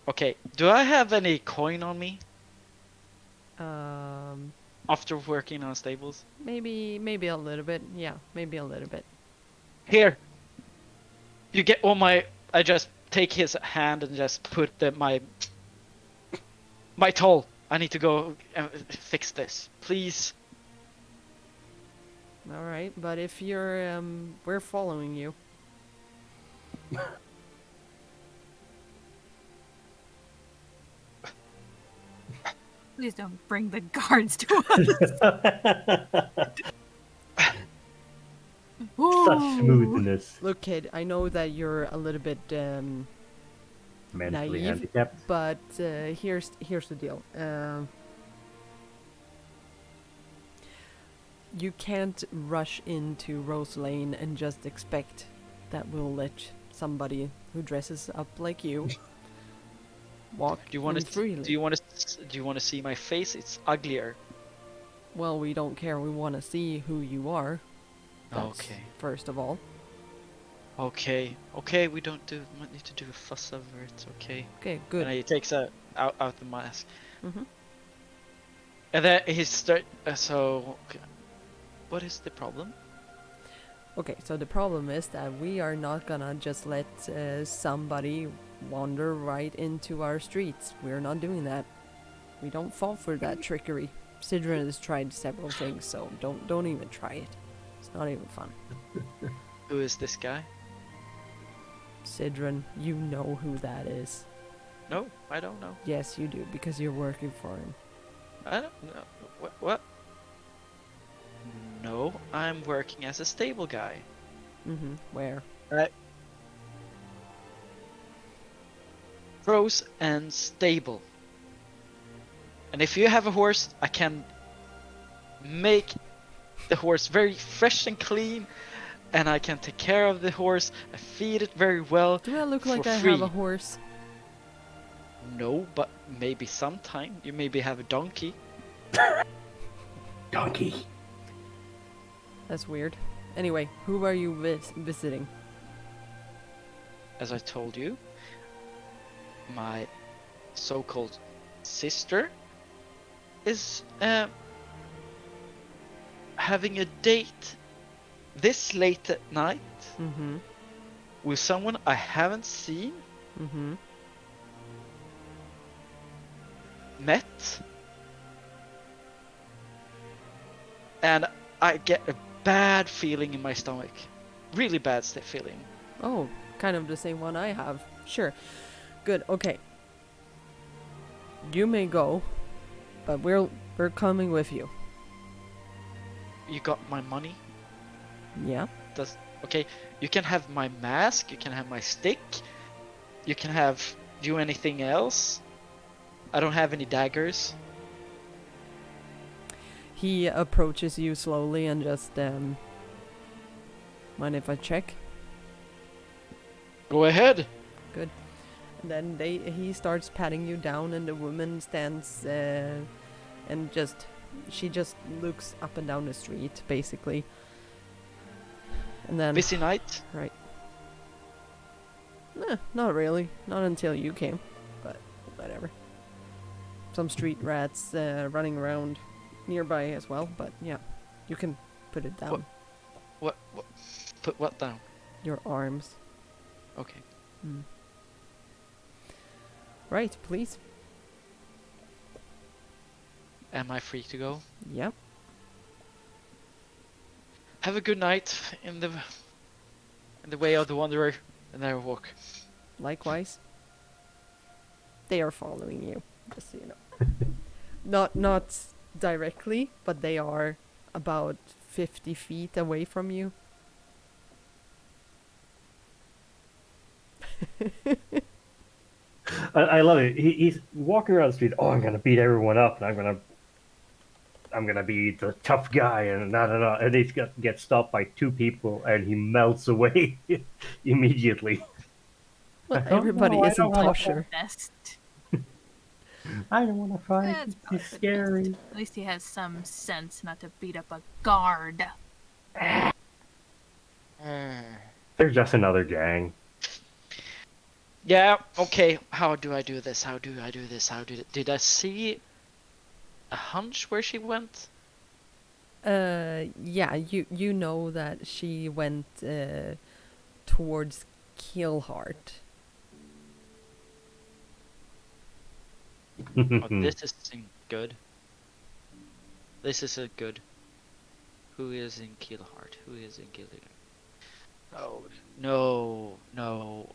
Okay, do I have any coin on me Um, after working on stables? maybe a little bit. Yeah, maybe a little bit. Here. You get all my... I just take his hand and just put my toll. I need to go and fix this. Please. All right, but if you're we're following you. Please don't bring the guards to us. Such smoothness. Look, kid, I know that you're a little bit Mentally naive, handicapped. but here's the deal. You can't rush into Rose Lane and just expect that we'll let somebody who dresses up like you walk Do you want in to? freely. Do you want to see my face? It's uglier. Well, we don't care. We want to see who you are. That's Okay. First of all. Okay. We don't need to do a fuss over it. Okay. Okay, good. And he takes out the mask. Mhm. And then he start. So, okay. What is the problem? Okay, so the problem is that we are not gonna just let somebody wander right into our streets. We're not doing that. We don't fall for that trickery. Cidron has tried several things, so don't even try it. It's not even fun. Who is this guy? Cidron, you know who that is. No, I don't know. Yes, you do, because you're working for him. I don't know. What? No, I'm working as a stable guy. Where? Right. Pros and stable. And if you have a horse, I can make the horse very fresh and clean, and I can take care of the horse. I feed it very well. Do I look for like I free. have a horse? No, but maybe sometime. You maybe have a donkey. Donkey. That's weird. Anyway, who are you visiting? As I told you, my so-called sister is having a date this late at night Mm-hmm. with someone I haven't seen, Mm-hmm. met, and I get a bad feeling in my stomach. Really bad feeling. Oh, kind of the same one I have. Sure. Good. Okay. You may go, but we're coming with you. You got my money? Yeah. Okay, you can have my mask, you can have my stick, you can have do anything else. I don't have any daggers. He approaches you slowly and just mind if I check? Go ahead. Good. And then he starts patting you down, and the woman stands and she just looks up and down the street, basically. And then Busy night. right. Nah, not really. Not until you came, but whatever. Some street rats running around nearby as well, but yeah, you can put it down. What? Put what down? Your arms. Okay. Mm. Right, please. Am I free to go? Yep. Have a good night in the way of the wanderer, and I will walk. Likewise. They are following you, just so you know. Not directly, but they are about 50 feet away from you. I love it. He's walking around the street. Oh, I'm gonna beat everyone up, and I'm gonna be the tough guy, and and he gets stopped by two people, and he melts away immediately. Well, I don't everybody know, I isn't don't wanna Tosher. Best. I don't want to fight. That's probably It's the scary. best. At least he has some sense not to beat up a guard. They're just another gang. Yeah. Okay. How do I do this? Did I see a hunch where she went? Yeah, you know that she went towards Keelheart. Oh, this isn't good. This isn't good. Who is in Keelheart? Oh no!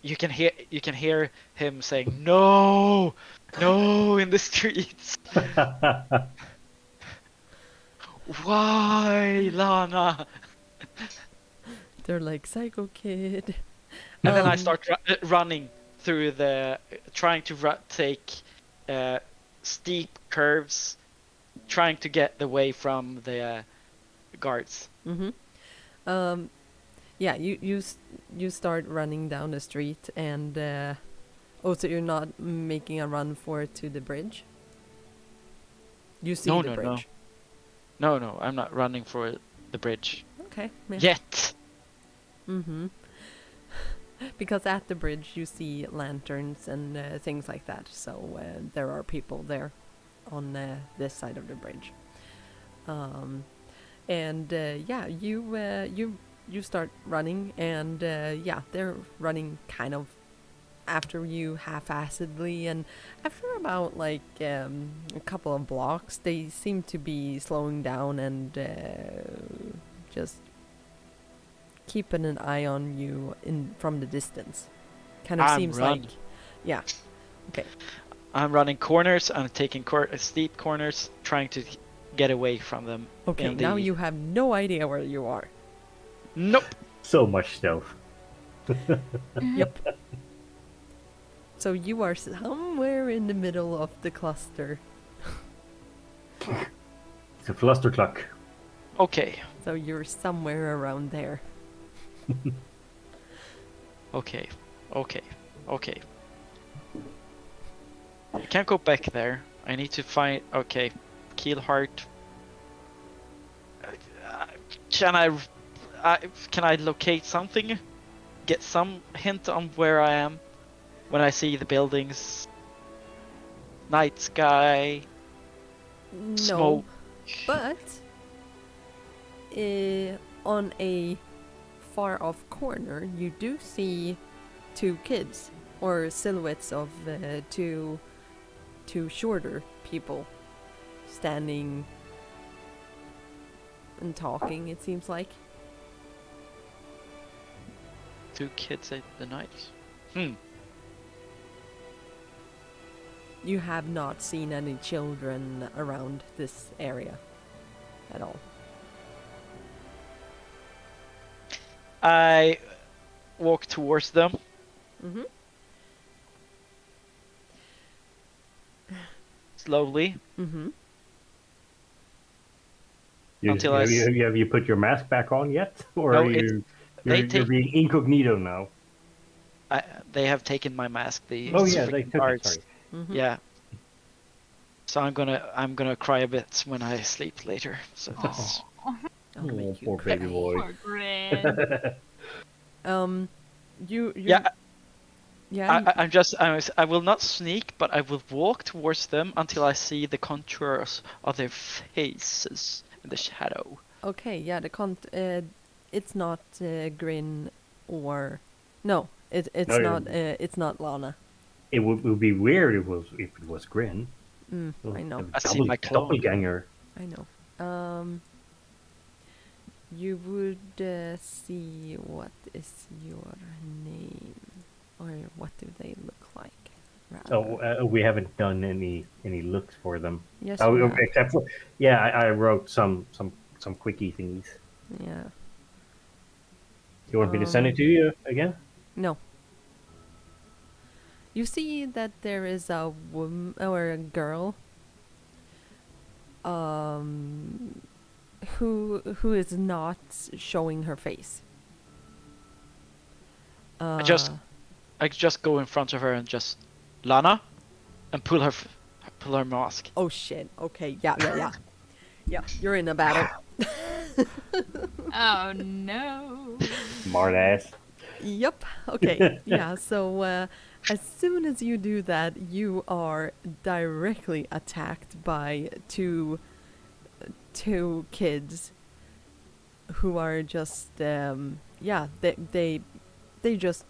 You can hear him saying no in the streets. Why, Lana? They're like, Psycho Kid. And then I start running through trying to take steep curves, trying to get away from the guards. Mm-hmm. Yeah, you start running down the street, and so you're not making a run to the bridge? You see the bridge? No, I'm not running for the bridge. Okay. Yeah. Yet. Mm-hmm. Because at the bridge you see lanterns and things like that, so there are people there on this side of the bridge. And yeah, you start running, and yeah, they're running kind of after you half-assedly, and after about like a couple of blocks, they seem to be slowing down and just keeping an eye on you from the distance. Kind of seems like, yeah. Okay. I'm running corners. I'm taking steep corners, trying to get away from them. Okay, now you have no idea where you are. Nope. So much stealth. Yep. So you are somewhere in the middle of the cluster. It's a flustercluck. Okay. So you're somewhere around there. Okay. I can't go back there. I need to find. Okay, Keelheart. Can I locate something? Get some hint on where I am when I see the buildings, night sky, No, smoke. but on a far off corner, you do see two kids, or silhouettes of two shorter people standing and talking, it seems like. 2 kids at the night. You have not seen any children around this area at all. I walk towards them. Mm-hmm. Slowly. Mm-hmm. Until I have you put your mask back on yet, or No, are you're being incognito now? They have taken my mask. The Oh yeah, they took it. guards. Sorry. Mm-hmm. Yeah. So I'm gonna cry a bit when I sleep later. So that's I'll make you Poor cry. baby boy. Poor Grin. You yeah. yeah. I will not sneak, but I will walk towards them until I see the contours of their faces in the shadow. Okay, yeah, it's not Grin or no, it's No, not it's not Lana. It would be weird if it was Grin. I know. I see my clone. Doppelganger. I know. You would see what is your name, or what do they look like? Rather. Oh, we haven't done any looks for them. Yes, Oh, you have. except for I wrote some quickie things. Yeah. You want me to send it to you again? No. You see that there is a woman or a girl who is not showing her face. I just go in front of her and just Lana, and pull her mask. Oh shit. Okay. Yeah. Yeah, you're in a battle. Oh no. Smart ass. Yep. Okay. Yeah. So as soon as you do that, you are directly attacked by two kids who are just they just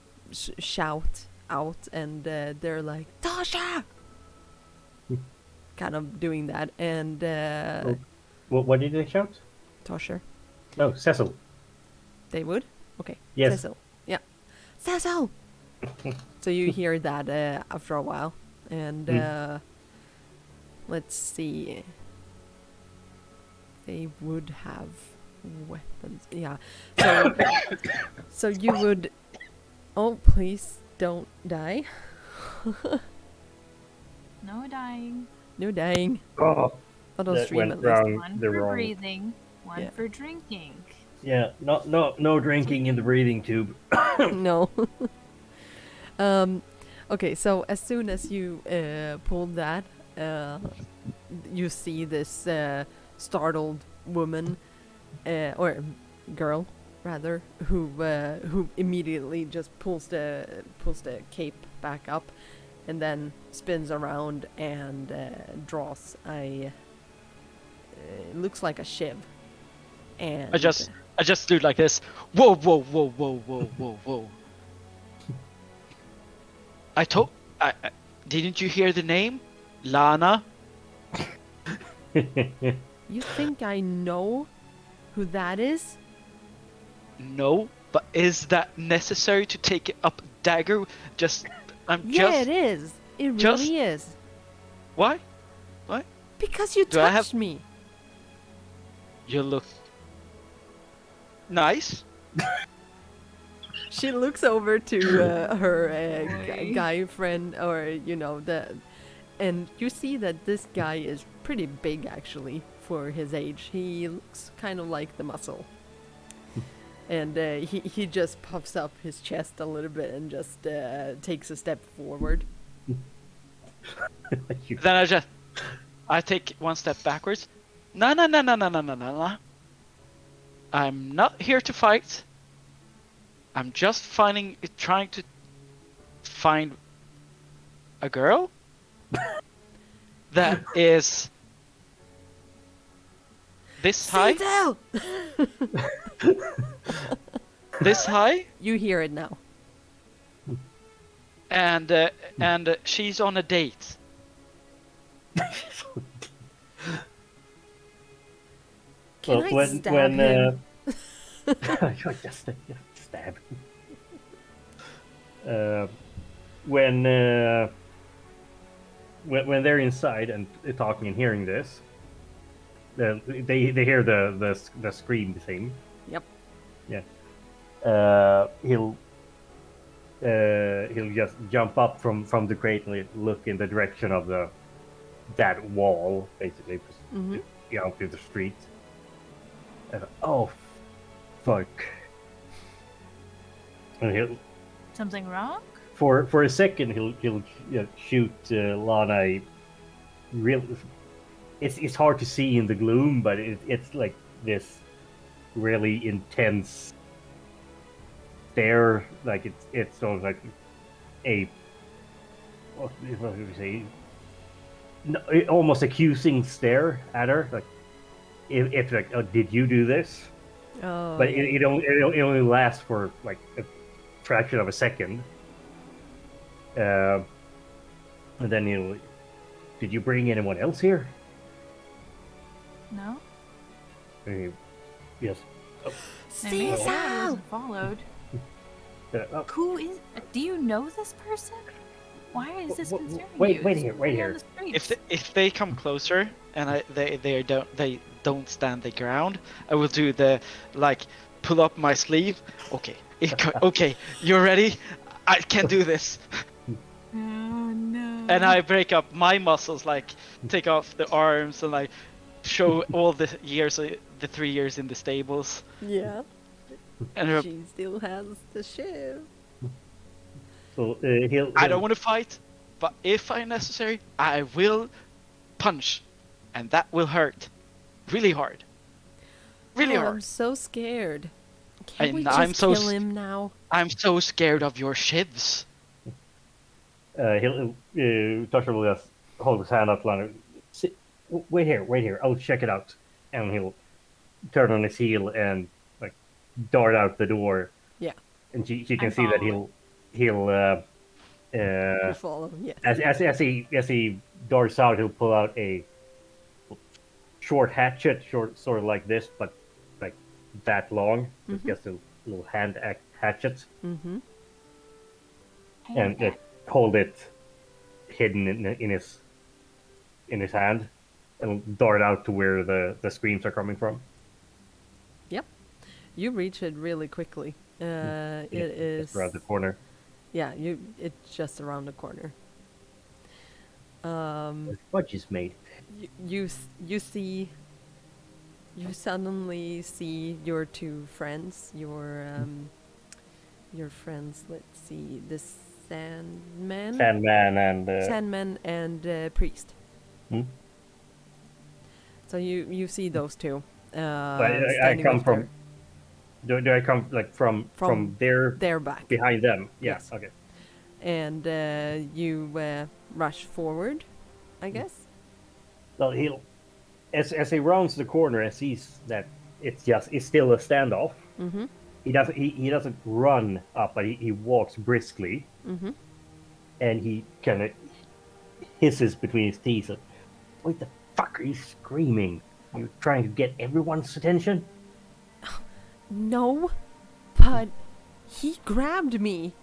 shout out, and they're like Tosher, kind of doing that, and What did they shout? Tosher. No, Cecil. They would? Okay. Yes. Cecil. Yeah. Cecil! So you hear that after a while. And let's see. They would have weapons. Yeah. So, so you would... Oh, please don't die. No dying. No dying. Oh, Not on that stream went at least. wrong. One The for wrong. breathing, one Yeah. for drinking. Yeah, no drinking in the breathing tube. No. Okay, so as soon as you pulled that, you see this startled woman, or girl rather, who immediately just pulls the cape back up, and then spins around and draws a. It looks like a shiv. And I just do like this. Whoa, whoa, whoa, whoa, whoa, whoa, whoa. Didn't you hear the name? Lana? You think I know who that is? No, but is that necessary to take it up dagger? Yeah, it is. It just- really is. Why? What? Because you Do I have- touched me. You look nice. She looks over to her Boy. guy friend, or and you see that this guy is pretty big actually for his age. He looks kind of like the muscle, and he just puffs up his chest a little bit and just takes a step forward. Then I take one step backwards. No. I'm not here to fight. I'm just trying to find a girl this high, Cidron! this high, You hear it now. and she's on a date. Can I stab him? just stab. When they're inside and talking and hearing this, they hear the scream thing. Yep. Yeah. He'll just jump up from the crate and look in the direction of that wall, basically, out to the street. And, oh, fuck! And he'll Something wrong? for a second he'll shoot Lana. Real, it's hard to see in the gloom, but it's like this really intense stare, like it's sort of like a what would you say? No, almost accusing stare at her, like if like, oh, did you do this? Oh, But it only lasts for like a fraction of a second. And then he'll, did you bring anyone else here? No? Yes. Maybe I Cidron! wasn't followed. Oh, Who is? Do you know this person? Why is this concerning you? wait It's here, really wait on here. the streets. If they come closer and they don't stand the ground, I will do the like pull up my sleeve. Okay, okay, you're ready. I can do this. Oh no. And I break up my muscles, like take off the arms and like show all the 3 years in the stables. Yeah. And She still has the shiv. So I don't want to fight, but if I necessary, I will punch, and that will hurt, really hard, really I'm hard. so scared. Can And we I'm just so kill him now? I'm so scared of your shivs. Tosher will just hold his hand up, Lana. Wait here. I'll check it out. And he'll turn on his heel and like dart out the door. Yeah. And she can I'm see that following. he'll You follow? Yes. as he darts out, he'll pull out a short hatchet, sort of like this, but like that long. It's just a little hand hatchet, Mm-hmm. and hold it hidden in his hand, and dart out to where the screams are coming from. Yep. You reach it really quickly. It is Just around the corner. Yeah, it's just around the corner. The fudge is made. You suddenly see your two friends, your friends. Let's see, the Sandman and Priest. Hmm? So you see those two. But I standing come with from. their- Do I come like from their back, behind them? Yeah. Yes. Okay. and you rush forward, I guess. Well, he'll as he rounds the corner and sees that it's still a standoff. Mm-hmm. He doesn't run up, but he walks briskly, Mm-hmm. and he kind of hisses between his teeth. Like, what the fuck are you screaming? You're trying to get everyone's attention? No, but he grabbed me.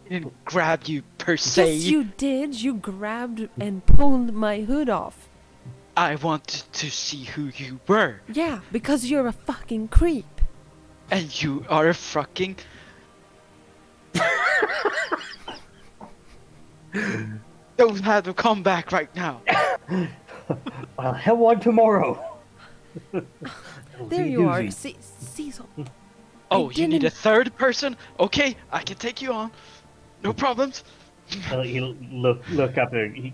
He didn't grab you per se. Yes, you did. You grabbed and pulled my hood off. I wanted to see who you were, Yeah, because you're a fucking creep. and you are a fucking. Don't have to come back right now. I'll have one tomorrow. There you are, Cecil. Oh, you need a didn't- third person? Okay, I can take you on. No problems. He'll look up there. He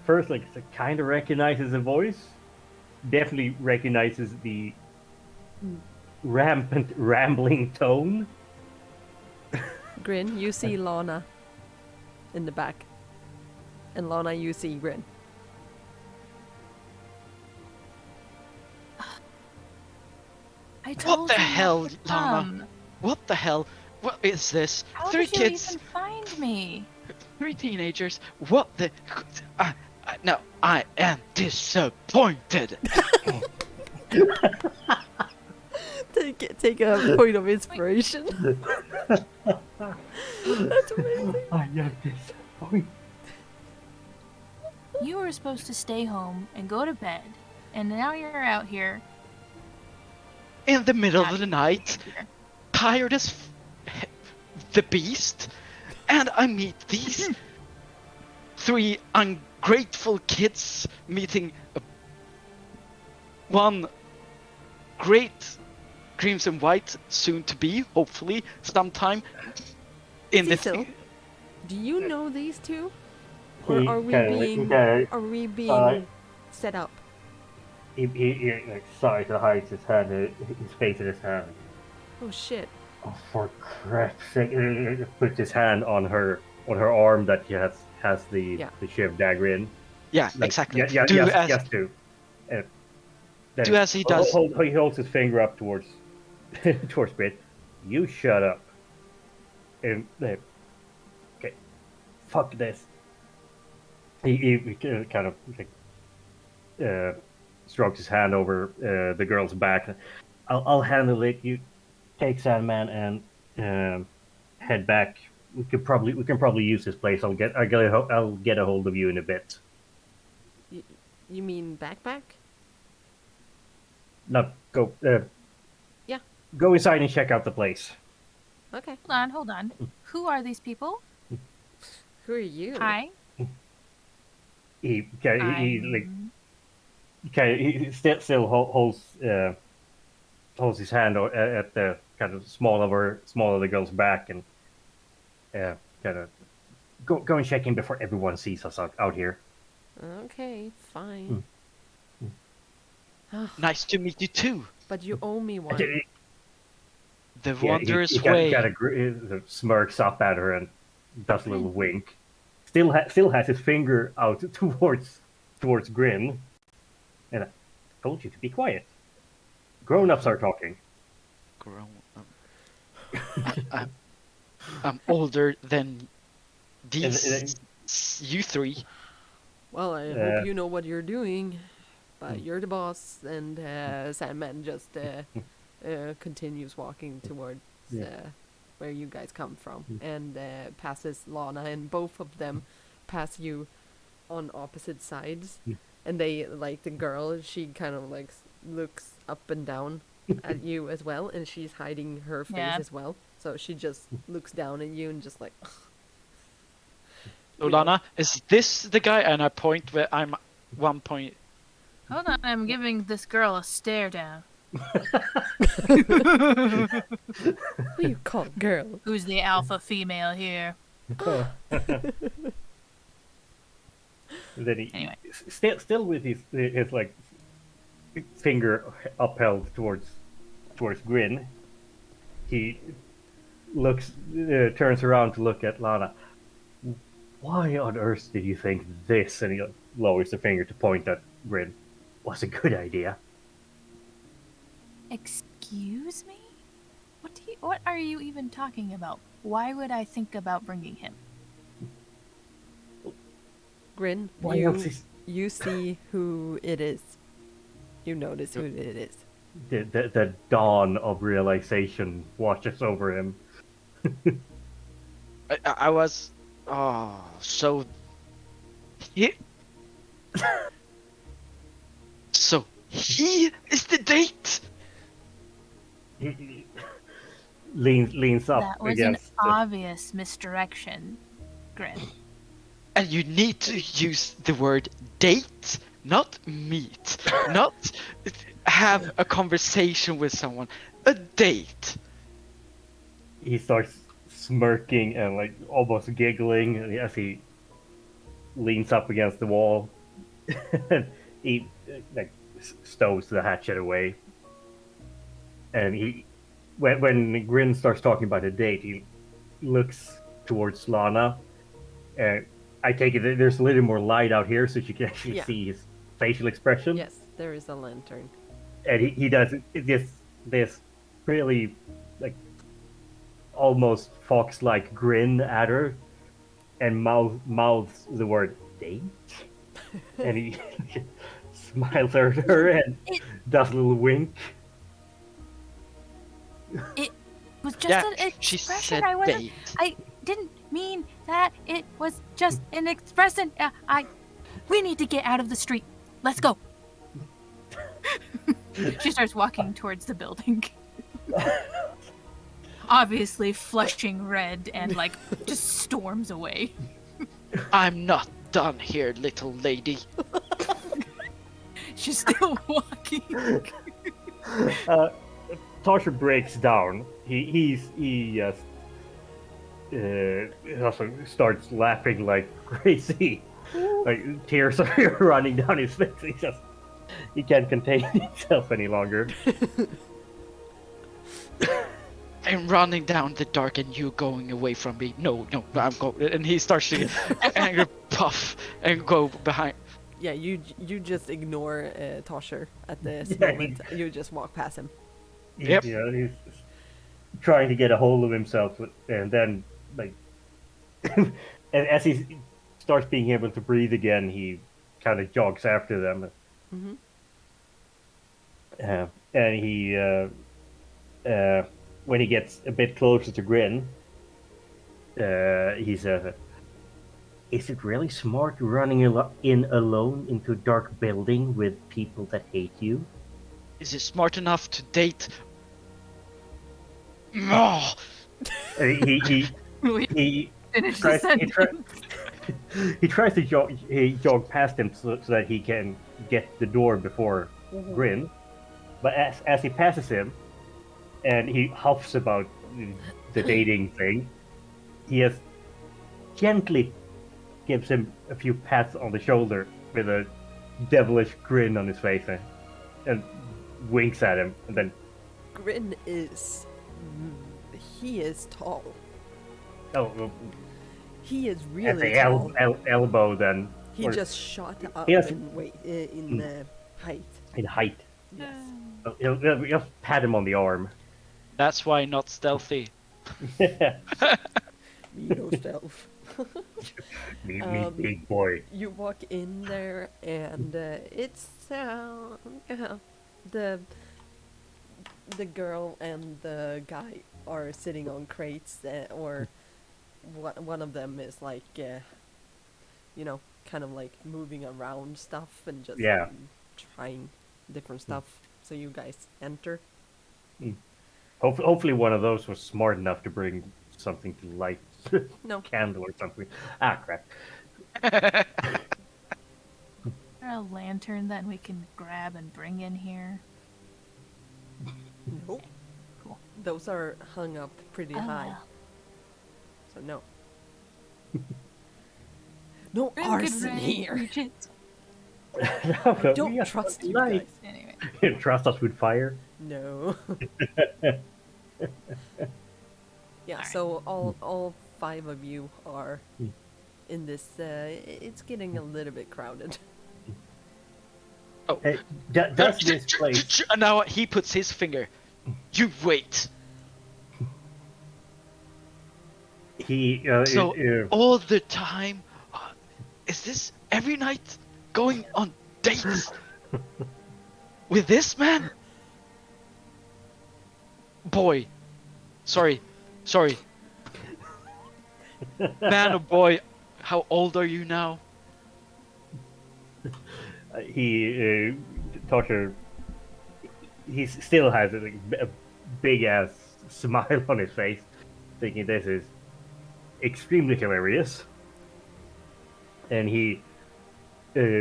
first kind of recognizes the voice. Definitely recognizes the rampant rambling tone. Grin, you see Lana in the back. And Lana, you see Grin. I What told the you hell, not to Lana? come. What the hell? What is this? How Three did you kids, even find me? 3 teenagers. What the? No, I am disappointed. Take a point of inspiration. That's amazing. I am disappointed. You were supposed to stay home and go to bed, and now you're out here. In the middle Not of the even night, here. tired as the beast, and I meet these 3 ungrateful kids meeting one great Crimson White, soon to be, hopefully, sometime in Cecil, the. do you know these two? Or He are we being set up? he like sighs and hides his hand, his face in his hand. Oh shit. Oh, for crap's sake! He puts his hand on her arm that he has the shiv dagger in. Yeah, Like, exactly. Yeah, do yes, as yes, do. do as he does. He holds his finger up towards towards Brit. You shut up. And okay, fuck this. He kind of like, strokes his hand over the girl's back. I'll handle it. You take Sandman and head back. We can probably use this place. I'll get a hold of you in a bit. You mean backpack? No, go. Yeah. Go inside and check out the place. Okay. Hold on. Who are these people? Who are you? Hi. He still holds his hand at the kind of small of the girl's back and kind of go and check in before everyone sees us out here. Okay, fine. Nice to meet you too. But you owe me one. The Yeah, wondrous he way. Smirks up at her and does a little wink. Still has his finger out towards Grin. And I told you to be quiet. Grown-ups are talking. Grown up. I'm older than these you 3. Well, I hope you know what you're doing. But you're the boss, and Sandman just continues walking towards where you guys come from, and passes Lana, and both of them pass you on opposite sides. And they, like the girl, she kind of like looks up and down at you as well, and she's hiding her face as well. So she just looks down at you and just like. So Lana, is this the guy? And I point where I'm 1 point. Hold on, I'm giving this girl a stare down. Who you call girl? Who's the alpha female here? Then he Anyway. still with his like finger upheld towards Grin. He turns around to look at Lana. Why on earth did you think this? And he lowers the finger to point at Grin. Was a good idea. Excuse me? What are you even talking about? Why would I think about bringing him? Grin, you see who it is. You notice who it is. The dawn of realization washes over him. I was. Oh, so. So he is the date. He leans up That was against. an obvious misdirection, Grin. And you need to use the word date, not meet, not have a conversation with someone. A date. He starts smirking and like almost giggling as he leans up against the wall. He like stows the hatchet away, and when Grin starts talking about a date, he looks towards Lana. I take it that there's a little more light out here, so you can actually see his facial expression. Yes, there is a lantern. And he does this this really like almost fox-like grin at her, and mouths the word date, and he smiles at her and It does a little wink. it was just Yeah, an she expression. said date. I didn't mean that. It was just an expression. We need to get out of the street. Let's go. She starts walking towards the building. Obviously flushing red and like just storms away. I'm not done here, little lady. She's still walking. Tosher breaks down. He also starts laughing like crazy. Like tears are running down his face. He can't contain himself any longer. I'm running down the dark and you going away from me. No, I'm going. And he starts to anger puff and go behind. Yeah, you just ignore Tosher at this Yeah, moment. You just walk past him. Yep. He's trying to get a hold of himself, and then like, and as he starts being able to breathe again, he kind of jogs after them. Mm-hmm. And he, when he gets a bit closer to Grin, he says, "Is it really smart running in alone into a dark building with people that hate you?" Is it smart enough to date? Oh, He Finish the tries, sentence. he tries to jog past him so that he can get the door before Grin, but as he passes him, and he huffs about the dating thing, he has gently gives him a few pats on the shoulder with a devilish grin on his face, and winks at him, and then Grin is... he is tall. oh, He is at really the tall. elbow, then He or just shot up He has- in weight, in height. in height. Yes. He'll pat him on the arm. that's why not stealthy. Me no stealth. me, big Um, boy. You walk in there, and it's the girl and the guy are sitting on crates, or one of them is like, kind of like moving around stuff and just Yeah. trying different stuff. So you guys enter. Hopefully, one of those was smart enough to bring something to light, No, candle or something. Ah, crap. Is there a lantern that we can grab and bring in here? nope. Cool. Those are hung up pretty high, well. so no. No We're in good arson range, here. Regent. Don't Yes, trust you light. guys. Anyway. Trust us with fire. No. Yeah, Alright. so all five of you are in this. It's getting a little bit crowded. Oh, Hey, does this place? And now he puts his finger. You wait. He So all the time, is this every night going on dates with this man? Boy, sorry. Man or boy, how old are you now? Tosher, he still has a big ass smile on his face, thinking this is extremely hilarious. And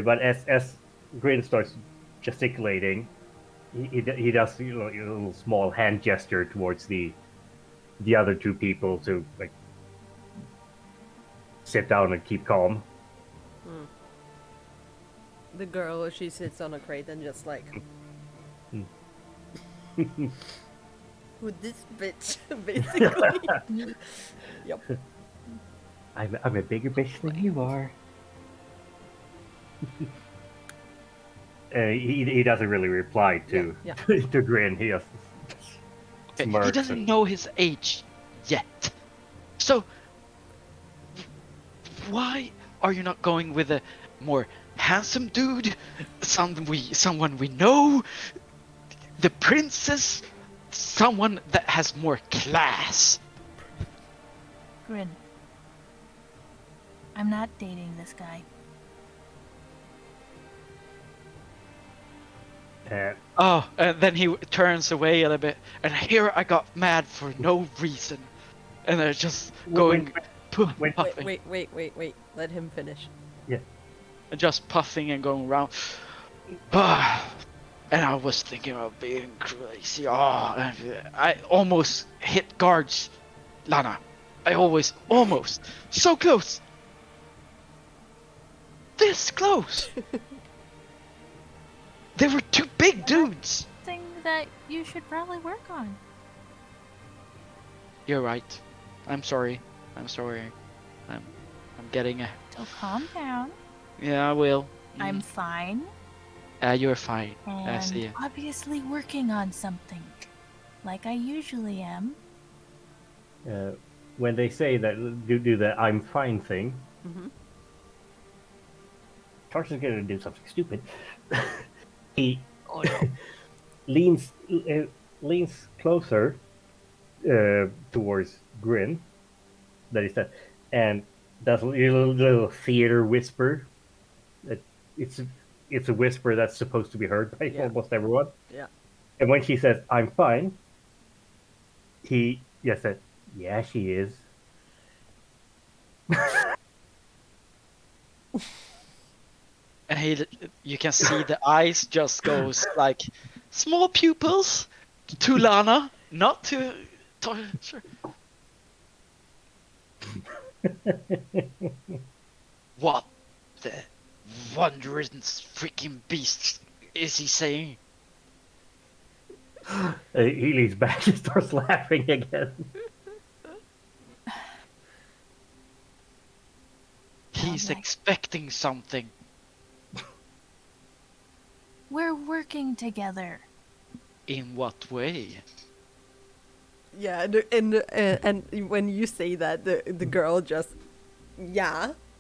but as Grin starts gesticulating, he does a little small hand gesture towards the other two people to like sit down and keep calm. The girl, she sits on a crate and just like, with this bitch, basically. Yep. I'm a bigger bitch than you are. He doesn't really reply to Yeah, to Grin. He just He smirks doesn't and know his age yet. So why are you not going with a more handsome dude? Someone we know? The princess? Someone that has more class? Grin. I'm not dating this guy. Oh, and then he turns away a little bit, and here I got mad for no reason, and they're just going when- puffing, Wait. Let him finish. yeah. and just puffing and going around. And I was thinking about being crazy. I almost hit guards, Lana. I almost so close. This close. They were two big dudes. Thing that you should probably work on. You're right. I'm sorry. I'm getting a. So calm down. Yeah, I will. I'm fine. You're fine. I And see. obviously working on something. Like I usually am. When they say that, do the "I'm fine" thing, Tarson's gonna do something stupid. He leans closer towards Grin. That is that, and does a little theater whisper. It's a whisper that's supposed to be heard by almost everyone. Yeah. And when she says "I'm fine," he just said, "Yeah, she is." And you can see the eyes just goes like small pupils to Lana, not to Tosher. What the wondrous freaking beast is he saying? He leans back and starts laughing again. He's expecting something. We're working together. In what way? Yeah, and when you say that, the girl just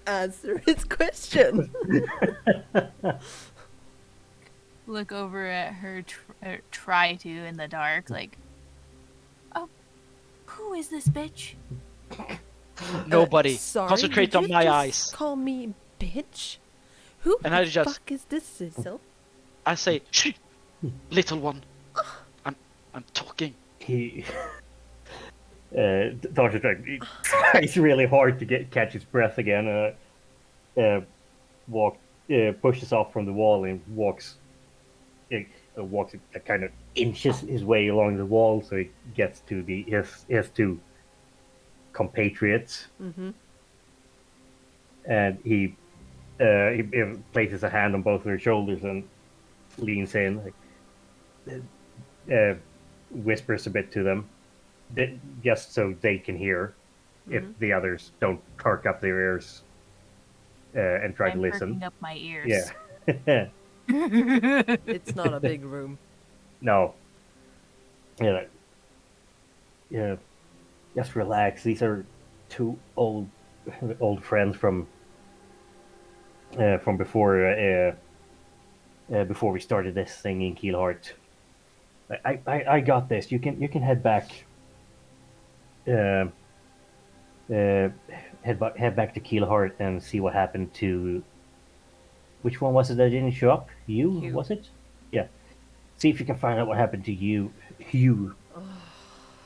answer his question. Look over at her, try to in the dark, like, oh, who is this bitch? Nobody. Sorry, Concentrate did on you my just eyes. Call me bitch. Who And the I just- fuck is this, Cecil? I say, shh, little one. I'm talking. He Tarshan tries really hard to catch his breath again. Pushes off from the wall and walks kind of inches his way along the wall so he gets to his two compatriots. And he places a hand on both of their shoulders and leans in, whispers a bit to them, just so they can hear if the others don't perk up their ears and try to I'm listen. perking up my ears. Yeah. It's not a big room. No. Yeah. Just relax. These are two old friends from before before we started this thing in Keelheart. I got this. You can head back. Head back to Keelheart and see what happened to. Which one was it that didn't show up? You. Was it? Yeah. See if you can find out what happened to you.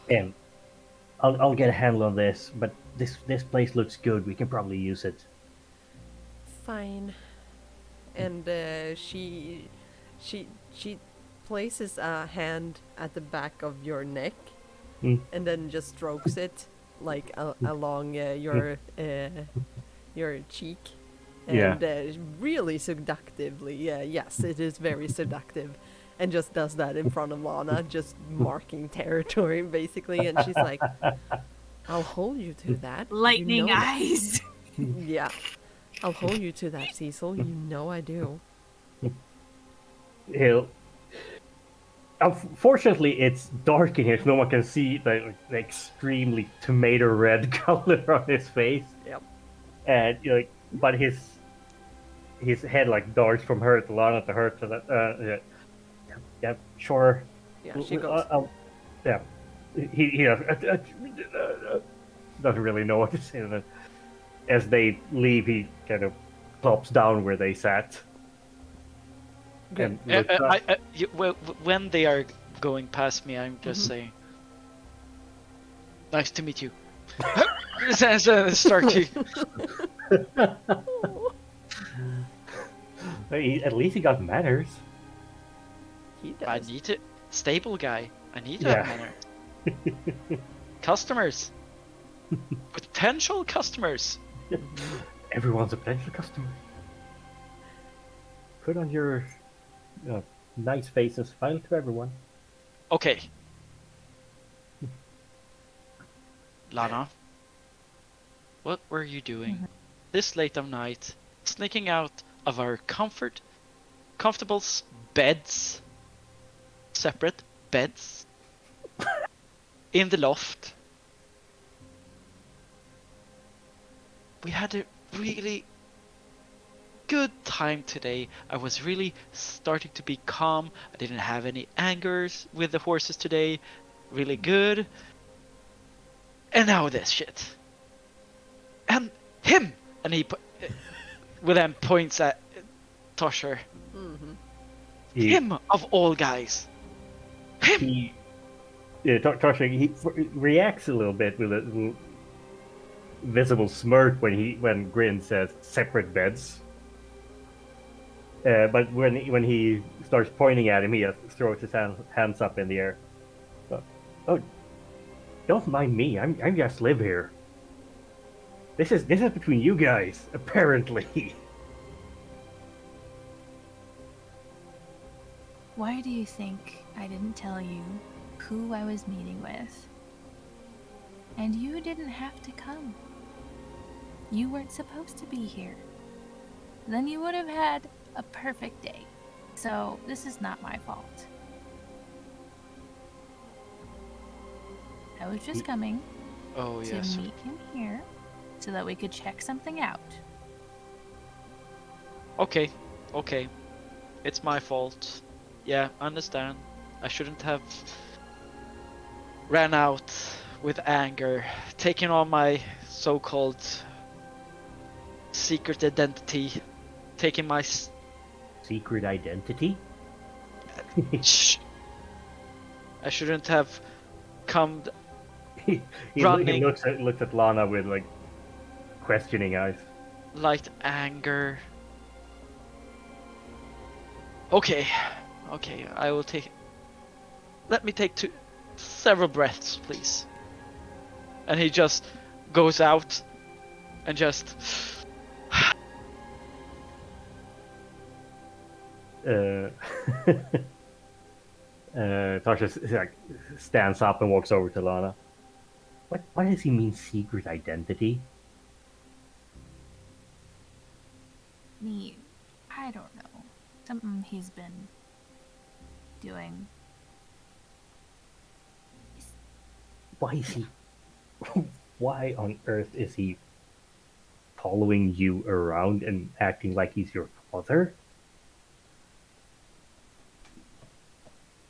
And I'll get a handle on this. But this place looks good. We can probably use it. Fine. And she places a hand at the back of your neck, and then just strokes it like along your cheek. And really seductively, yes, it is very seductive, and just does that in front of Lana, just marking territory basically. And she's like, "I'll hold you to that." Lightning you know that." eyes. Yeah, I'll hold you to that, Cecil. You know I do. Unfortunately, it's dark in here, so no one can see the extremely tomato red color on his face. Yep. And but his head like darts from her to Lana to her to that. Yeah, sure. Yeah, she goes. Yeah, he doesn't really know what to say. And as they leave, he kind of plops down where they sat. Good. And looks up. When they are going past me, I'm just saying, "Nice to meet you." Start to. At least he got manners. He does. I need to stable guy. I need to Yeah. have manner. Customers, potential customers. Everyone's a potential customer. Put on your nice face and smile to everyone. Okay, Lana, what were you doing this late of night, sneaking out of our comfortable beds, separate beds, in the loft? We had a really good time today. I was really starting to be calm. I didn't have any angers with the horses today. Really good. And now this shit. And him! And he then points at Tosher. Him of all guys. Him! Tosher, he reacts a little bit with a little visible smirk when Grin says separate beds. But when he starts pointing at him, he throws his hands up in the air. Oh, don't mind me. I'm just live here. This is between you guys, apparently. Why do you think I didn't tell you who I was meeting with? And you didn't have to come. You weren't supposed to be here. Then you would have had a perfect day. So this is not my fault. I was just coming Oh, to yes. meet him here so that we could check something out. Okay. It's my fault. Yeah, understand. I shouldn't have ran out with anger, taking on my so-called secret identity, taking my Secret identity? Shh. I shouldn't have come. he Running. looks at Lana with like questioning eyes. Light anger. Okay, I will take. Let me take several breaths, please. And he just goes out and just. Tasha stands up and walks over to Lana. What does he mean, secret identity? I don't know. Something he's been doing. Why is he? Why on earth is he following you around and acting like he's your father?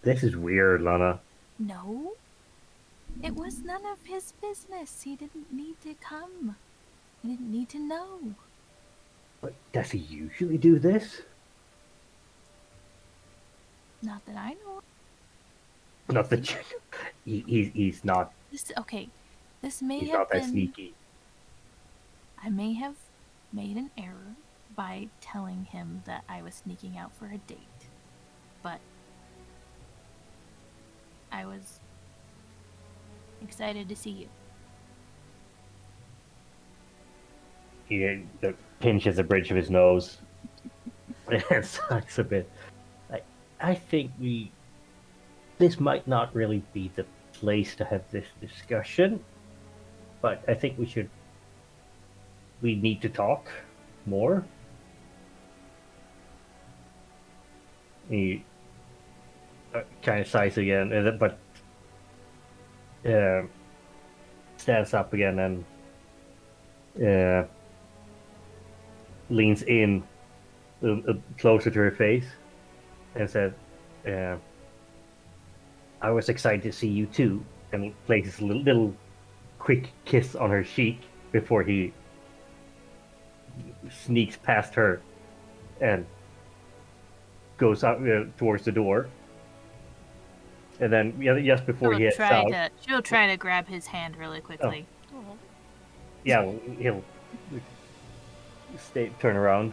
This is weird, Lana. No. It was none of his business. He didn't need to come. He didn't need to know. But does he usually do this? Not that I know. Not that he's not. This may He's have not that been. sneaky. I may have made an error by telling him that I was sneaking out for a date, but I was excited to see you. He pinches the bridge of his nose and sucks a bit. I think this might not really be the place to have this discussion, but I think we need to talk more. kind of sighs again, but uh, stands up again and leans in closer to her face and said, "I was excited to see you too," and places a little quick kiss on her cheek before he sneaks past her and goes out towards the door. And then just before he heads out, she'll try to grab his hand really quickly. Oh. yeah, he'll turn around.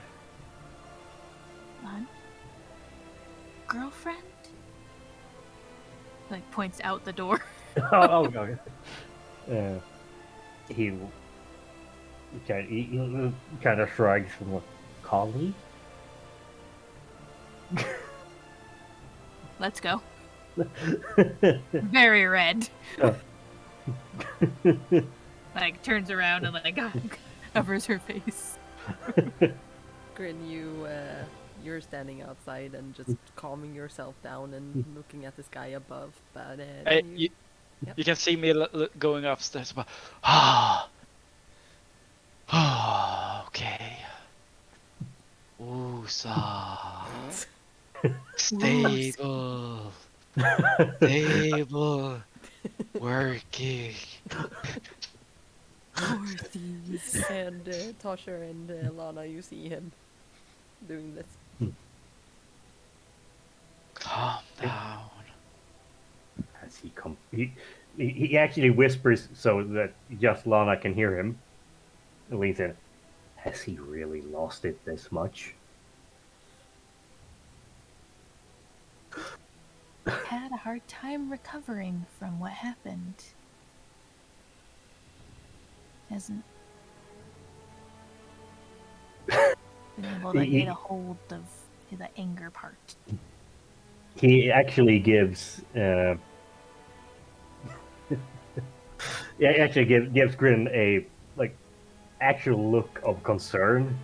Girlfriend? Like points out the door. Oh no. He kind of shrugs from a colleague. Let's go. Very red. Oh. Like turns around and like covers her face. Grin, you're standing outside and just calming yourself down and looking at this guy above. But then You Yep. can see me going upstairs. But okay. Woosah. Stable. Stable. Working. and Tosher and Lana, you see him doing this. Calm down. As he actually whispers so that just Lana can hear him. And leans in. Has he really lost it this much? Had a hard time recovering from what happened. Hasn't been able to get a hold of the anger part. He actually gives gives Grin a actual look of concern.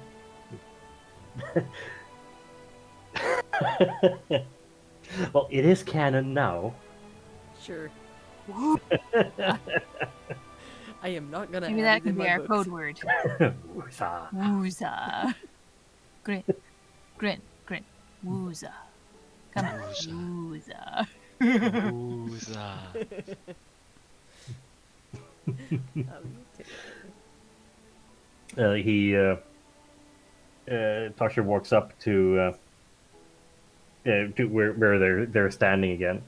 Well, it is canon now. Sure. I am not gonna. Maybe that could be our code word. Woosah. Wooza. Grin. Wooza. Come on. Wooza. Woosah. Tosher walks up to where they're standing again,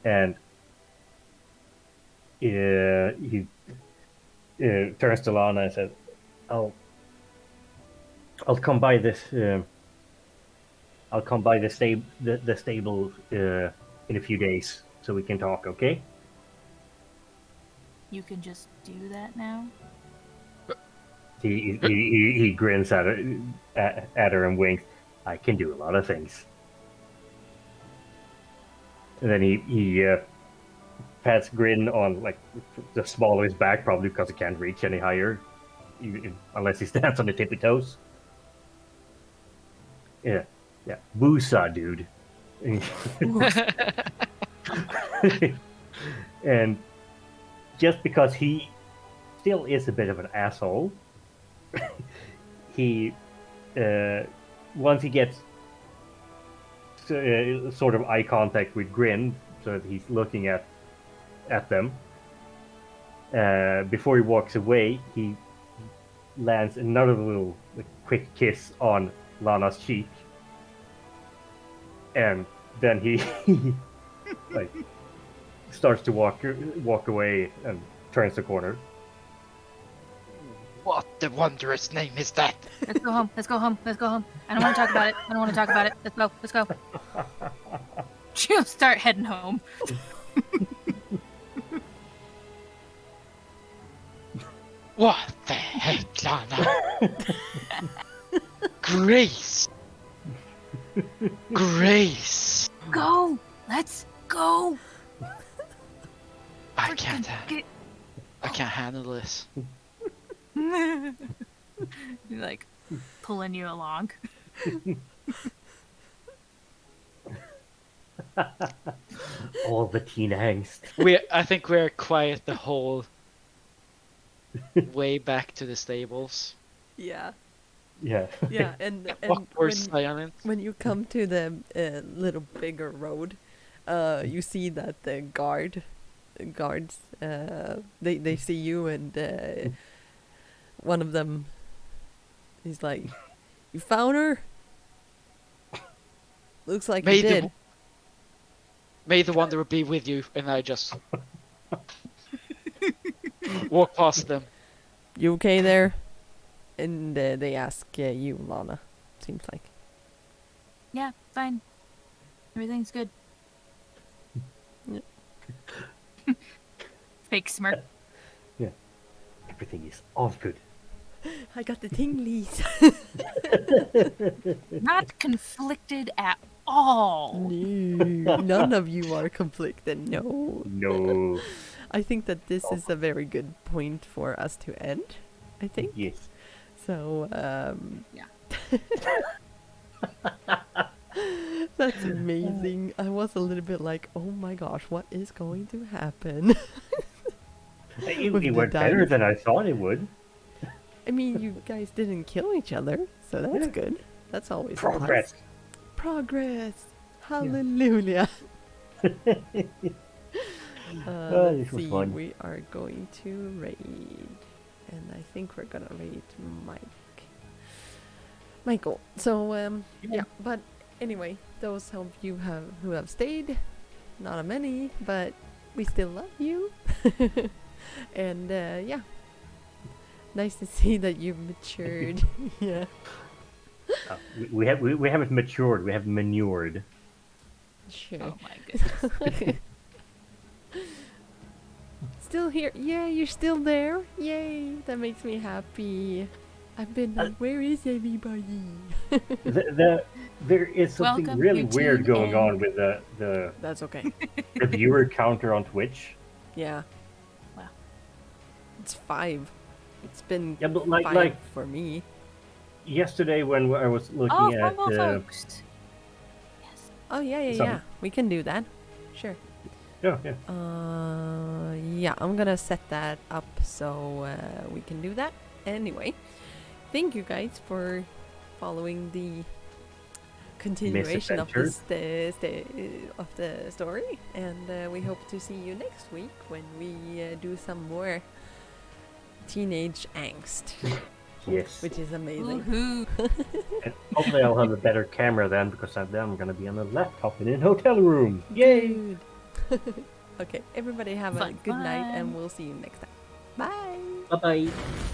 and he turns to Lana and says, I'll come by this. I'll come by the stable in a few days so we can talk. Okay? You can just do that now? He grins at her and winks. I can do a lot of things. And then he pats Grin on the small of his back, probably because he can't reach any higher, unless he stands on the tippy toes. Yeah. Woosah, dude. And just because he still is a bit of an asshole, he once he gets sort of eye contact with Grin, so that he's looking at them. Before he walks away, he lands another little quick kiss on Lana's cheek, and then he starts to walk away and turns the corner. What the wondrous name is that? Let's go home. I don't want to talk about it. Let's go. She'll start heading home. What the heck, Lana? Grace! Go! Let's go! I can't handle this. Like pulling you along. All the teen angst. I think we're quiet the whole way back to the stables. Yeah. Yeah. Yeah, and Awkward silence. when you come to the little bigger road, you see that the guards, they see you, and one of them is like, "You found her? Looks like you did." May the Wanderer be with you, and I just walk past them. You okay there? And they ask you, Lana. Seems like. Yeah, fine. Everything's good. Yeah. Fake smirk. Yeah. Everything is all good. I got the tinglies. Not conflicted at all. No, none of you are conflicted. No. No. I think that this is a very good point for us to end. I think. Yes. So, Yeah. that's amazing. I was a little bit like, oh my gosh, what is going to happen? It With the went better dice. than I thought it would. I mean, you guys didn't kill each other, so that's Yeah. good. That's always a Progress. plus. Progress. Hallelujah. Oh, Let's this was see, fun. we are going to raid, and I think we're gonna raid Michael. So yeah, but anyway, those of you who have stayed, not a many, but we still love you. And yeah, nice to see that you've matured. Yeah, We haven't matured. We have manured. sure. Oh my goodness. Still here. Yeah, you're still there. Yay, that makes me happy. I've been like, where is everybody? There is something Welcome, really YouTube, weird going and- on with the That's okay. viewer counter on Twitch. Yeah. Wow. It's 5. It's been Yeah, but 5 for me. yesterday when I was looking Oh, at Rumble folks. Yes. Oh yeah, Some- yeah. We can do that. Sure. yeah. Yeah, I'm gonna set that up so we can do that. Anyway, thank you guys for following the continuation of this of the story, and we hope to see you next week when we do some more teenage angst, Yes. which is amazing. Woohoo. And hopefully I'll have a better camera then, because then I'm gonna be on a laptop in a hotel room. Yay! Good. Okay, everybody have a Fun, good night, and fun. we'll see you next time. Bye. Bye bye.